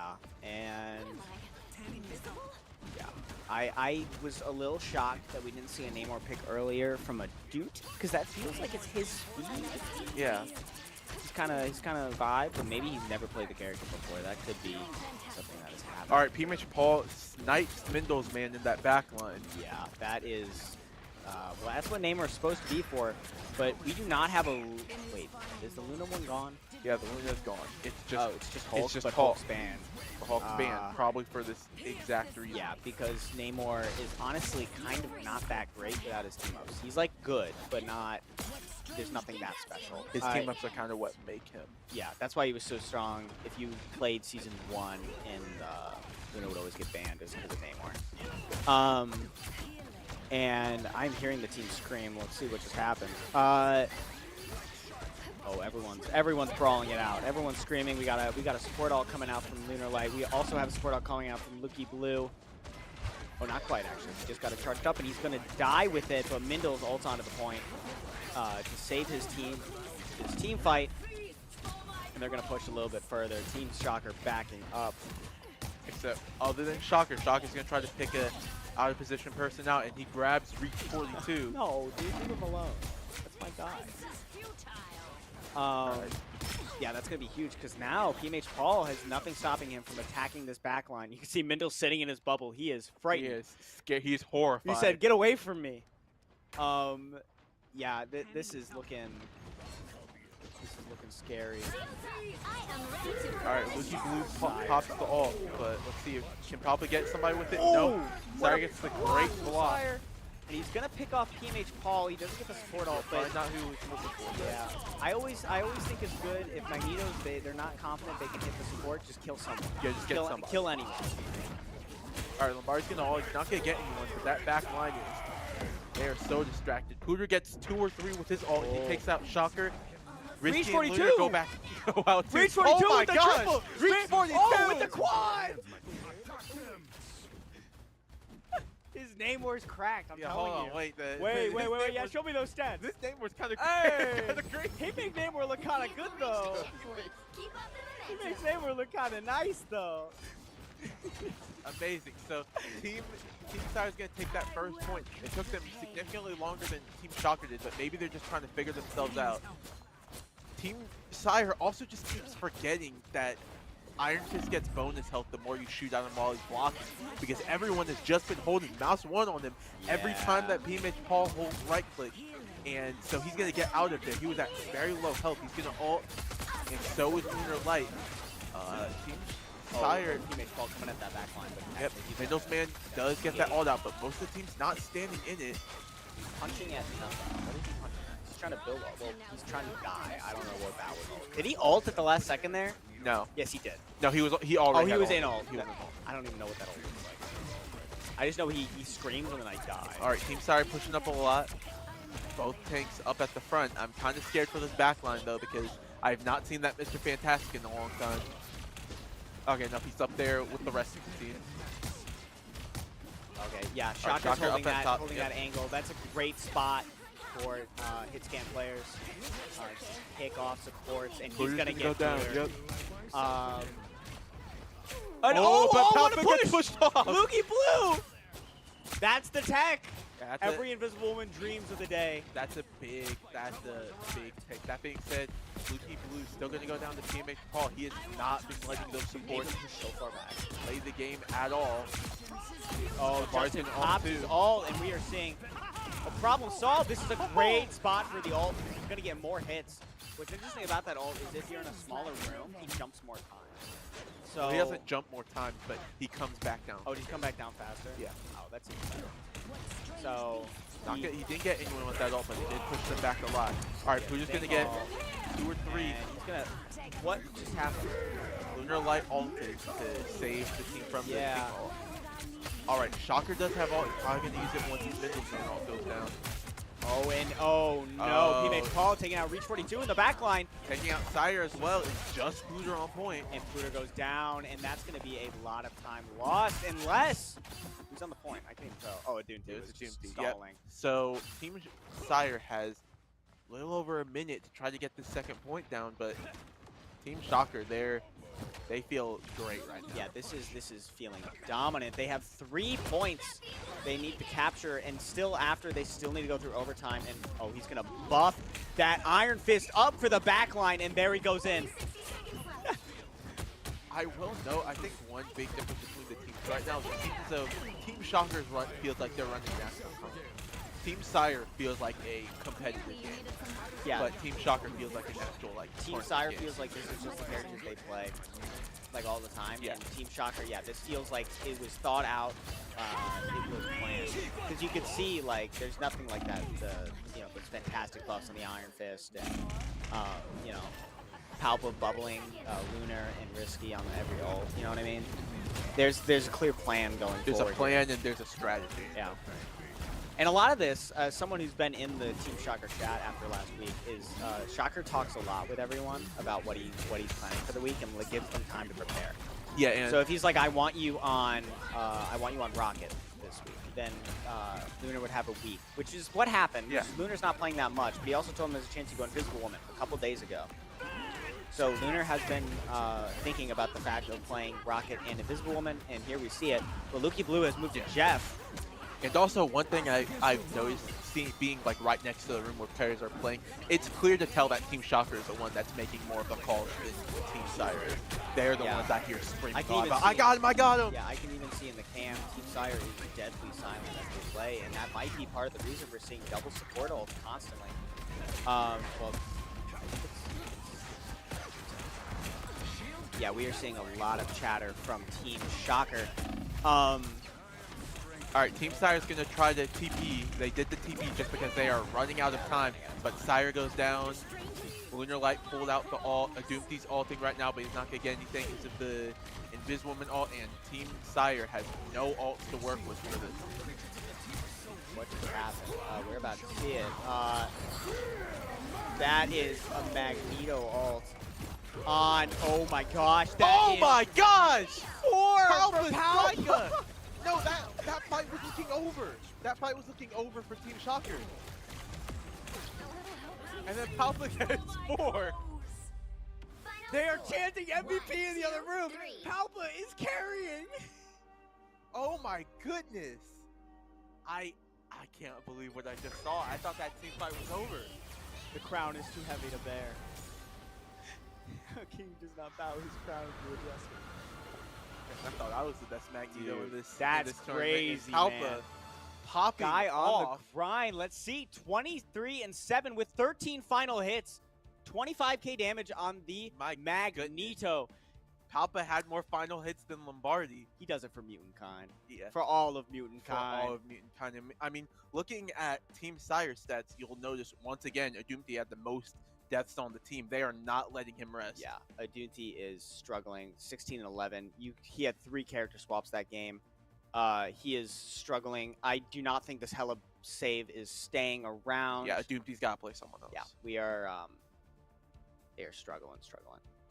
Speaker 1: and
Speaker 3: Invisible?
Speaker 1: yeah. I was a little shocked that we didn't see a Namor pick earlier from a Doot, because that feels like it's his speed.
Speaker 2: Yeah.
Speaker 1: He's kind of vibe, but maybe he's never played the character before. That could be something that has happened.
Speaker 2: All right, PMH Paul snipes Mindle's man in that back line.
Speaker 1: Yeah, that is. Well, that's what Namor is supposed to be for, but we do not have a. Wait, is the Luna one gone?
Speaker 2: Yeah, the Luna's gone. It's just
Speaker 1: It's just Hulk,
Speaker 2: just
Speaker 1: but
Speaker 2: Hulk.
Speaker 1: Hulk's banned.
Speaker 2: Hulk's banned, probably for this exact reason.
Speaker 1: Yeah, because Namor is honestly kind of not that great without his team ups. He's like good, but not. There's nothing that special.
Speaker 2: His team ups are kind of what make him.
Speaker 1: Yeah, that's why he was so strong. If you played season 1, and Luna would always get banned is because of Namor. And I'm hearing the team scream. Let's see what just happened. Oh, everyone's brawling it out. Everyone's screaming. We got a support ult coming out from Lunar Light. We also have a support ult coming out from Lucky Blue. Oh, not quite actually. He just got it charged up, and he's gonna die with it. But Mindle's ult's onto the point to save his team fight, and they're gonna push a little bit further. Team Shocker backing up.
Speaker 2: Except other than Shocker, Shocker's gonna try to pick a out of position person out, and he grabs Reach 42.
Speaker 1: No, dude, leave him alone. That's my guy. Yeah, that's going to be huge because now PMH Paul has nothing stopping him from attacking this backline. You can see Mindle sitting in his bubble. He is frightened.
Speaker 2: He is scared. He's horrified.
Speaker 1: He said, "Get away from me." Yeah, this is looking scary.
Speaker 2: All right, Lucky Blue pops the ult, but let's see if he can probably get somebody with it.
Speaker 1: Oh,
Speaker 2: No, Syre gets the great block.
Speaker 1: Syre. And he's gonna pick off PMH Paul. He doesn't get the support ult, but
Speaker 2: Probably not who he's looking for.
Speaker 1: yeah, I always think it's good if Magneto's they're not confident they can hit the support. Just kill someone.
Speaker 2: Yeah, just get somebody.
Speaker 1: Kill anyone.
Speaker 2: All right, Lombardi's gonna ult. He's not gonna get anyone, but that back line is. They are so distracted. Pooter gets 2 or 3 with his ult. He takes out Shocker.
Speaker 1: Reach
Speaker 2: Risky and
Speaker 1: 42.
Speaker 2: Lunar go back. Go out too.
Speaker 1: Reach 42
Speaker 2: oh my
Speaker 1: with the
Speaker 2: gosh.
Speaker 1: triple.
Speaker 2: Reach 42.
Speaker 1: Oh, with the quad. His Namor's cracked. I'm
Speaker 2: Yeah,
Speaker 1: telling
Speaker 2: hold on,
Speaker 1: you.
Speaker 2: wait.
Speaker 1: Wait. Yeah, show me those stats.
Speaker 2: This Namor's kind of
Speaker 1: Hey,
Speaker 2: great.
Speaker 1: he makes Namor look kind of good though.
Speaker 3: Keep up
Speaker 1: He
Speaker 3: the
Speaker 1: makes
Speaker 3: momentum.
Speaker 1: Namor look kind of nice though.
Speaker 2: Amazing. So Team Syre's gonna take that first point. It took them significantly longer than Team Shocker did, but maybe they're just trying to figure themselves out. Team Syre also just keeps forgetting that Iron Fist gets bonus health the more you shoot at him while he's blocking, because everyone has just been holding mouse 1 on him every time that PMH Paul holds right click, and so he's gonna get out of there. He was at very low health. He's gonna ult, and so is Lunar Light. Team Syre.
Speaker 1: PMH Paul coming at that back line. But
Speaker 2: Yep, Mindle's man does get that ult out, but most of the team's not standing in it.
Speaker 1: He's punching at nothing. What is he punching at? He's trying to build up. Well, he's trying to die. I don't know what that was. Did he ult at the last second there?
Speaker 2: No,
Speaker 1: Yes, he did.
Speaker 2: no, he already.
Speaker 1: Oh, he
Speaker 2: had
Speaker 1: was
Speaker 2: ult.
Speaker 1: in ult.
Speaker 2: He was in ult.
Speaker 1: I don't even know what that ult looks like. I just know he screams and then I die.
Speaker 2: All right, Team Syre pushing up a lot. Both tanks up at the front. I'm kind of scared for this backline though because I have not seen that Mr. Fantastic in a long time. Okay, no, he's up there with the rest of the team.
Speaker 1: Okay, yeah,
Speaker 2: Alright,
Speaker 1: Shocker's
Speaker 2: Shocker
Speaker 1: holding
Speaker 2: up at
Speaker 1: that,
Speaker 2: top,
Speaker 1: holding
Speaker 2: yep.
Speaker 1: that angle. That's a great spot for hit scan players. Kick off supports, and he's
Speaker 2: Blue's
Speaker 1: gonna
Speaker 2: go
Speaker 1: get
Speaker 2: down.
Speaker 1: Bluer.
Speaker 2: Yep.
Speaker 1: But
Speaker 2: Palpa
Speaker 1: what a
Speaker 2: gets
Speaker 1: push!
Speaker 2: pushed off.
Speaker 1: Lukey Blue! That's the tech!
Speaker 2: Yeah,
Speaker 1: Every Invisible Woman dreams of the day.
Speaker 2: that's a big take. That being said, Lukey Blue's still gonna go down to teammate Paul. He has not been letting those supports
Speaker 1: So far back.
Speaker 2: play the game at all.
Speaker 1: Oh,
Speaker 2: Martin
Speaker 1: Justin
Speaker 2: on
Speaker 1: pops
Speaker 2: two.
Speaker 1: his ult, and we are seeing a problem solved. This is a great spot for the ult. He's going to get more hits. What's interesting about that ult is if you're in a smaller room, he jumps more time. So
Speaker 2: Well, he doesn't jump more times, but he comes back down.
Speaker 1: Oh, did he come back down faster?
Speaker 2: Yeah.
Speaker 1: Oh, that's interesting. So
Speaker 2: He didn't get anyone with that ult, but he did push them back a lot. All right, Pooja's gonna get 2 or 3.
Speaker 1: and he's gonna. What just happened?
Speaker 2: Lunar Light ulted to save the team from the
Speaker 1: Yeah.
Speaker 2: pink ult. All right, Shocker does have ult. He's probably gonna use it once his middle zone ult goes down.
Speaker 1: Oh, and oh no,
Speaker 2: Oh.
Speaker 1: P-Mage Paul taking out Reach 42 in the back line.
Speaker 2: Taking out Syre as well. It's just Pooja on point.
Speaker 1: And Pluto goes down, and that's going to be a lot of time lost, unless... Who's on the point? I can't even tell. Oh, a Dune
Speaker 2: It was a Team T. Yep.
Speaker 1: stalling.
Speaker 2: So Team Syre has a little over a minute to try to get the second point down, but Team Shocker, they feel great right now.
Speaker 1: Yeah, this is feeling dominant. They have 3 points they need to capture, and still after, they still need to go through overtime. And oh, he's going to buff that Iron Fist up for the back line, and there he goes in.
Speaker 2: I will note, I think one big difference between the teams right now is Team Shocker's run feels like they're running national comp. Team Syre feels like a competitive game,
Speaker 1: Yeah,
Speaker 2: but Team Shocker feels like an actual
Speaker 1: Team
Speaker 2: tournament
Speaker 1: Syre
Speaker 2: game.
Speaker 1: feels like this is just the characters they play, like all the time.
Speaker 2: Yeah.
Speaker 1: And Team Shocker, yeah, this feels like it was thought out, it was planned. Because you could see, like, there's nothing like that. Those fantastic buffs on the Iron Fist, and Palpa bubbling, Lunar and Risky on every ult. You know what I mean? There's a clear plan going
Speaker 2: There's a
Speaker 1: forward.
Speaker 2: plan and there's a strategy.
Speaker 1: Yeah. And a lot of this, someone who's been in the Team Shocker chat after last week is Shocker talks a lot with everyone about what he's planning for the week and gives them time to prepare.
Speaker 2: Yeah, and
Speaker 1: So if he's like, I want you on Rocket this week, then Lunar would have a week, which is what happened.
Speaker 2: Yeah.
Speaker 1: Lunar's not playing that much, but he also told him there's a chance to go Invisible Woman a couple days ago. So Lunar has been thinking about the fact of playing Rocket and Invisible Woman, and here we see it. But Lukey Blue has moved to Jeff.
Speaker 2: And also, one thing I've noticed, being like right next to the room where players are playing, it's clear to tell that Team Shocker is the one that's making more of the calls than Team Syre. They're the
Speaker 1: Yeah.
Speaker 2: ones I hear screaming
Speaker 1: I can
Speaker 2: about,
Speaker 1: even
Speaker 2: I
Speaker 1: see
Speaker 2: got him, I got him!
Speaker 1: Yeah, I can even see in the cam, Team Syre is deadly silent as they play, and that might be part of the reason we're seeing double support ults constantly. Well, I think yeah, we are seeing a lot of chatter from Team Shocker.
Speaker 2: Alright, Team Syre is going to try the TP. They did the TP just because they are running out of time, but Syre goes down. Lunar Light pulled out the ult. Doomty's ulting right now, but he's not going to get anything because of the Invisiwoman ult, and Team Syre has no ults to work with for this.
Speaker 1: What just happened? We're about to see it. That is a Magneto ult on. Oh my gosh!
Speaker 2: Oh my gosh!
Speaker 1: 4
Speaker 2: Palpa
Speaker 1: for Palpa!
Speaker 2: Strika! No, that fight was looking over. That fight was looking over for Team Shocker. And then Palpa gets 4.
Speaker 1: They are chanting MVP in the other room. Palpa is carrying.
Speaker 2: Oh my goodness! I can't believe what I just saw. I thought that team fight was over.
Speaker 1: The crown is too heavy to bear. King does not bow his crown to adjust it.
Speaker 2: I thought I was the best Magneto
Speaker 1: Dude,
Speaker 2: in this.
Speaker 1: that's
Speaker 2: in this tournament.
Speaker 1: crazy,
Speaker 2: Palpa
Speaker 1: man.
Speaker 2: popping
Speaker 1: Guy on
Speaker 2: off.
Speaker 1: the grind. Let's see. 23-7 with 13 final hits. 25k damage on the
Speaker 2: My
Speaker 1: Magneto.
Speaker 2: Palpa had more final hits than Lombardi.
Speaker 1: He does it for Mutant Kind.
Speaker 2: Yeah.
Speaker 1: For all of Mutant
Speaker 2: For
Speaker 1: Kind.
Speaker 2: all of Mutant Kind. I mean, looking at Team Syre stats, you'll notice once again, Doomty had the most deaths on the team. They are not letting him rest.
Speaker 1: Yeah, Adunti is struggling. 16-11. He had 3 character swaps that game. He is struggling. I do not think this save is staying around.
Speaker 2: Yeah, Doomsy's got to play someone else.
Speaker 1: Yeah, we are. They are struggling.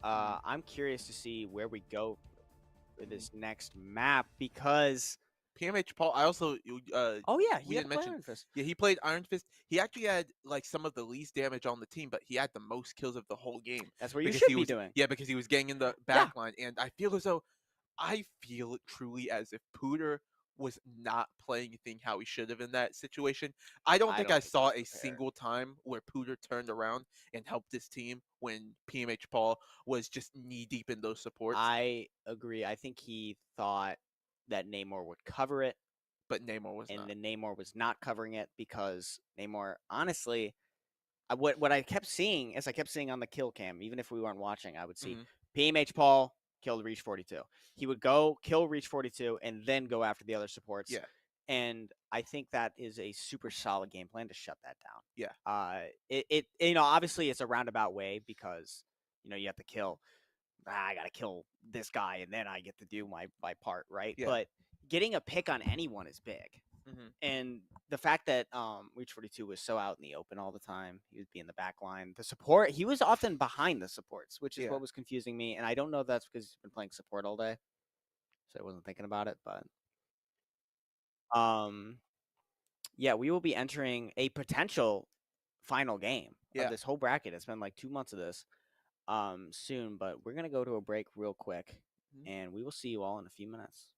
Speaker 1: I'm curious to see where we go for this next map because.
Speaker 2: PMH Paul, I also
Speaker 1: Oh yeah,
Speaker 2: we
Speaker 1: he
Speaker 2: didn't
Speaker 1: had
Speaker 2: mention.
Speaker 1: Iron Fist.
Speaker 2: Yeah, he played Iron Fist. He actually had like some of the least damage on the team, but he had the most kills of the whole game.
Speaker 1: That's what you
Speaker 2: because
Speaker 1: should
Speaker 2: he
Speaker 1: be
Speaker 2: was,
Speaker 1: doing.
Speaker 2: Yeah, because he was getting in the back line, and I feel truly as if Pooter was not playing anything how he should have in that situation. I don't think I saw
Speaker 1: he
Speaker 2: a
Speaker 1: was prepared.
Speaker 2: single time where Pooter turned around and helped his team when PMH Paul was just knee deep in those supports.
Speaker 1: I agree. I think he thought that Namor would cover it,
Speaker 2: but Namor was
Speaker 1: and
Speaker 2: not.
Speaker 1: then Namor was not covering it because Namor, honestly, what I kept seeing is I kept seeing on the kill cam, even if we weren't watching, I would see PMH Paul killed Reach 42. He would go kill Reach 42 and then go after the other supports.
Speaker 2: Yeah.
Speaker 1: And I think that is a super solid game plan to shut that down.
Speaker 2: Yeah.
Speaker 1: It obviously it's a roundabout way because you have to kill. I gotta kill this guy and then I get to do my part, right?
Speaker 2: Yeah.
Speaker 1: But getting a pick on anyone is big. And the fact that Reach 42 was so out in the open all the time, he would be in the back line. The support, he was often behind the supports, which is what was confusing me. And I don't know if that's because he's been playing support all day, so I wasn't thinking about it. But yeah, we will be entering a potential final game of this whole bracket. It's been like 2 months of this soon, but we're gonna go to a break real quick, and we will see you all in a few minutes.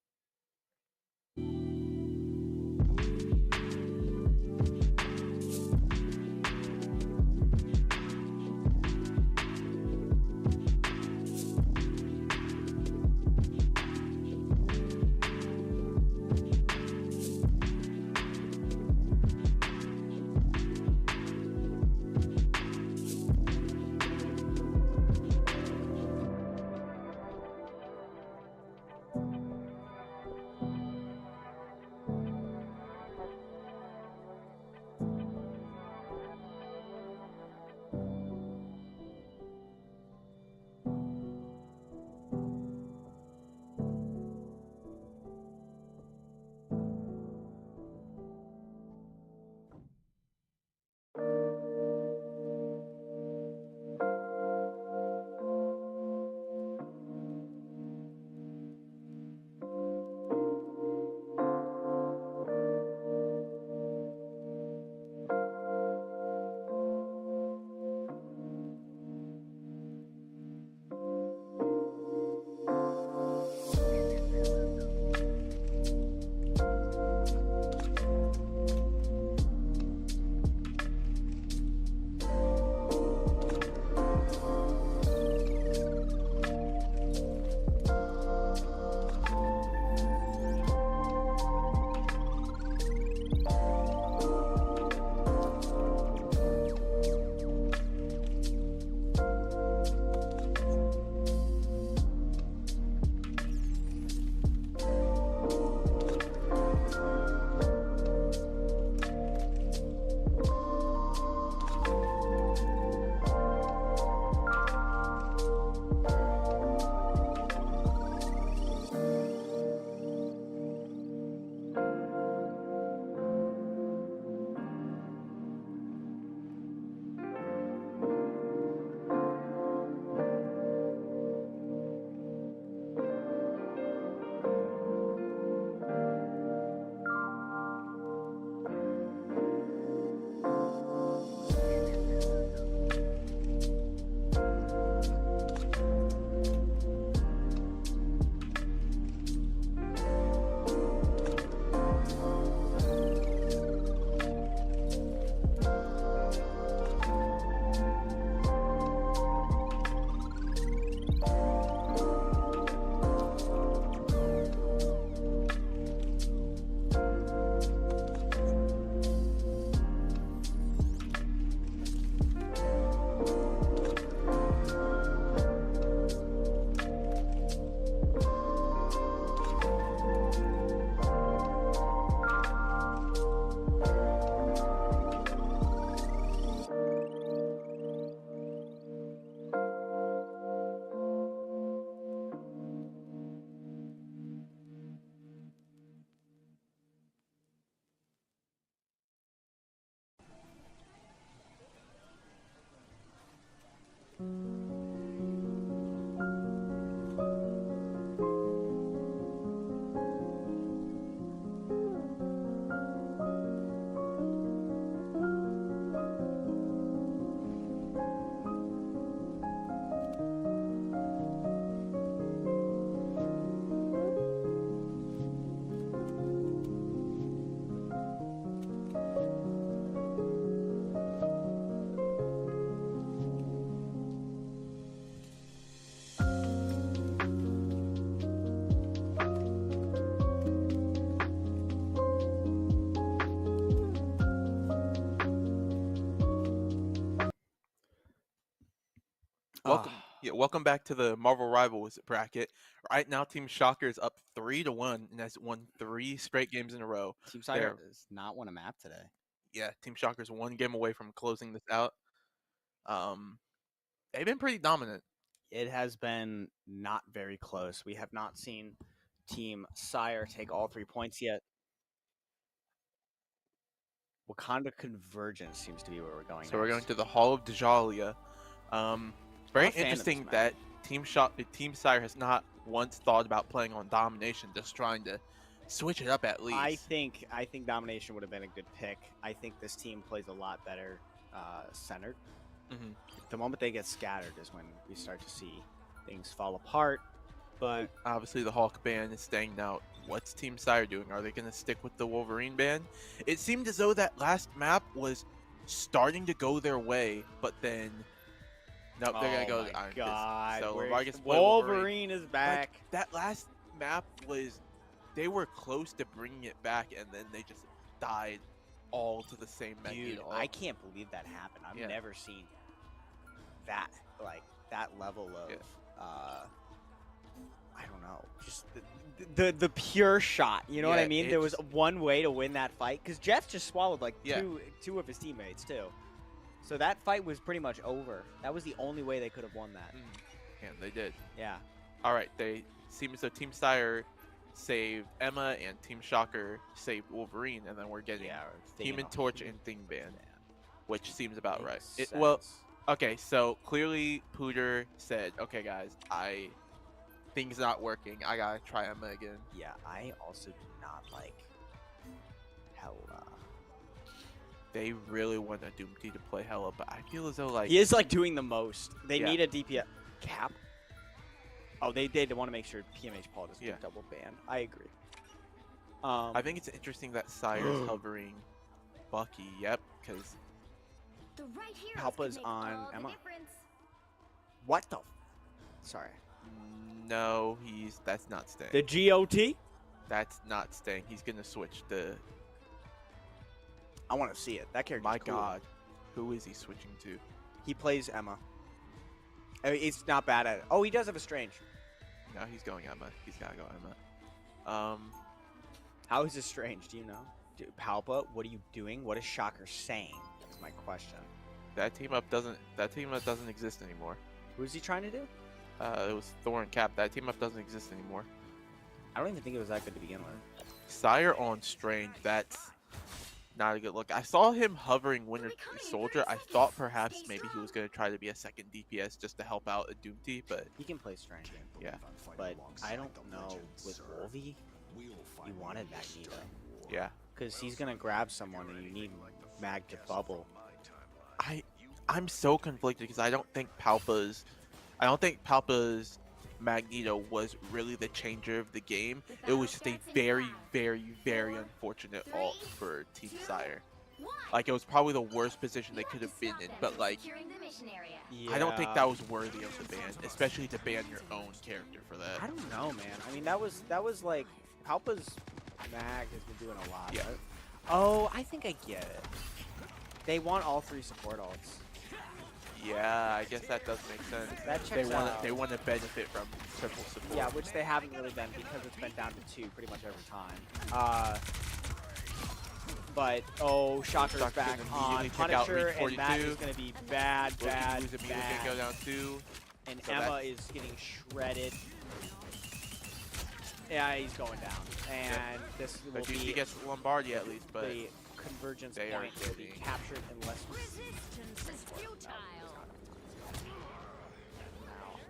Speaker 2: welcome back to the Marvel Rivals bracket. Right now, Team Shocker is up 3-1 and has won 3 straight games in a row.
Speaker 1: Team Syre does not won a map today.
Speaker 2: Yeah, Team Shocker's 1 game away from closing this out. They've been pretty dominant.
Speaker 1: It has been not very close. We have not seen Team Syre take all 3 points yet. Wakanda Convergence seems to be where we're going.
Speaker 2: So we're going to the Hall of Djalia. Very
Speaker 1: I'm a fan of this
Speaker 2: interesting
Speaker 1: map.
Speaker 2: that Team Syre has not once thought about playing on domination, just trying to switch it up at least.
Speaker 1: I think domination would have been a good pick. I think this team plays a lot better centered. The moment they get scattered is when we start to see things fall apart. But
Speaker 2: obviously the Hawk ban is staying out. What's Team Syre doing? Are they going to stick with the Wolverine ban? It seemed as though that last map was starting to go their way, but then nope, they're going to go
Speaker 1: my
Speaker 2: Iron Fist.
Speaker 1: God,
Speaker 2: So
Speaker 1: where's-
Speaker 2: Lamar gets to play
Speaker 1: Wolverine is back.
Speaker 2: Like, that last map was, they were close to bringing it back, and then they just died all to the same
Speaker 1: Dude,
Speaker 2: Magneto.
Speaker 1: I can't believe that happened. I've
Speaker 2: Yeah.
Speaker 1: never seen that that level of I don't know, just the pure shot. You know what I
Speaker 2: Yeah,
Speaker 1: mean? There was
Speaker 2: it's-
Speaker 1: one way to win that fight because Jeff just swallowed like
Speaker 2: Yeah.
Speaker 1: two of his teammates too. So that fight was pretty much over. That was the only way they could have won that.
Speaker 2: And they did.
Speaker 1: Yeah.
Speaker 2: All right, they seem as though Team Syre saved Emma and Team Shocker saved Wolverine, and then we're getting Human Torch and Thing Ban, which seems about right. Well, okay, so clearly Pooter said, "Okay, guys, things not working. I gotta try Emma again."
Speaker 1: Yeah, I also do not like Hella.
Speaker 2: They really want a Doomty to play Hella, but I feel as though like
Speaker 1: He is like doing the most. They
Speaker 2: Yeah.
Speaker 1: need a DPS cap. Oh, they want to make sure PMH Paul doesn't
Speaker 2: Yeah.
Speaker 1: get double banned. I agree.
Speaker 2: I think it's interesting that Syre's hovering Bucky. Yep, because
Speaker 3: The right heroes
Speaker 1: Palpa's
Speaker 3: can make
Speaker 1: on
Speaker 3: all the
Speaker 1: Emma.
Speaker 3: difference.
Speaker 1: What the? Sorry.
Speaker 2: no, that's not staying.
Speaker 1: The GOT?
Speaker 2: That's not staying. He's gonna switch the.
Speaker 1: I want to see it. That character.
Speaker 2: My God, who is he switching to?
Speaker 1: He plays Emma. I mean, he's not bad at it. Oh, he does have a strange.
Speaker 2: No, he's going Emma. He's gotta go Emma.
Speaker 1: How is this strange? Do you know? Palpa, what are you doing? What is Shocker saying? That's my question.
Speaker 2: That team up doesn't exist anymore.
Speaker 1: Who is he trying to do?
Speaker 2: It was Thor and Cap. That team up doesn't exist anymore.
Speaker 1: I don't even think it was that good to begin with.
Speaker 2: Syre on Strange. That's not a good look. I saw him hovering Winter Soldier. I thought perhaps maybe he was gonna try to be a second DPS just to help out a Doomty, but
Speaker 1: He can play strange.
Speaker 2: yeah,
Speaker 1: But I don't know with Wolvie. You wanted Magneto.
Speaker 2: yeah.
Speaker 1: Because he's going to grab someone and you need Mag to bubble.
Speaker 2: I'm so conflicted because I don't think Palpa's Magneto was really the changer of the game. It was just a very, very, very unfortunate ult for Team Syre. Like, it was probably the worst position they could have been in, but like,
Speaker 3: Securing the mission area.
Speaker 2: I don't think that was worthy of the ban, especially to ban your own character for that.
Speaker 1: I don't know, man. I mean, that was like Palpa's Mag has been doing a lot.
Speaker 2: Yeah.
Speaker 1: Right? Oh, I think I get it. They want all 3 support ults.
Speaker 2: Yeah, I guess that does make sense.
Speaker 1: That checks out.
Speaker 2: They want to benefit from triple support.
Speaker 1: Yeah, which they haven't really been because it's been down to 2 pretty much every time. But oh, Shocker's
Speaker 2: Shocker's
Speaker 1: back
Speaker 2: gonna
Speaker 1: on
Speaker 2: immediately check out
Speaker 1: Punisher,
Speaker 2: Reach
Speaker 1: and that
Speaker 2: 42.
Speaker 1: is going to be bad.
Speaker 2: Is immediately gonna go down too.
Speaker 1: And
Speaker 2: So
Speaker 1: Emma
Speaker 2: that's-
Speaker 1: is getting shredded. Yeah, he's going down. And this
Speaker 2: So
Speaker 1: will
Speaker 2: Doomty
Speaker 1: be
Speaker 2: gets Lombardi at least, but
Speaker 1: the convergence
Speaker 2: they are
Speaker 1: point will be
Speaker 2: getting-
Speaker 1: captured unless we see.
Speaker 3: Resistance is futile.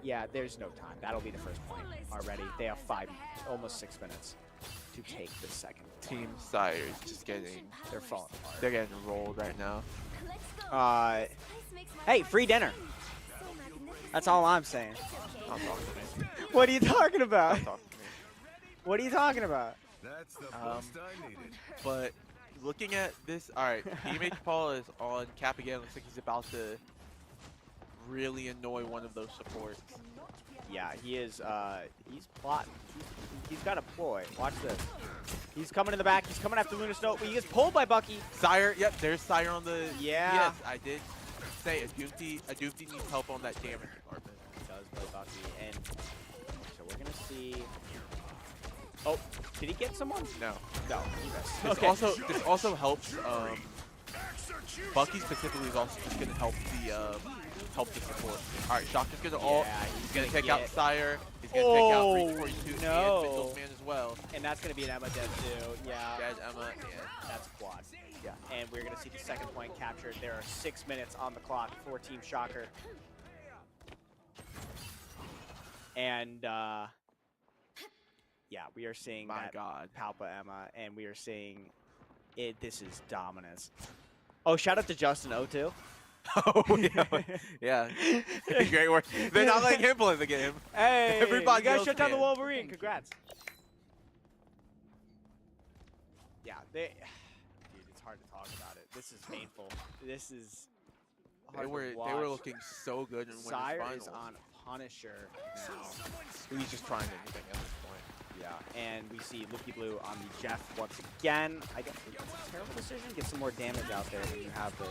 Speaker 1: Yeah, there's no time. That'll be the first point already. They have almost 6 minutes to take the second.
Speaker 2: Team Syre is just getting,
Speaker 1: They're falling apart.
Speaker 2: they're getting rolled right now.
Speaker 3: Let's go. This makes my
Speaker 1: Hey,
Speaker 3: heart
Speaker 1: free dinner.
Speaker 3: so magnificent.
Speaker 1: That's all I'm saying.
Speaker 3: It's okay.
Speaker 2: Don't talk to me.
Speaker 1: What are you talking about?
Speaker 2: Don't talk to me.
Speaker 1: What are you talking about?
Speaker 4: That's the boost I needed.
Speaker 2: But looking at this, all right, PMH Paul is on Cap again. Looks like he's about to really annoy one of those supports.
Speaker 1: Yeah, he is. He's plotting. He's got a ploy. Watch this. He's coming in the back. He's coming after Lunar Snow. He gets pulled by Bucky.
Speaker 2: Syre, yep, there's Syre on the.
Speaker 1: Yeah.
Speaker 2: Yes, I did say a Doomty needs help on that damage department.
Speaker 1: He does, play Bucky. And so we're gonna see. Oh, did he get someone?
Speaker 2: No.
Speaker 1: No, he missed.
Speaker 2: This
Speaker 1: Okay.
Speaker 2: also helps. Bucky specifically is also just gonna help the support. All right, Shock is gonna ult.
Speaker 1: Yeah,
Speaker 2: He's gonna take out Syre. He's gonna take out 342
Speaker 1: no.
Speaker 2: and Middle's Man as well.
Speaker 1: And that's gonna be an Emma dead too. Yeah.
Speaker 2: Dead Emma. Yeah.
Speaker 1: That's quad.
Speaker 2: Yeah.
Speaker 1: And we're gonna see the second point captured. There are 6 minutes on the clock for Team Shocker. And yeah, we are seeing
Speaker 2: My
Speaker 1: that
Speaker 2: God.
Speaker 1: Palpa Emma, and we are seeing it. This is dominance. Oh, shout out to Justin O2.
Speaker 2: Oh yeah, yeah. Great work. They're not letting him play the game.
Speaker 1: Hey,
Speaker 2: Everybody
Speaker 1: you guys
Speaker 2: else
Speaker 1: shut down the
Speaker 2: can.
Speaker 1: Wolverine. Congrats. Yeah, dude, it's hard to talk about it. This is painful. This is
Speaker 2: They
Speaker 1: hard
Speaker 2: were
Speaker 1: to watch.
Speaker 2: looking so good in winners
Speaker 1: Syre
Speaker 2: finals.
Speaker 1: is on Punisher now.
Speaker 2: He's just trying anything at this point.
Speaker 1: Yeah, and we see Looky Blue on the Jeff once again. I guess it's a terrible decision. Get some more damage out there when you have those.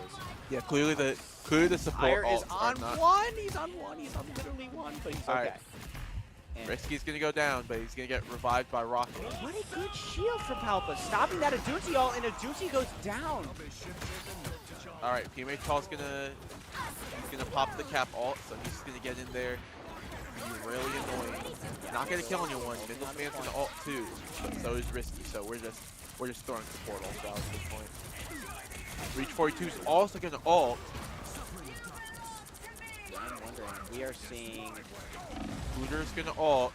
Speaker 2: Yeah, clearly the support
Speaker 1: Syre is
Speaker 2: ults are
Speaker 1: on
Speaker 2: not.
Speaker 1: one. He's on one. He's on literally one, but he's
Speaker 2: All
Speaker 1: okay.
Speaker 2: right.
Speaker 1: And
Speaker 2: Risky's gonna go down, but he's gonna get revived by Rocket.
Speaker 1: what a good shield from Palpa, stopping that Aduti ult, and Aduti goes down.
Speaker 2: All right, teammate Charles gonna pop the cap ult, so he's gonna get in there. Be really annoying. Not gonna kill anyone. Middle's Man's gonna ult too, but so is Risky. So we're just throwing support ults out at this point. Reach 42 is also gonna ult.
Speaker 1: I'm wondering. We are seeing.
Speaker 2: Luner's gonna ult.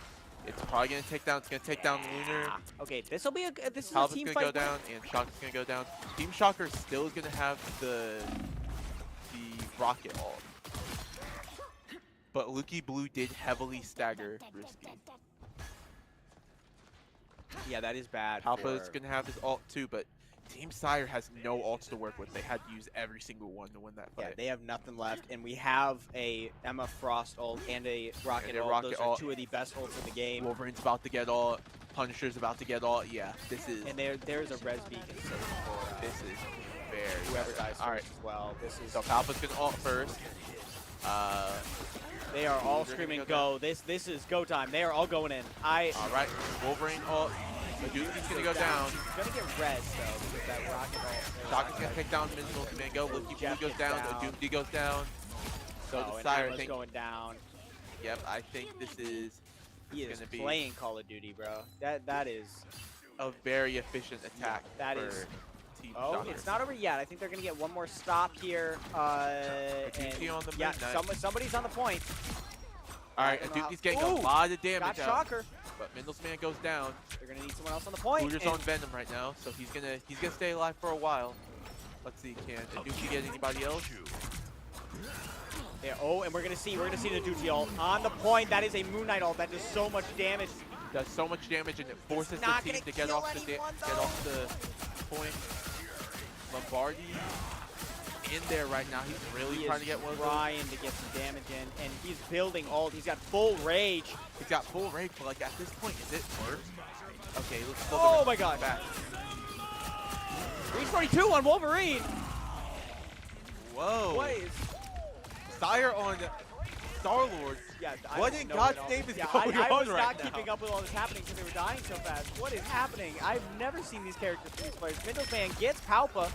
Speaker 2: It's probably gonna take down. It's gonna take down Lunar.
Speaker 1: Okay, this will be this is a
Speaker 2: Palpa's
Speaker 1: team
Speaker 2: gonna
Speaker 1: fight.
Speaker 2: go down, and Shocker's gonna go down. Team Shocker still is gonna have the Rocket ult. But Looky Blue did heavily stagger Risky.
Speaker 1: Yeah, that is bad.
Speaker 2: Alpha's
Speaker 1: for-
Speaker 2: gonna have his ult too, but Team Syre has no ults to work with. They had to use every single one to win that
Speaker 1: Yeah,
Speaker 2: fight.
Speaker 1: they have nothing left, and we have a Emma Frost ult and a Rocket
Speaker 2: And a
Speaker 1: ult.
Speaker 2: Rocket
Speaker 1: Those are
Speaker 2: ult.
Speaker 1: two of the best ults in the game.
Speaker 2: Wolverine's about to get ult. Punisher's about to get ult. Yeah, this is
Speaker 1: And there's a res beacon saved for
Speaker 2: this is very
Speaker 1: whoever
Speaker 2: bad.
Speaker 1: dies first
Speaker 2: All right,
Speaker 1: as well. This is
Speaker 2: so Palpa's gonna ult first.
Speaker 1: they are all
Speaker 2: they're
Speaker 1: screaming
Speaker 2: gonna
Speaker 1: go. This is go time. They are all going in.
Speaker 2: All right, Wolverine ult. Medusa's gonna go down.
Speaker 1: He's gonna get res though because that Rocket ult.
Speaker 2: Shocker's gonna take down Middle's Mango. Looky Blue
Speaker 1: Jeff
Speaker 2: goes
Speaker 1: gets
Speaker 2: down.
Speaker 1: down.
Speaker 2: Doomsday goes down. So
Speaker 1: Oh,
Speaker 2: the
Speaker 1: and
Speaker 2: Syre, I
Speaker 1: Emma's
Speaker 2: think.
Speaker 1: going down.
Speaker 2: Yep, I think this is
Speaker 1: He is
Speaker 2: gonna be
Speaker 1: playing Call of Duty, bro. That is.
Speaker 2: a very efficient attack.
Speaker 1: that
Speaker 2: for
Speaker 1: is-
Speaker 2: Team
Speaker 1: Oh,
Speaker 2: Shocker.
Speaker 1: it's not over yet. I think they're gonna get one more stop here.
Speaker 2: Aduti on the
Speaker 1: yeah,
Speaker 2: midnight.
Speaker 1: somebody's on the point.
Speaker 2: All right,
Speaker 1: Knock him out.
Speaker 2: Aduti's getting
Speaker 1: Ooh,
Speaker 2: a lot of
Speaker 1: Got
Speaker 2: damage out,
Speaker 1: Shocker.
Speaker 2: but Middle's Man goes down.
Speaker 1: They're gonna need someone else on the point.
Speaker 2: Hooters
Speaker 1: and-
Speaker 2: on Venom right now, so he's gonna stay alive for a while. Let's see, can Aduti get anybody else?
Speaker 1: Yeah, oh, and we're gonna see the Duty ult on the point. That is a Moon Knight ult that does so much damage.
Speaker 2: Does so much damage and it forces the
Speaker 1: not
Speaker 2: team
Speaker 1: gonna
Speaker 2: to get
Speaker 1: kill
Speaker 2: off
Speaker 1: anyone,
Speaker 2: get off the point. Lombardi in there right now. He's really
Speaker 1: He
Speaker 2: trying
Speaker 1: is
Speaker 2: to get one of those.
Speaker 1: trying to get some damage in, and he's building ult. He's got full rage.
Speaker 2: He's got full rage, but like at this point, is it worth? Okay, let's look
Speaker 1: Oh
Speaker 2: at
Speaker 1: my God!
Speaker 2: back.
Speaker 1: Reach 42 on Wolverine.
Speaker 2: Whoa.
Speaker 1: What is?
Speaker 2: Syre on Star-Lord.
Speaker 1: Yeah, I
Speaker 2: What
Speaker 1: don't
Speaker 2: in
Speaker 1: know
Speaker 2: God's
Speaker 1: what all-
Speaker 2: name is
Speaker 1: yeah,
Speaker 2: going
Speaker 1: I
Speaker 2: on
Speaker 1: was
Speaker 2: right
Speaker 1: not
Speaker 2: now?
Speaker 1: keeping up with all this happening because they were dying so fast. What is happening? I've never seen these characters from these players. Middleman gets Palpa.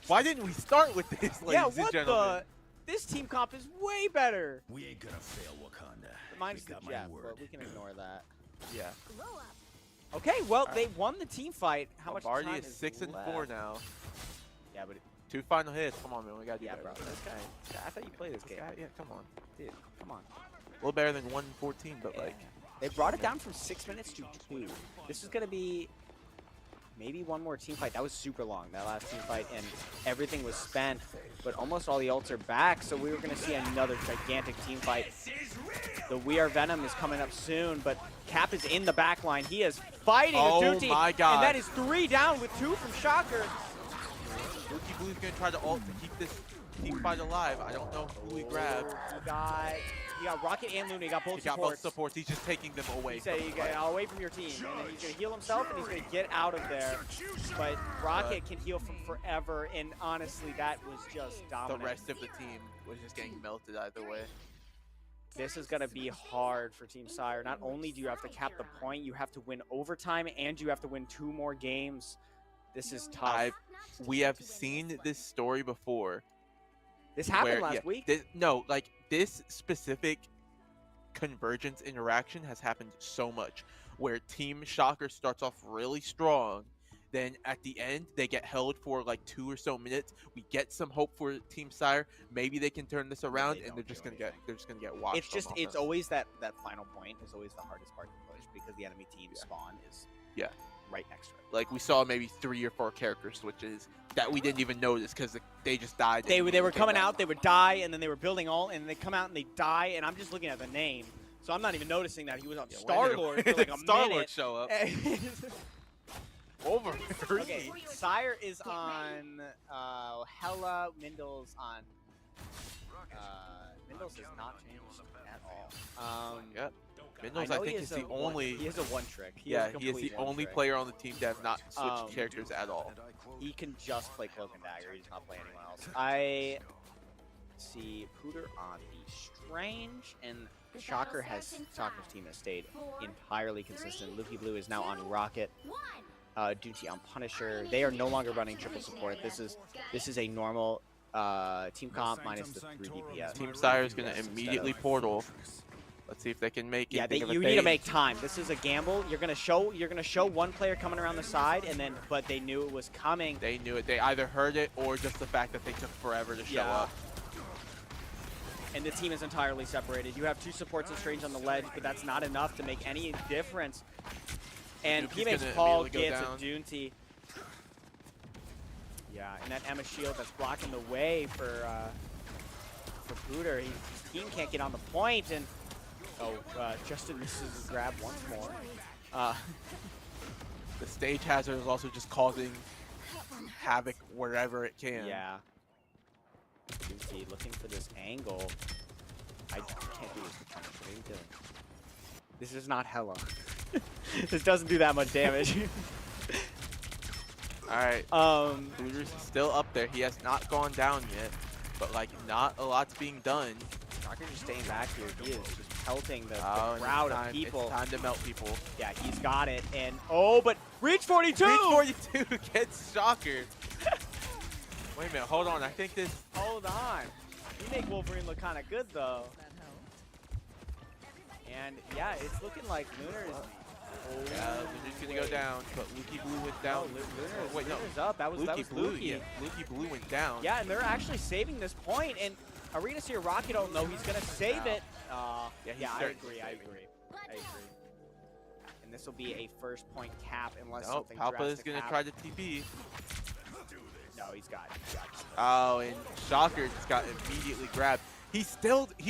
Speaker 2: Why didn't we start with this, ladies
Speaker 1: Yeah,
Speaker 2: and
Speaker 1: what
Speaker 2: gentlemen?
Speaker 1: the? This team comp is way better.
Speaker 4: We ain't gonna fail Wakanda.
Speaker 1: Minus
Speaker 4: We
Speaker 1: the
Speaker 4: got my
Speaker 1: Jeff,
Speaker 4: word.
Speaker 1: but we can ignore that.
Speaker 2: Yeah.
Speaker 3: Grow up.
Speaker 1: Okay, well,
Speaker 2: All
Speaker 1: they
Speaker 2: right.
Speaker 1: won the team fight. How much
Speaker 2: Lombardi
Speaker 1: time
Speaker 2: is
Speaker 1: is
Speaker 2: 6 and 4
Speaker 1: left?
Speaker 2: now.
Speaker 1: Yeah, but
Speaker 2: 2 final hits. Come on, man. We gotta do
Speaker 1: yeah,
Speaker 2: better.
Speaker 1: bro. This guy, I thought you played this
Speaker 2: This
Speaker 1: game.
Speaker 2: guy, yeah, come on.
Speaker 1: Dude, come on.
Speaker 2: A little better than 1 and 14, but like,
Speaker 1: They brought it down from 6 minutes to 2. This is gonna be maybe one more team fight. That was super long, that last team fight, and everything was spent, but almost all the ults are back, so we were gonna see another gigantic team fight. The We Are Venom is coming up soon, but Cap is in the back line. He is fighting
Speaker 2: Oh
Speaker 1: Aduti,
Speaker 2: my God.
Speaker 1: and that is 3 down with 2 from Shocker.
Speaker 2: Rookie Blue's gonna try to ult to keep this team fight alive. I don't know who he grabbed.
Speaker 1: He got Rocket and Luna. He got both
Speaker 2: He got both
Speaker 1: supports.
Speaker 2: supports. He's just taking them away.
Speaker 1: He said,
Speaker 2: from
Speaker 1: you
Speaker 2: the
Speaker 1: get
Speaker 2: fight.
Speaker 1: away from your team, and then he's gonna heal himself, and he's gonna get out of there. But Rocket can heal from forever, and honestly, that was just
Speaker 2: The
Speaker 1: dominant.
Speaker 2: rest of the team was just getting melted either way.
Speaker 1: This is going to be hard for Team Syre. Not only do you have to cap the point, you have to win overtime, and you have to win 2 more games. This is tough.
Speaker 2: We have seen this story before.
Speaker 1: This happened last week.
Speaker 2: This specific convergence interaction has happened so much, where Team Shocker starts off really strong, then at the end they get held for like 2 or so minutes. We get some hope for Team Syre. Maybe they can turn this around, and they're just gonna get washed.
Speaker 1: It's always that final point is always the hardest part to push because the enemy team spawn is right next to it.
Speaker 2: Like we saw maybe 3 or 4 character switches that we didn't even notice because they just died.
Speaker 1: They were coming out, they would die, and then they were building all, and they come out and they die, and I'm just looking at the name, so I'm not even noticing that he was on Star-Lord for like a
Speaker 2: Star-Lord
Speaker 1: minute.
Speaker 2: show up. Over.
Speaker 1: Okay, Syre is on Hella, Mindle's on Mindle's has not changed at all.
Speaker 2: Yep. Mindle's, I think, is the only.
Speaker 1: He has a one trick.
Speaker 2: He is the only player on the team that has not switched characters at all.
Speaker 1: He can just play Cloak and Dagger. He does not play anyone else. I see Pooter on the Strange, and Shocker's team has stayed entirely consistent. Lucky Blue is now on Rocket. Doonty on Punisher. They are no longer running triple support. This is a normal team comp minus the 3 DPS.
Speaker 2: Team Syre is going to immediately portal. Let's see if they can make it.
Speaker 1: Yeah, you need to make time. This is a gamble. You're gonna show one player coming around the side, but they knew it was coming.
Speaker 2: They knew it. They either heard it or just the fact that they took forever to show up.
Speaker 1: And the team is entirely separated. You have 2 supports and Strange on the ledge, but that's not enough to make any difference. And P-Make's Paul gets a Doonty. Yeah, and that Emma shield that's blocking the way for Pooter. His team can't get on the point, and Justin misses his grab once more.
Speaker 2: The stage hazard is also just causing havoc wherever it can.
Speaker 1: Yeah. Doonty looking for this angle. I can't do this with Punisher. What are you doing? This is not Hella. This doesn't do that much damage.
Speaker 2: Alright. Pooter's still up there. He has not gone down yet, but like not a lot's being done.
Speaker 1: Shocker's just staying back here. He is just pelting the crowd of people.
Speaker 2: It's time to melt people.
Speaker 1: Yeah, he's got it. And but Reach 42!
Speaker 2: Reach 42 gets Shocker. Wait a minute, hold on. I think this.
Speaker 1: Hold on. You make Wolverine look kind of good though. And yeah, it's looking like Lunar is.
Speaker 2: Yeah, Lunar's gonna go down, but Lucky Blue went down.
Speaker 1: Luna's up. That was
Speaker 2: Blue.
Speaker 1: Lucky.
Speaker 2: Yeah, Lucky Blue went down.
Speaker 1: Yeah, and they're actually saving this point. And Arena Seer Rocket, he's gonna save it. I agree. And this will be a first point cap unless something
Speaker 2: Palpa is
Speaker 1: drastic
Speaker 2: gonna
Speaker 1: happens.
Speaker 2: try to TP.
Speaker 1: No, he's got it.
Speaker 2: Oh, and Shocker just got immediately grabbed. He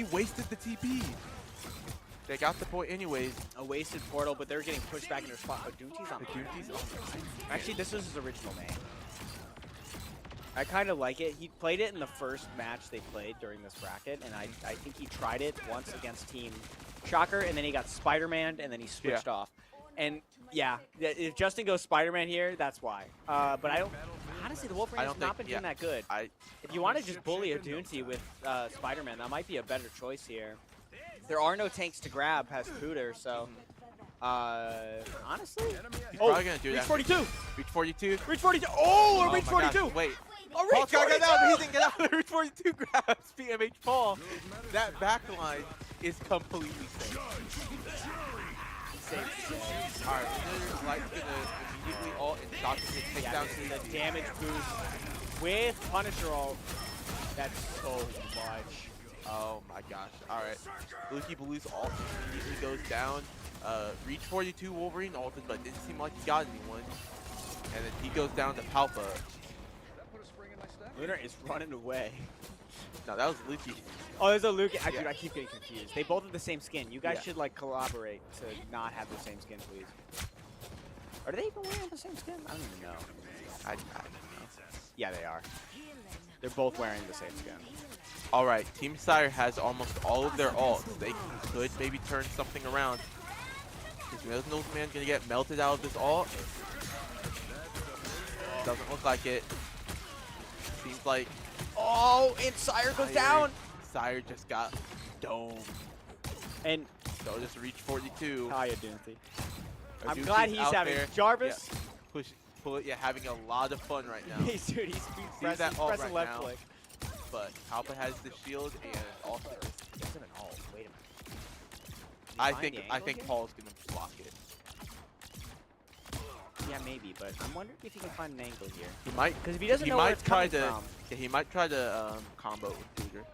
Speaker 2: wasted the TP. They got the point anyways.
Speaker 1: A wasted portal, but they're getting pushed back in their spot. But Doonty's on. Actually, this was his original name. I kind of like it. He played it in the first match they played during this bracket, and I think he tried it once against Team Shocker, and then he got Spider-Man, and then he switched off. And yeah, if Justin goes Spider-Man here, that's why. But I don't. Honestly, the Wolverine has not been doing that good. If you want to just bully a Doonty with Spider-Man, that might be a better choice here. There are no tanks to grab past Pooter, so honestly,
Speaker 2: he's probably gonna do
Speaker 1: Reach
Speaker 2: that.
Speaker 1: 42.
Speaker 2: Reach 42.
Speaker 1: Reach 42. Oh, a Reach 42.
Speaker 2: Gosh, wait.
Speaker 1: Oh, Reach 42.
Speaker 2: Got out. He didn't get out. Reach 42 grabs PMH Paul. That backline is completely safe. Alright, Light's gonna immediately ult and Shocker's gonna take down
Speaker 1: the damage boost with Punisher ult. That's so much.
Speaker 2: Oh my gosh. Alright. Lucky Blue's ult immediately goes down. Reach 42 Wolverine ulted, but didn't seem like he got anyone. And then he goes down to Palpa.
Speaker 1: Lunar is running away.
Speaker 2: No, that was Lucky.
Speaker 1: Oh, there's a Luki. Actually, I keep getting confused. They both have the same skin. You guys should like collaborate to not have the same skin, please. Are they even wearing the same skin? I don't even know.
Speaker 2: I don't know.
Speaker 1: Yeah, they are. They're both wearing the same skin.
Speaker 2: Alright, Team Syre has almost all of their ults. They could maybe turn something around. Is Milkman's gonna get melted out of this ult? Doesn't look like it. Seems like...
Speaker 1: Oh, and Syre goes down!
Speaker 2: Syre just got domed.
Speaker 1: And
Speaker 2: So just reach 42.
Speaker 1: Kaya Doonty. I'm
Speaker 2: Aduke's
Speaker 1: glad he's
Speaker 2: out
Speaker 1: having
Speaker 2: there.
Speaker 1: Jarvis.
Speaker 2: Yeah. Pull it. Yeah, having a lot of fun right now.
Speaker 1: He's pressing,
Speaker 2: that ult
Speaker 1: pressing
Speaker 2: right
Speaker 1: left
Speaker 2: now.
Speaker 1: click.
Speaker 2: But Palpa has the shield and also.
Speaker 1: He doesn't have an ult. Wait a minute. Did he
Speaker 2: I
Speaker 1: find the
Speaker 2: think
Speaker 1: angle here?
Speaker 2: Paul's gonna block it.
Speaker 1: Yeah, maybe, but I'm wondering if he can find an angle here.
Speaker 2: He might.
Speaker 1: Because if he doesn't
Speaker 2: He
Speaker 1: know where
Speaker 2: might
Speaker 1: it's
Speaker 2: try
Speaker 1: coming
Speaker 2: to.
Speaker 1: from.
Speaker 2: Yeah, he might try to combo with Tudor.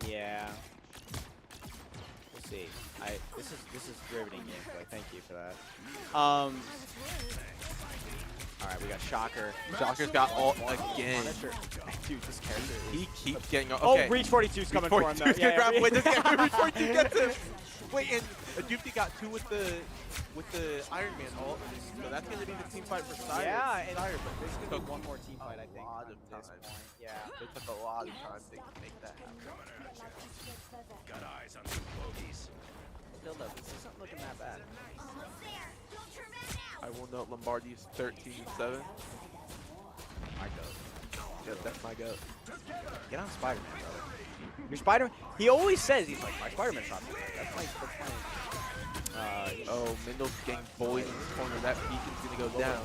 Speaker 1: Yeah. We'll see. This is riveting gameplay. Thank you for that. All right, we got Shocker.
Speaker 2: Shocker's got ult again.
Speaker 1: Dude, this character is...
Speaker 2: He keeps getting. Okay.
Speaker 1: Oh, Reach 42's coming for him, though.
Speaker 2: Yeah, grab. Wait,
Speaker 1: yeah.
Speaker 2: Reach 42 gets him. Wait, and Aduke got 2 with the Iron Man ult. So that's gonna be the team fight for Syre.
Speaker 1: Yeah, and
Speaker 2: Syre, but
Speaker 1: there's
Speaker 2: this
Speaker 1: going to
Speaker 2: took
Speaker 1: be one more team fight, I think,
Speaker 2: lot
Speaker 1: on
Speaker 2: of
Speaker 1: this
Speaker 2: time.
Speaker 1: point. Yeah.
Speaker 2: It took a lot of time to make that happen.
Speaker 4: Got eyes on some bogeys.
Speaker 1: Still though, this isn't looking that bad.
Speaker 3: Almost there. Don't turn back now.
Speaker 2: I will note Lombardi's 13-7.
Speaker 1: My goat.
Speaker 2: Yep, that's my goat.
Speaker 1: Get on Spider-Man, brother. Your Spider-Man, he always says, he's like, my Spider-Man's not too bad. That's my
Speaker 2: Oh, Mendel's getting bullied in this corner. That beacon's gonna go down.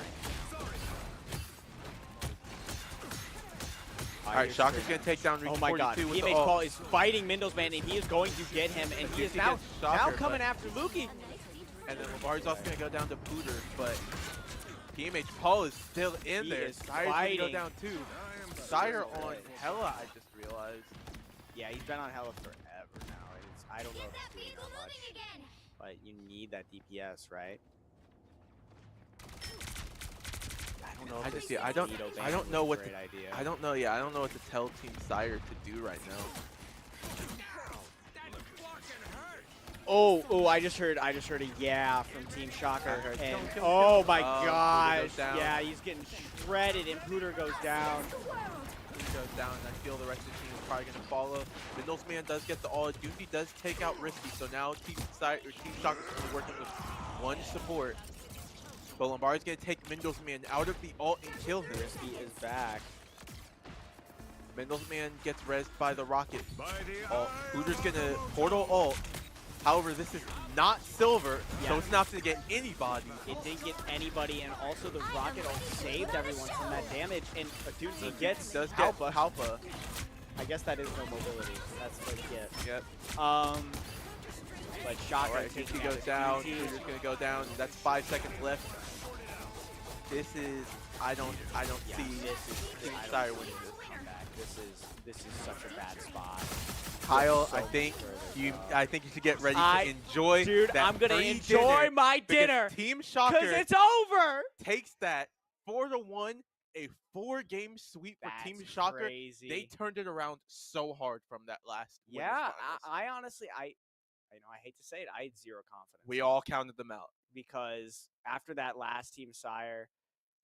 Speaker 2: Alright, Shocker's gonna take down Reach 42
Speaker 1: Oh my god,
Speaker 2: with the
Speaker 1: PMH
Speaker 2: ult.
Speaker 1: Paul is fighting Mindle's man, and he is going to get him, and he is
Speaker 2: He
Speaker 1: now,
Speaker 2: gets Shocker,
Speaker 1: coming
Speaker 2: but-
Speaker 1: after Lukey.
Speaker 2: And then Lombardi's also gonna go down to Pooter, but PMH Paul is still in
Speaker 1: He
Speaker 2: there.
Speaker 1: is
Speaker 2: Syre's gonna go
Speaker 1: fighting.
Speaker 2: down too. Syre on Hella, I just realized.
Speaker 1: Yeah, he's been on Hella forever now. I don't know
Speaker 3: Get
Speaker 1: if
Speaker 3: that
Speaker 1: it's doing
Speaker 3: vehicle
Speaker 1: that much,
Speaker 3: moving again.
Speaker 1: but you need that DPS, right? I don't know.
Speaker 2: I
Speaker 1: if
Speaker 2: just
Speaker 1: this
Speaker 2: yeah, I don't
Speaker 1: Veto ban
Speaker 2: I don't
Speaker 1: was
Speaker 2: know
Speaker 1: a
Speaker 2: what
Speaker 1: great
Speaker 2: to,
Speaker 1: idea.
Speaker 2: I don't know what to tell Team Syre to do right now.
Speaker 1: Oh, I just heard a yeah from Team Shocker.
Speaker 2: I heard,
Speaker 1: And,
Speaker 2: kill him,
Speaker 1: oh
Speaker 2: kill him.
Speaker 1: my
Speaker 2: Oh, Pooter
Speaker 1: gosh.
Speaker 2: goes down.
Speaker 1: Yeah, he's getting shredded and Pooter goes down.
Speaker 2: He goes down, and I feel the rest of the team is probably gonna follow. Mindle's man does get the all. Doofy does take out Risky, so now Team Shocker's gonna be working with one support. But Lombardi's gonna take Mindle's man out of the ult and kill him.
Speaker 1: Risky is back.
Speaker 2: Mindle's man gets rezzed by the rocket.
Speaker 4: By the
Speaker 2: Ult.
Speaker 4: eye
Speaker 2: Hooter's
Speaker 4: of
Speaker 2: gonna portal ult. However, this is not silver,
Speaker 1: Yeah.
Speaker 2: so it's not gonna get anybody.
Speaker 1: It didn't get anybody, and also the rocket ult saved everyone from that damage. And Aduzi gets
Speaker 2: does get
Speaker 1: Alpha.
Speaker 2: Palpa.
Speaker 1: I guess that is no mobility. That's what you get.
Speaker 2: Yep.
Speaker 1: But Shocker
Speaker 2: Alright,
Speaker 1: taking
Speaker 2: Tucci
Speaker 1: out
Speaker 2: goes
Speaker 1: the
Speaker 2: down.
Speaker 1: Tucci.
Speaker 2: Hooter's gonna go down. That's 5 seconds left. This is I don't
Speaker 1: Yeah,
Speaker 2: see
Speaker 1: this is
Speaker 2: Syre winning this.
Speaker 1: comeback. This is such a bad spot.
Speaker 2: Kyle,
Speaker 1: So
Speaker 2: I think
Speaker 1: further
Speaker 2: you
Speaker 1: up.
Speaker 2: I think you should get ready
Speaker 1: I-
Speaker 2: to enjoy
Speaker 1: Dude,
Speaker 2: that
Speaker 1: I'm gonna
Speaker 2: free
Speaker 1: enjoy
Speaker 2: dinner
Speaker 1: my
Speaker 2: because
Speaker 1: dinner
Speaker 2: Team
Speaker 1: because
Speaker 2: Shocker
Speaker 1: it's over.
Speaker 2: takes that 4-1, a 4-game sweep for Team
Speaker 1: That's
Speaker 2: Shocker.
Speaker 1: crazy.
Speaker 2: They turned it around so hard from that last winners
Speaker 1: Yeah,
Speaker 2: finals.
Speaker 1: I honestly, I hate to say it, I had zero confidence.
Speaker 2: We all counted them out.
Speaker 1: because after that last Team Syre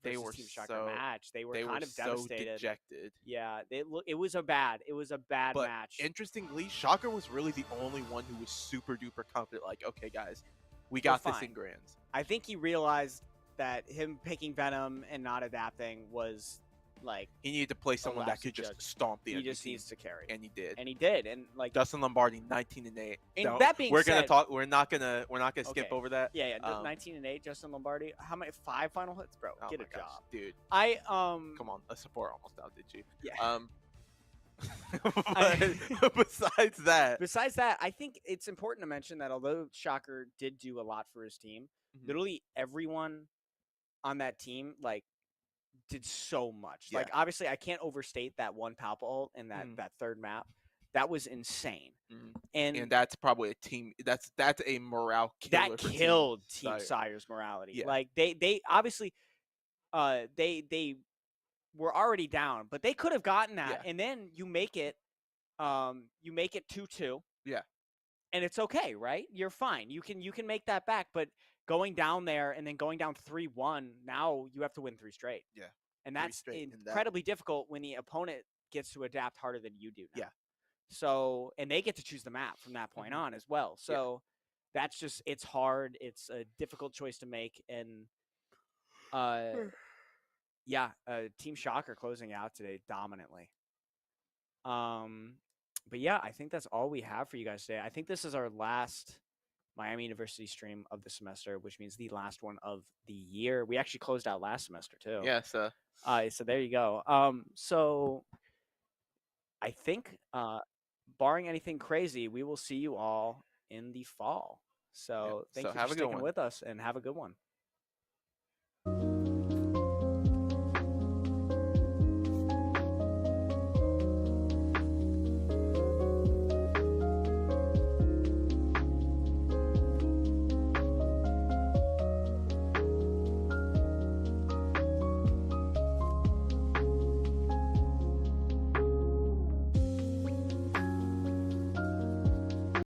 Speaker 2: They
Speaker 1: versus
Speaker 2: were
Speaker 1: Team Shocker
Speaker 2: so-
Speaker 1: match, they were
Speaker 2: They
Speaker 1: kind
Speaker 2: were
Speaker 1: of
Speaker 2: so
Speaker 1: devastated.
Speaker 2: dejected.
Speaker 1: Yeah, it was a bad
Speaker 2: But
Speaker 1: match.
Speaker 2: interestingly, Shocker was really the only one who was super duper confident. Like, okay, guys, we got this
Speaker 1: fine.
Speaker 2: in grands.
Speaker 1: I think he realized that him picking Venom and not adapting was like
Speaker 2: He needed to play someone that
Speaker 1: Allows
Speaker 2: could
Speaker 1: to
Speaker 2: just
Speaker 1: judge.
Speaker 2: stomp the
Speaker 1: he
Speaker 2: enemy
Speaker 1: just
Speaker 2: team,
Speaker 1: needs to carry,
Speaker 2: and he did.
Speaker 1: and he did, and like
Speaker 2: Justin Lombardi, 19-8.
Speaker 1: And
Speaker 2: Don't-
Speaker 1: that being
Speaker 2: we're gonna
Speaker 1: said-
Speaker 2: talk. We're not gonna skip
Speaker 1: Okay.
Speaker 2: over that.
Speaker 1: yeah,
Speaker 2: um,
Speaker 1: 19-8, Justin Lombardi. How many 5 final hits, bro?
Speaker 2: Oh
Speaker 1: Get
Speaker 2: my
Speaker 1: a
Speaker 2: gosh,
Speaker 1: job.
Speaker 2: dude.
Speaker 1: I
Speaker 2: Come on, a support almost outdid you.
Speaker 1: Yeah.
Speaker 2: But besides that,
Speaker 1: Besides that, I think it's important to mention that although Shocker did do a lot for his team,
Speaker 2: Mhm.
Speaker 1: literally everyone on that team like did so much.
Speaker 2: Yeah.
Speaker 1: Like obviously, I can't overstate that one Palpa ult in that
Speaker 2: Mhm.
Speaker 1: that third map. That was insane,
Speaker 2: Mhm.
Speaker 1: and,
Speaker 2: and that's probably a team. That's a morale killer.
Speaker 1: that
Speaker 2: for Team
Speaker 1: killed Team
Speaker 2: Syre.
Speaker 1: Syre's morality.
Speaker 2: Yeah.
Speaker 1: Like they obviously, they were already down, but they could have gotten that,
Speaker 2: Yeah.
Speaker 1: and then you make it 2-2.
Speaker 2: Yeah.
Speaker 1: And it's okay, right? You're fine. You can make that back, but going down there and then going down 3-1, now you have to win 3 straight.
Speaker 2: Yeah.
Speaker 1: And
Speaker 2: 3
Speaker 1: that's
Speaker 2: straight, and that-
Speaker 1: incredibly difficult when the opponent gets to adapt harder than you do now.
Speaker 2: Yeah.
Speaker 1: So, and they get to choose the map from that point
Speaker 2: Mhm.
Speaker 1: on as well. So, that's just it's hard. It's a difficult choice to make, and yeah, Team Shocker closing out today dominantly. But yeah, I think that's all we have for you guys today. I think this is our last Miami University stream of the semester, which means the last one of the year. We actually closed out last semester too.
Speaker 2: Yeah, so
Speaker 1: So there you go. So I think, barring anything crazy, we will see you all in the fall. So thank
Speaker 2: so
Speaker 1: you for
Speaker 2: have a good
Speaker 1: sticking
Speaker 2: one.
Speaker 1: with us and have a good one.